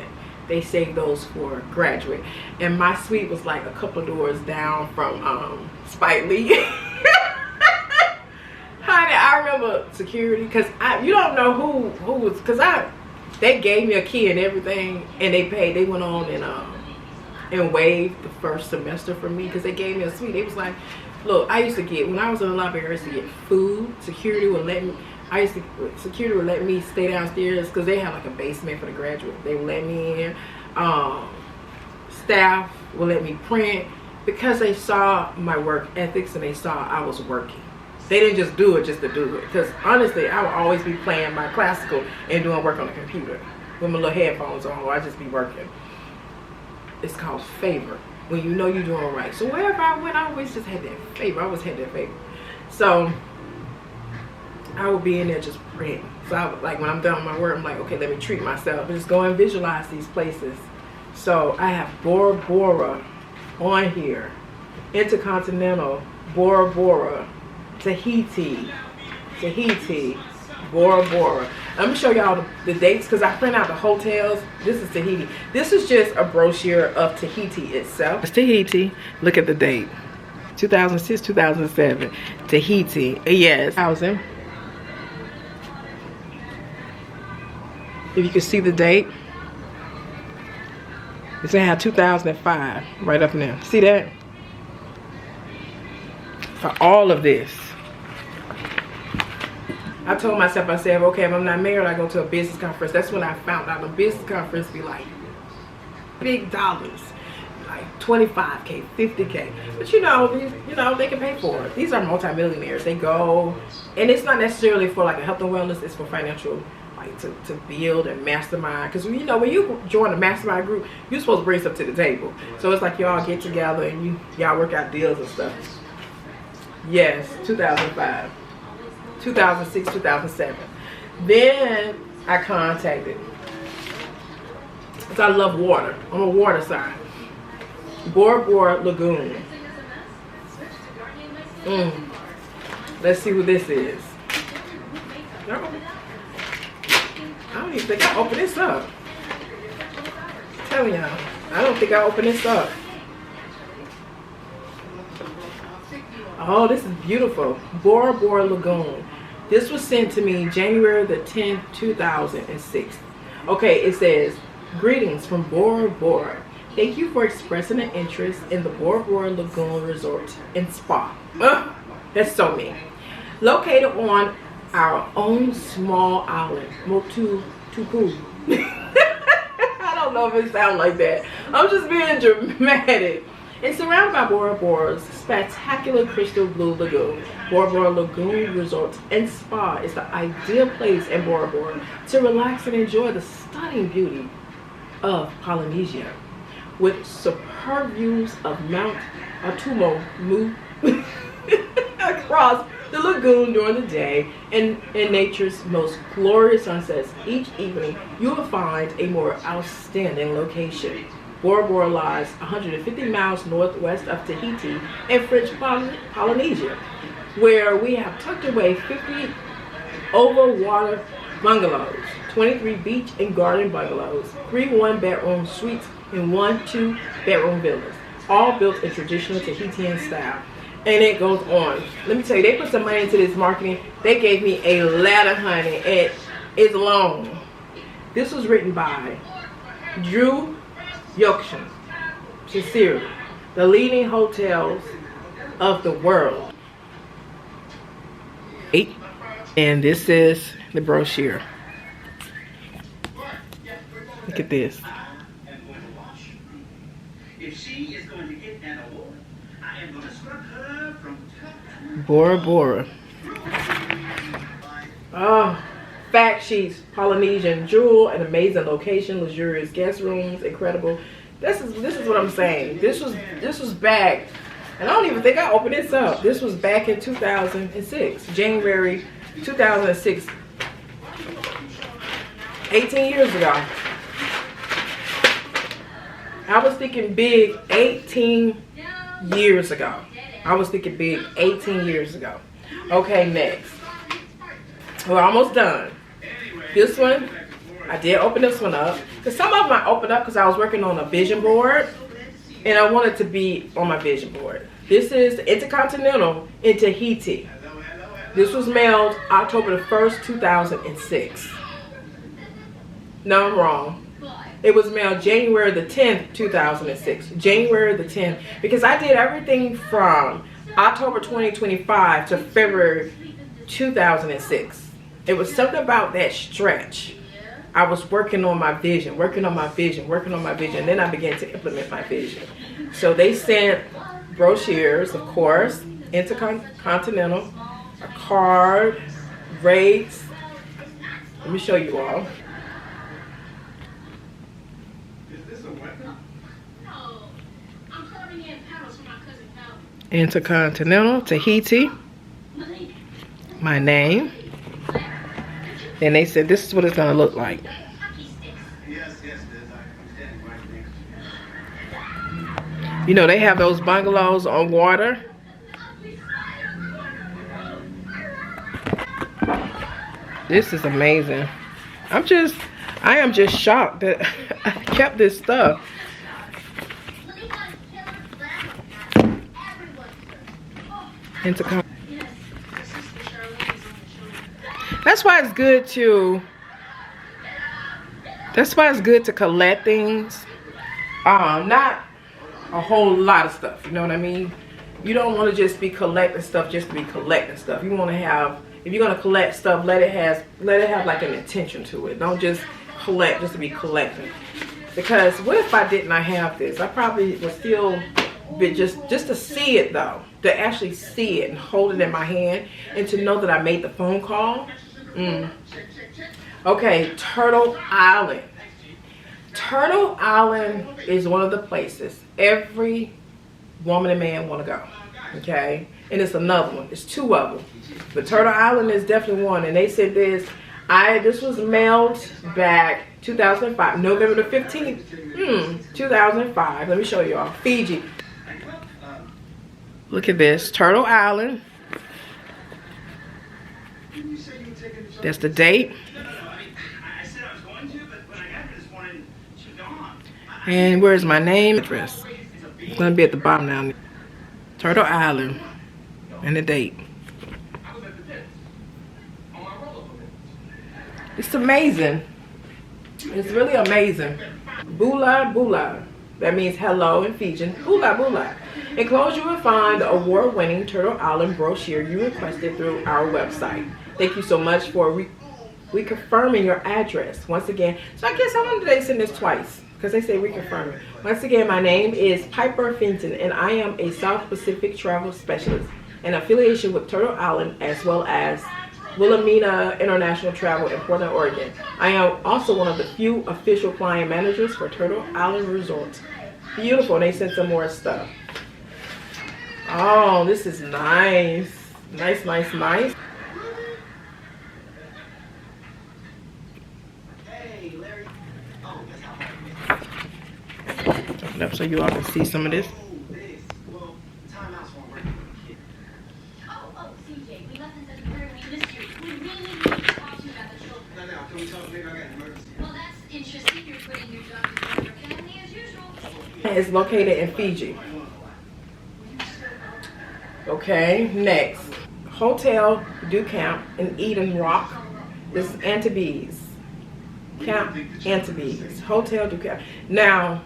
They save those for graduate. And my suite was like a couple doors down from Spike Lee. Honey, I remember security, because you don't know who was, because they gave me a key and everything, and they went on and waived the first semester for me, because they gave me a suite. They was like, look, I used to get, when I was in the library, I used to get food. Security would let me stay downstairs, because they had like a basement for the graduate. They would let me in. Staff would let me print, because they saw my work ethics and they saw I was working. They didn't just do it just to do it. Because honestly, I would always be playing my classical and doing work on the computer with my little headphones on, or I just be working. It's called favor, when you know you're doing right. So wherever I went, I always just had that favor. I always had that favor. So I would be in there just praying. So I would, like when I'm done with my work, I'm like, okay, let me treat myself. Just go and visualize these places. So I have Bora Bora on here, Intercontinental, Bora Bora, Tahiti, Bora Bora. Let me show y'all the dates, because I print out the hotels. This is Tahiti. This is just a brochure of Tahiti itself. It's Tahiti. Look at the date. 2006, 2007. Tahiti. Yes. Housing. If you can see the date. It's gonna have 2005 right up in there. See that? For all of this. I told myself, I said, okay, if I'm not married, I go to a business conference. That's when I found out a business conference be like big dollars, like 25K, 50K. But you know, they can pay for it. These are multimillionaires. They go, and it's not necessarily for like a health and wellness. It's for financial, like to build and mastermind. Because you know, when you join a mastermind group, you're supposed to bring stuff to the table. So it's like y'all get together and y'all work out deals and stuff. Yes, 2005, 2006, 2007. Then I contacted, because I love water. I'm a water sign. Bora Bora Lagoon. Let's see who this is. I don't even think I opened this up. I'm telling y'all, I don't think I opened this up. Oh, this is beautiful. Bora Bora Lagoon. This was sent to me January the 10th, 2006. Okay, it says, greetings from Bora Bora. Thank you for expressing an interest in the Bora Bora Lagoon Resort and Spa. That's so mean. Located on our own small island, Motu Tupu. I don't know if it sounds like that. I'm just being dramatic. It's surrounded by Bora Bora's spectacular crystal blue lagoon. Bora Bora Lagoon Resort and Spa is the ideal place in Bora Bora to relax and enjoy the stunning beauty of Polynesia. With superb views of Mount Atumo across the lagoon during the day and nature's most glorious sunsets each evening, you will find a more outstanding location. Bora Bora lies 150 miles northwest of Tahiti in French Polynesia, where we have tucked away 50 over-water bungalows, 23 beach and garden bungalows, 3 one-bedroom suites, and 1 2-bedroom villas, all built in traditional Tahitian style. And it goes on. Let me tell you, they put some money into this marketing. They gave me a letter, honey. It is long. This was written by Drew Yorkshire. Sincerely, the leading hotels of the world. And this is the brochure. Look at this. If she is going to get an award, I am going to struck her from Bora Bora. Oh, fact sheets, Polynesian jewel, an amazing location, luxurious guest rooms, incredible. This is what I'm saying. This was back, and I don't even think I opened this up. This was back in 2006, January 2006, 18 years ago. I was thinking big 18 years ago. I was thinking big 18 years ago. Okay, next. We're almost done. This one, I did open this one up. Because some of them I opened up because I was working on a vision board. And I wanted to be on my vision board. This is the Intercontinental in Tahiti. This was mailed October the 1st, 2006. No, I'm wrong. It was mailed January the 10th, 2006. January the 10th. Because I did everything from October 2025 to February 2006. It was something about that stretch. I was working on my vision, working on my vision, working on my vision. Then I began to implement my vision. So they sent brochures, of course, Intercontinental, a card, rates. Let me show you all. Intercontinental, Tahiti, my name. And they said this is what it's gonna look like. You know, they have those bungalows on water. This is amazing. I am just shocked that I kept this stuff. That's why it's good to collect things. Not a whole lot of stuff, you know what I mean? You don't want to just be collecting stuff just to be collecting stuff. You want to have, if you're going to collect stuff, let it have like an intention to it. Don't just collect just to be collecting. Because what if I did not have this? I probably would still be just to see it though. To actually see it and hold it in my hand and to know that I made the phone call. Okay, Turtle Island. Turtle Island is one of the places every woman and man want to go. Okay, and it's another one. It's two of them. But Turtle Island is definitely one. And they said this. This was mailed back 2005, November the 15th, 2005. Let me show y'all. Fiji. Look at this, Turtle Island. That's the date. And where's my name address? It's gonna be at the bottom now. Turtle Island and the date. It's amazing. It's really amazing. Bula Bula. That means hello in Fijian. Bula Bula. Enclosed you will find the award-winning Turtle Island brochure you requested through our website. Thank you so much for reconfirming your address. Once again, so I guess I wanted to send this twice because they say reconfirming. Once again, my name is Piper Fenton and I am a South Pacific travel specialist in affiliation with Turtle Island as well as Wilhelmina International Travel in Portland, Oregon. I am also one of the few official client managers for Turtle Island Resort. Beautiful, and they sent some more stuff. Oh, this is nice. Nice, nice, nice. Turn it up so you all can see some of this. It's located in Fiji. Okay, next. Hotel Du Camp in Eden Rock. This is Antibes. Camp Antibes. Hotel Du Camp. Now,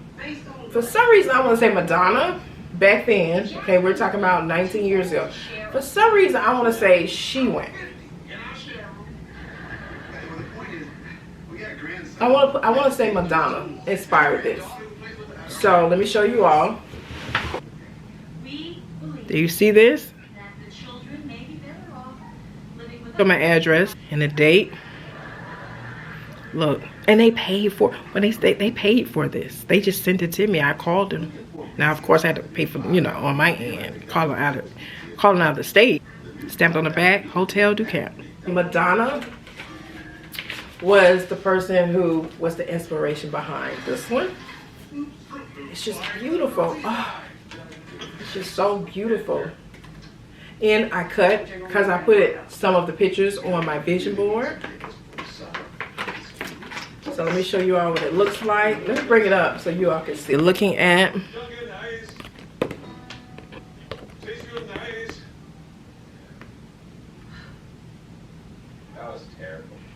for some reason I want to say Madonna. Back then, okay, we're talking about 19 years ago. For some reason I want to say she went. I want to say Madonna inspired this. So let me show you all. Do you see this? Show my address and the date. Look, and they paid for when they paid for this. They just sent it to me. I called them. Now, of course, I had to pay for, you know, on my end, calling out of the state. Stamped on the back, Hotel Du Camp. Madonna was the person who was the inspiration behind this one. It's just beautiful. Oh, it's just so beautiful. And I cut, because I put some of the pictures on my vision board. So let me show you all what it looks like. Let me bring it up so you all can see. Looking at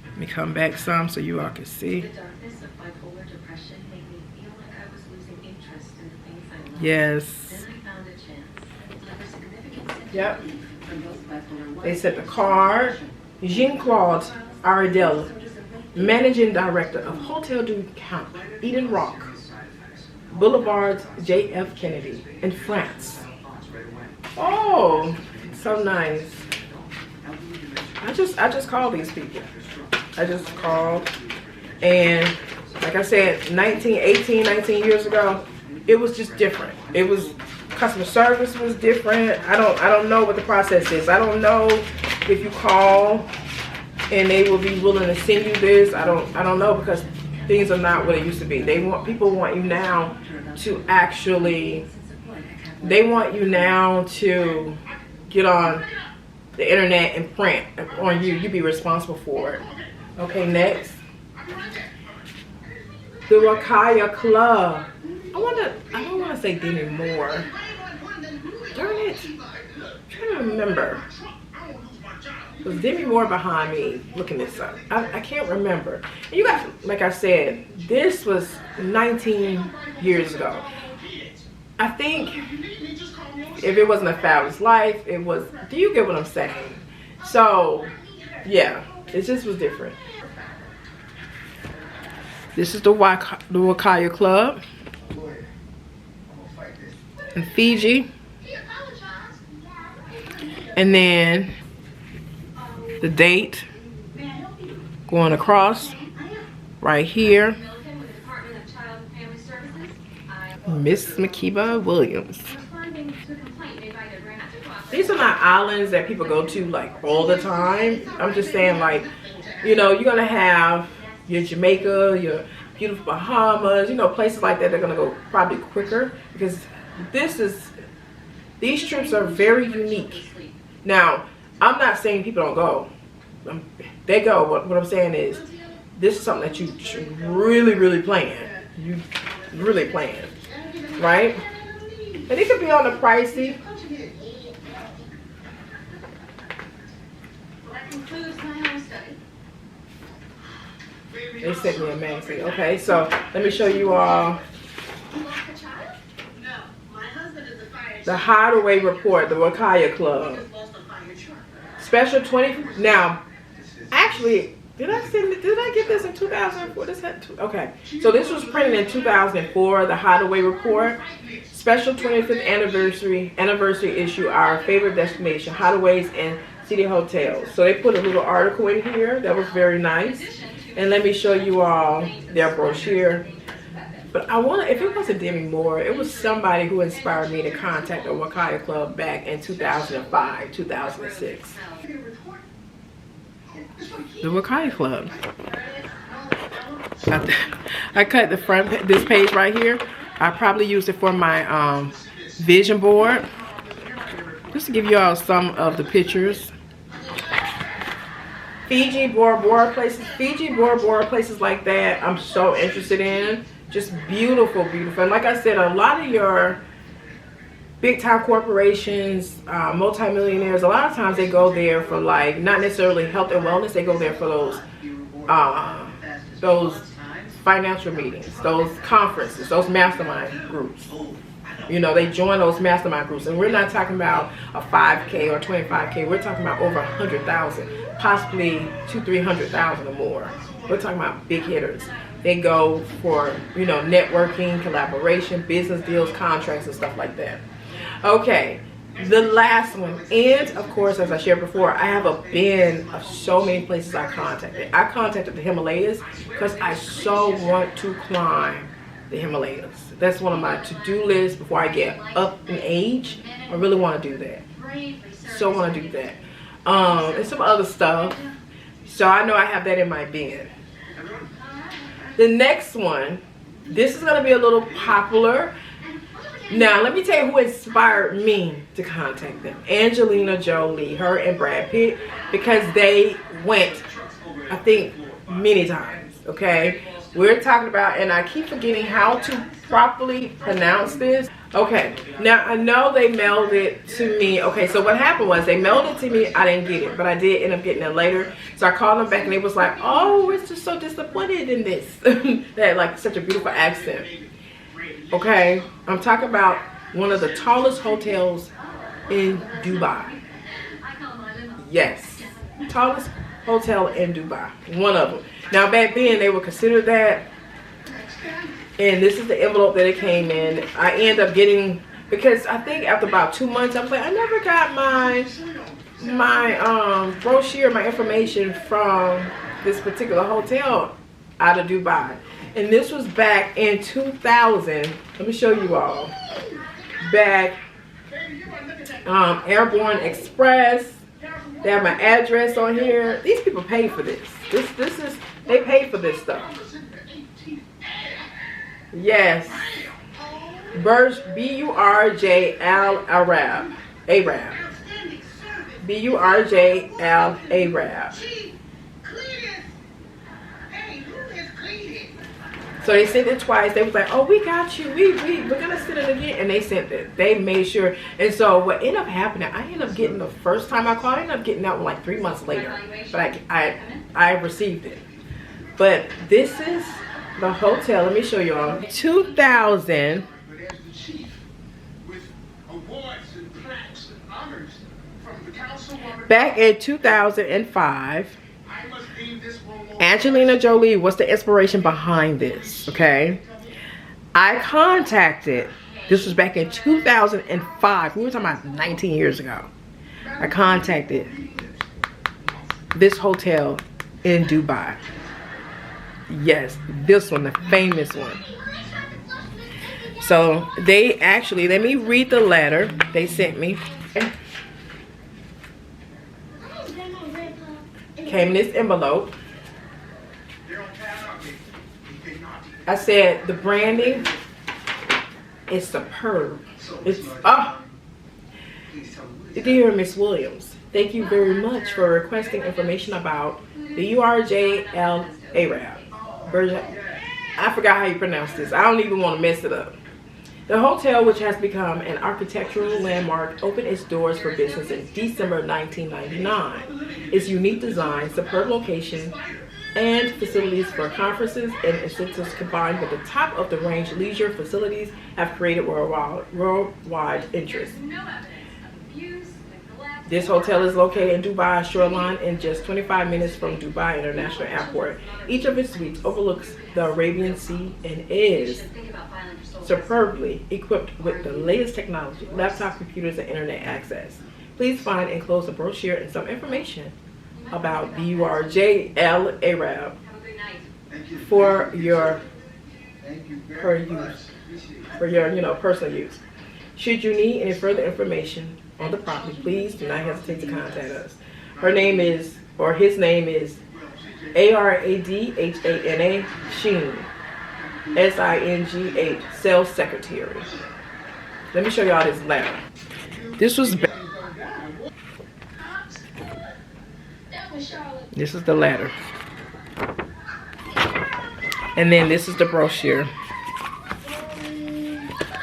let me come back some so you all can see. The darkness of bipolar depression made me feel like I was losing interest in the things I loved. Yes. Then I found a chance to deliver significant yep. They said the card. Jean-Claude Ardell, Managing Director of Hotel Du Camp, Eden Rock, Boulevard J.F. Kennedy in France. Oh, so nice. I just called these people. I just called, and like I said, 19 years ago, it was just different. It was, customer service was different. I don't know what the process is. I don't know if you call and they will be willing to send you this. I don't know, because things are not what it used to be. People want you now to actually, they want you now to get on the internet and print on you. You be responsible for it. Okay, next. The Wakaya Club. I don't want to say Demi Moore. Darn it. I'm trying to remember. Was Demi Moore behind me looking this up? I can't remember. And you guys, like I said, this was 19 years ago. I think if it wasn't A Fabulous Life, it was, do you get what I'm saying? So, yeah, it just was different. This is the Wakaya Club in Fiji. And then the date going across right here. Miss Makeba Williams. these are not islands that people go to like all the time. I'm just saying, like, you know, you're gonna have your Jamaica, your beautiful Bahamas, you know, places like that. They're gonna go probably quicker because these trips are very unique. Now, I'm not saying people don't go. They go. What I'm saying is, this is something that you should really plan. You really plan, right? And it could be on the pricey. They sent me a magazine. Okay, so let me show you all the Hideaway Report, the Wakaya Club. Special 20. Now, actually, did I get this in 2004? Okay, so this was printed in 2004, the Hideaway Report. Special 25th anniversary issue, our favorite destination, hideaways and city hotels. So they put a little article in here that was very nice. And let me show you all their brochure. But I want to, if it wasn't Demi Moore, it was somebody who inspired me to contact the Wakaya Club back in 2005, 2006. The Wakaya Club. I cut the front, this page right here. I probably used it for my vision board. Just to give you all some of the pictures. Fiji, Bora Bora places like that I'm so interested in. Just beautiful. And like I said, a lot of your big time corporations, multimillionaires, a lot of times they go there for like, not necessarily health and wellness, they go there for those financial meetings, those conferences, those mastermind groups. You know, they join those mastermind groups, and we're not talking about a 5K or 25K. We're talking about over 100,000, possibly 200,000-300,000 or more. We're talking about big hitters. They go for, you know, networking, collaboration, business deals, contracts, and stuff like that. Okay, the last one, and of course, as I shared before, I have a bin of so many places I contacted. I contacted the Himalayas because I so want to climb the Himalayas. That's one of my to-do lists before I get up in age. I really want to do that. So want to do that. And some other stuff. So I know I have that in my bin. The next one, this is going to be a little popular. Now, let me tell you who inspired me to contact them. Angelina Jolie, her and Brad Pitt, because they went, I think, many times, okay? We're talking about, and I keep forgetting how to properly pronounce this. Okay, now I know they mailed it to me. Okay, so what happened was they mailed it to me. I didn't get it, but I did end up getting it later. So I called them back and they was like, oh, it's just so disappointed in this. They had like such a beautiful accent. Okay, I'm talking about one of the tallest hotels in Dubai. Yes, tallest hotel in Dubai, one of them. Now back then they would consider that, and this is the envelope that it came in. I end up getting, because I think after about 2 months, I was like, I never got my brochure, my information from this particular hotel out of Dubai. And this was back in 2000. Let me show you all. Back, Airborne Express. They have my address on here. These people pay for this. They pay for this stuff. Yes. B-U-R-J-L Arab. Arab. B-U-R-J-L Arab. So they sent it twice. They was like, oh, we got you. We're going to send it again. And they sent it. They made sure. And so what ended up happening, I ended up getting the first time I called, I ended up getting that one like 3 months later. But I received it. But this is the hotel. Let me show you all. 2000. Back in 2005. Angelina Jolie was the inspiration behind this, okay? I contacted, this was back in 2005. We were talking about 19 years ago. I contacted this hotel in Dubai. Yes, this one, the famous one. So they actually, let me read the letter they sent me. Came in this envelope. I said the branding is superb. It's Dear Miss Williams, thank you very much for requesting information about the URJL Arab version. I forgot how you pronounce this. I don't even want to mess it up. The hotel, which has become an architectural landmark, opened its doors for business in December 1999. Its unique design, superb location, and facilities for conferences and incentives combined with the top-of-the-range leisure facilities have created worldwide interest. This hotel is located in Dubai shoreline and just 25 minutes from Dubai International Airport. Each of its suites overlooks the Arabian Sea and is superbly equipped with the latest technology, laptop computers, and internet access. Please find enclosed a brochure and some information about the URJL Arab for your personal use. Should you need any further information on the property, please do not hesitate to contact us. Her name is, or his name is, Aradhana Sheen, SINGH, sales secretary. Let me show y'all this letter. This is the letter, and then this is the brochure.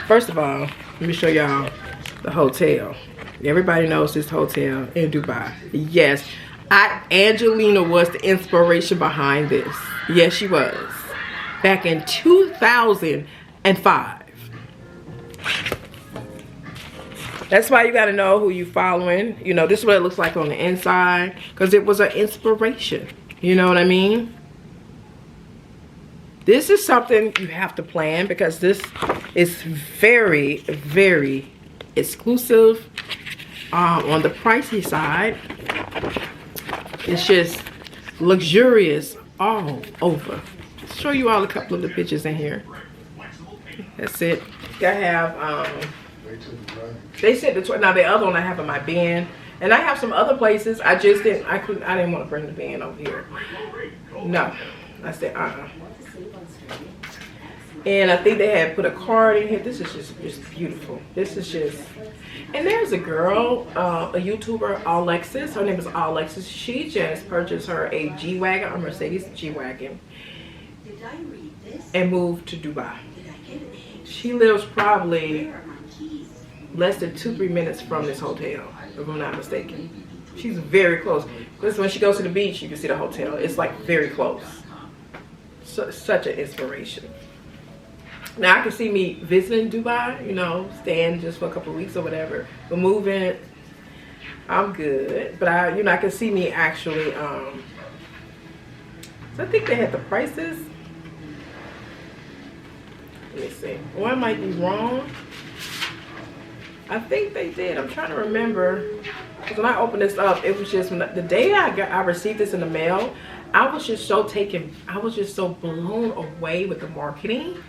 First of all, let me show y'all the hotel. Everybody knows this hotel in Dubai. Yes, Angelina was the inspiration behind this. Yes, she was. Back in 2005. That's why you got to know who you following. You know, this is what it looks like on the inside, because it was an inspiration. You know what I mean? This is something you have to plan, because this is very, very exclusive. On the pricey side, it's just luxurious all over. Let's show you all a couple of the pictures in here. That's it. I have they sent the now the other one I have in my bin, and I have some other places. I didn't want to bring the bin over here. No, I said And I think they had put a card in here. This is just beautiful. This is just. And there's a girl, a YouTuber, Alexis. Her name is Alexis. She just purchased her a G-Wagon, a Mercedes G-Wagon, and moved to Dubai. She lives probably less than 2-3 minutes from this hotel, if I'm not mistaken. She's very close. Because when she goes to the beach, you can see the hotel. It's like very close. Such an inspiration. Now I can see me visiting Dubai, you know, staying just for a couple of weeks or whatever. But moving, I'm good. But I can see me actually. So I think they had the prices. Let me see. Or I might be wrong. I think they did. I'm trying to remember. Because when I opened this up, it was just the day I received this in the mail. I was just so blown away with the marketing.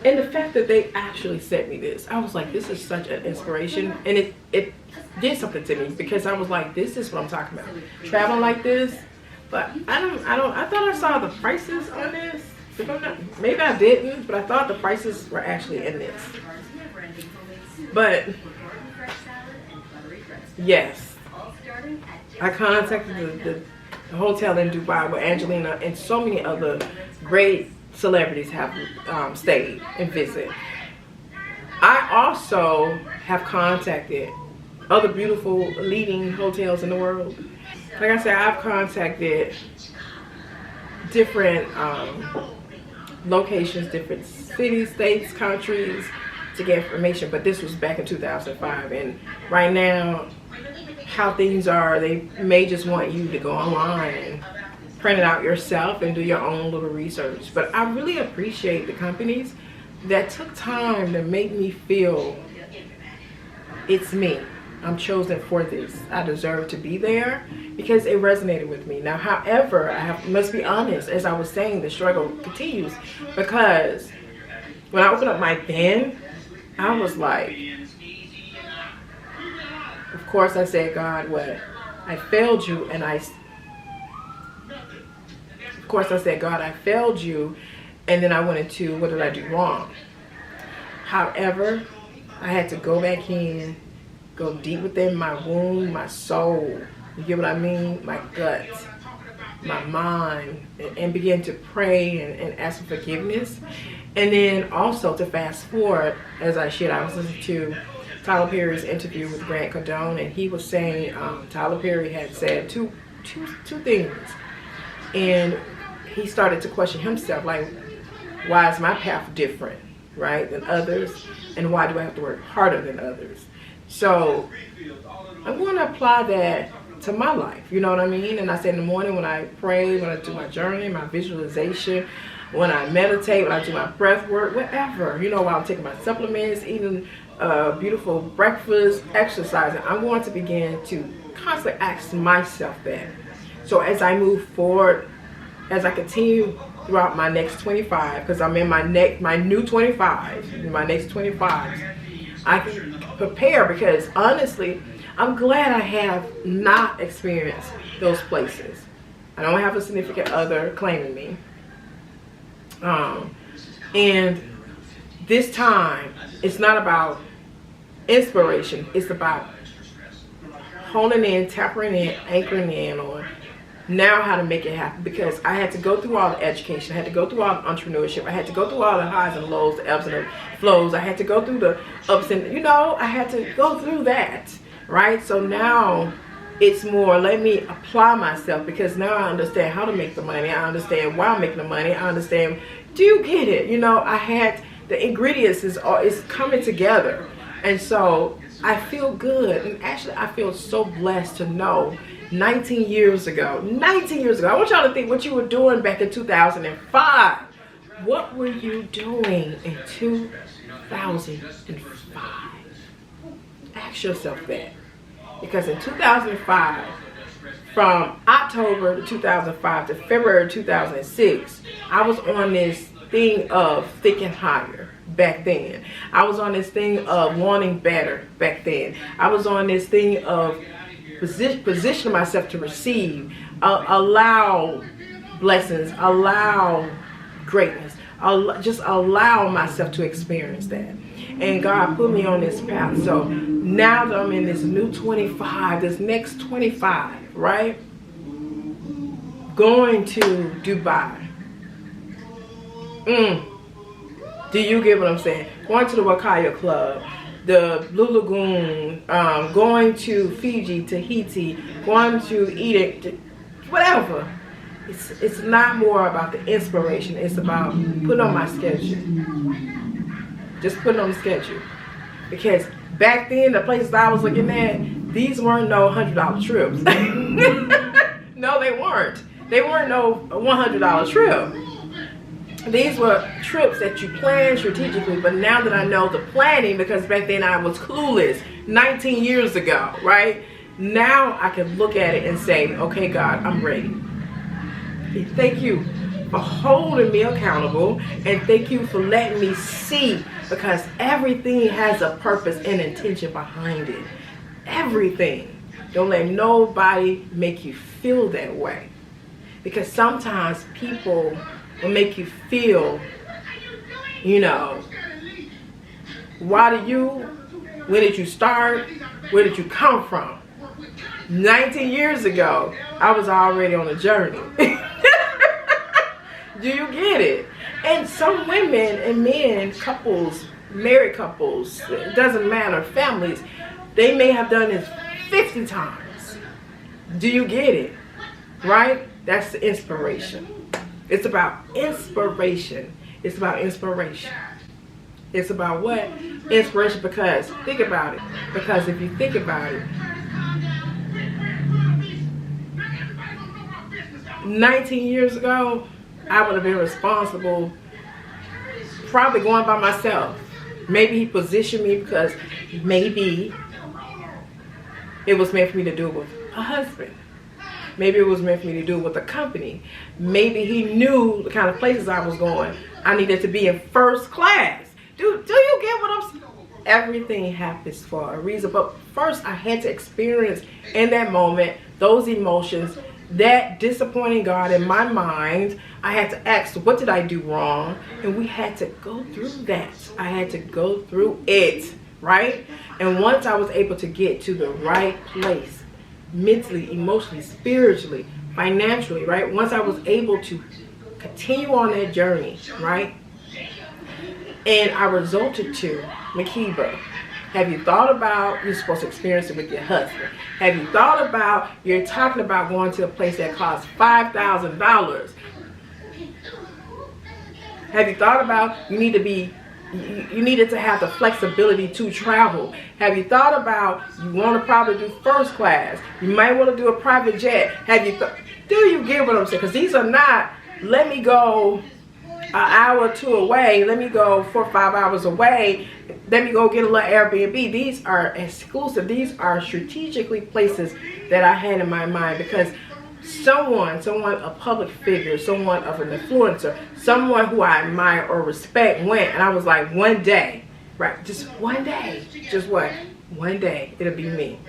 And the fact that they actually sent me this, I was like, this is such an inspiration. And it did something to me, because I was like, this is what I'm talking about. Traveling like this. But I thought I saw the prices on this. If I'm not, maybe I didn't, but I thought the prices were actually in this. But yes, I contacted the hotel in Dubai where Angelina and so many other great celebrities have stayed and visit. I also have contacted other beautiful leading hotels in the world. Like I said, I've contacted different locations, different cities, states, countries to get information, but this was back in 2005. And right now, how things are, they may just want you to go online and print it out yourself and do your own little research. But I really appreciate the companies that took time to make me feel it's me. I'm chosen for this. I deserve to be there, because it resonated with me. Now, however, must be honest, as I was saying, the struggle continues, because when I opened up my bin, I was like, of course I said, God, what? I failed you, and of course I said, God, I failed you, and then I went into, what did I do wrong? However, I had to go back in, go deep within my womb, my soul, you get what I mean? My gut, my mind, and begin to pray and ask for forgiveness. And then also to fast forward, as I shared, I was listening to Tyler Perry's interview with Grant Cardone, and he was saying Tyler Perry had said two things, and he started to question himself, like, why is my path different, right, than others, and why do I have to work harder than others? So I'm going to apply that to my life, you know what I mean? And I say in the morning when I pray, when I do my journey, my visualization, when I meditate, when I do my breath work, whatever, you know, while I'm taking my supplements, eating beautiful breakfast, exercising, I'm going to begin to constantly ask myself that. So as I move forward, as I continue throughout my next 25, because I'm in my new 25, my next 25, I can prepare, because honestly, I'm glad I have not experienced those places. I don't have a significant other claiming me. And this time, it's not about inspiration. It's about honing in, tapping in, anchoring in on now how to make it happen. Because I had to go through all the education. I had to go through all the entrepreneurship. I had to go through all the highs and lows, the ebbs and the flows. I had to go through the ups and, you know, I had to go through that, right? So now it's more, let me apply myself, because now I understand how to make the money. I understand why I'm making the money. I understand, do you get it? You know, I had the ingredients is coming together. And so I feel good. And actually, I feel so blessed to know 19 years ago, I want y'all to think what you were doing back in 2005. What were you doing in 2005? Ask yourself that. Because in 2005, from October 2005 to February 2006, I was on this thing of thinking higher back then. I was on this thing of wanting better back then. I was on this thing of positioning myself to receive, allow blessings, allow greatness, just allow myself to experience that. And God put me on this path. So now that I'm in this new 25, this next 25, right? Going to Dubai. Do you get what I'm saying? Going to the Wakaya Club, the Blue Lagoon, going to Fiji, Tahiti, going to Egypt, whatever. It's not more about the inspiration. It's about putting on my schedule. Just putting on the schedule. Because back then, the places I was looking at, these weren't no $100 trips. No, they weren't. They weren't no $100 trip. These were trips that you plan strategically, but now that I know the planning, because back then I was clueless 19 years ago, right? Now I can look at it and say, okay, God, I'm ready. Thank you for holding me accountable, and thank you for letting me see, because everything has a purpose and intention behind it. Everything. Don't let nobody make you feel that way, because sometimes people will make you feel, you know, why do you, where did you start, where did you come from? 19 years ago, I was already on a journey. Do you get it? And some women and men, couples, married couples, it doesn't matter, families, they may have done this 50 times. Do you get it? Right? That's the inspiration. It's about inspiration. It's about inspiration. It's about what? Inspiration, because think about it. Because if you think about it, 19 years ago, I would have been responsible, probably going by myself. Maybe he positioned me because maybe it was meant for me to do it with a husband. Maybe it was meant for me to do it with a company. Maybe he knew the kind of places I was going. I needed to be in first class. Do you get what I'm saying? Everything happens for a reason. But first, I had to experience in that moment those emotions, that disappointing God in my mind. I had to ask, what did I do wrong? And we had to go through that. I had to go through it, right? And once I was able to get to the right place, mentally, emotionally, spiritually, financially, right? Once I was able to continue on that journey, right? And I resulted to, Makeba, have you thought about, you're supposed to experience it with your husband. Have you thought about, you're talking about going to a place that costs $5,000. Have you thought about, you needed to have the flexibility to travel. Have you thought about, you want to probably do first class. You might want to do a private jet. Have you do you get what I'm saying? Because these are not, let me go an hour or two away. Let me go 4 or 5 hours away. Let me go get a little Airbnb. These are exclusive. These are strategically places that I had in my mind because someone, a public figure, someone of an influencer, someone who I admire or respect went, and I was like, one day, right? Just one day. Just what? One day, it'll be me.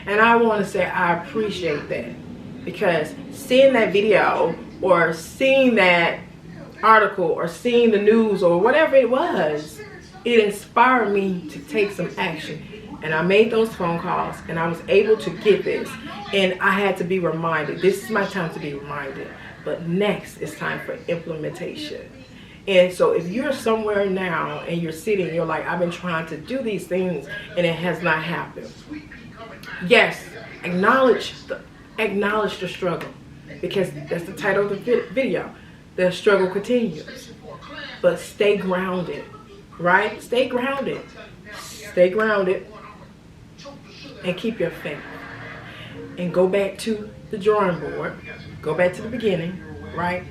And I want to say I appreciate that because seeing that video or seeing that article or seeing the news or whatever it was, it inspired me to take some action. And I made those phone calls and I was able to get this. And I had to be reminded, this is my time to be reminded. But next it's time for implementation. And so if you're somewhere now and you're sitting, you're like, I've been trying to do these things and it has not happened. Yes, acknowledge the struggle. Because that's the title of the video. The struggle continues. But stay grounded, right? Stay grounded. Stay grounded. And keep your faith. And go back to the drawing board. Go back to the beginning, right?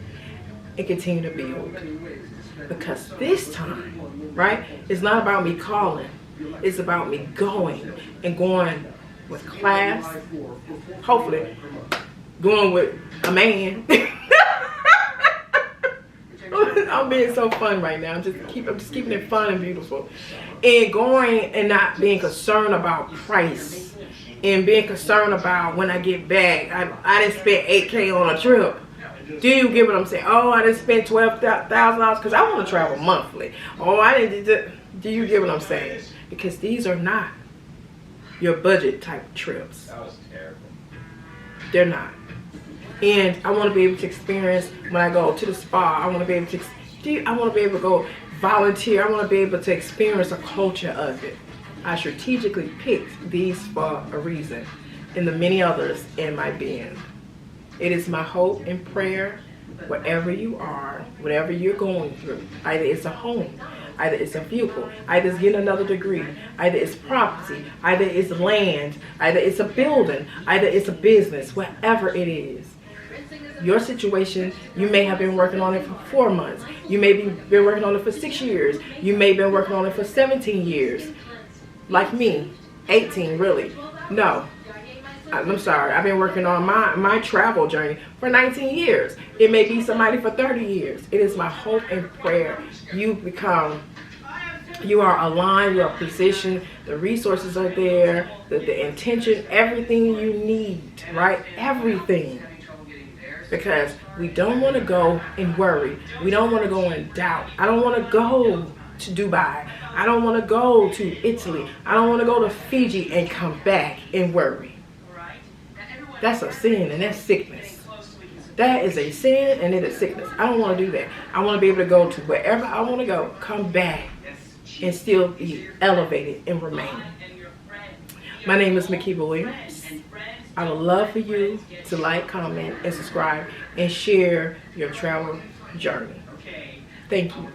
And continue to build. Because this time, right, it's not about me calling. It's about me going and going with class. Hopefully, going with a man. I'm being so fun right now. I'm just keeping it fun and beautiful. And going and not being concerned about price. And being concerned about when I get back. I didn't spend $8K on a trip. Do you get what I'm saying? Oh, I didn't spend $12,000 because I want to travel monthly. Oh, I didn't. Do you get what I'm saying? Because these are not your budget type trips. That was terrible. They're not. And I want to be able to experience when I go to the spa. I want to be able to go volunteer. I want to be able to experience a culture of it. I strategically picked these for a reason, and the many others in my being. It is my hope and prayer, wherever you are, whatever you're going through, either it's a home, either it's a vehicle, either it's getting another degree, either it's property, either it's land, either it's a building, either it's a business, whatever it is. Your situation, you may have been working on it for 4 months. You may be been working on it for 6 years. You may have been working on it for 17 years. Like me, 18 really. No, I'm sorry. I've been working on my travel journey for 19 years. It may be somebody for 30 years. It is my hope and prayer you are aligned, you are positioned, the resources are there, the intention, everything you need, right? Everything. Because we don't want to go and worry. We don't want to go in doubt. I don't want to go to Dubai. I don't want to go to Italy. I don't want to go to Fiji and come back and worry. That's a sin and that's sickness. That is a sin and it is sickness. I don't want to do that. I want to be able to go to wherever I want to go, come back, and still be elevated and remain. My name is Makeba Williams. I would love for you to like, comment, and subscribe, and share your travel journey. Thank you.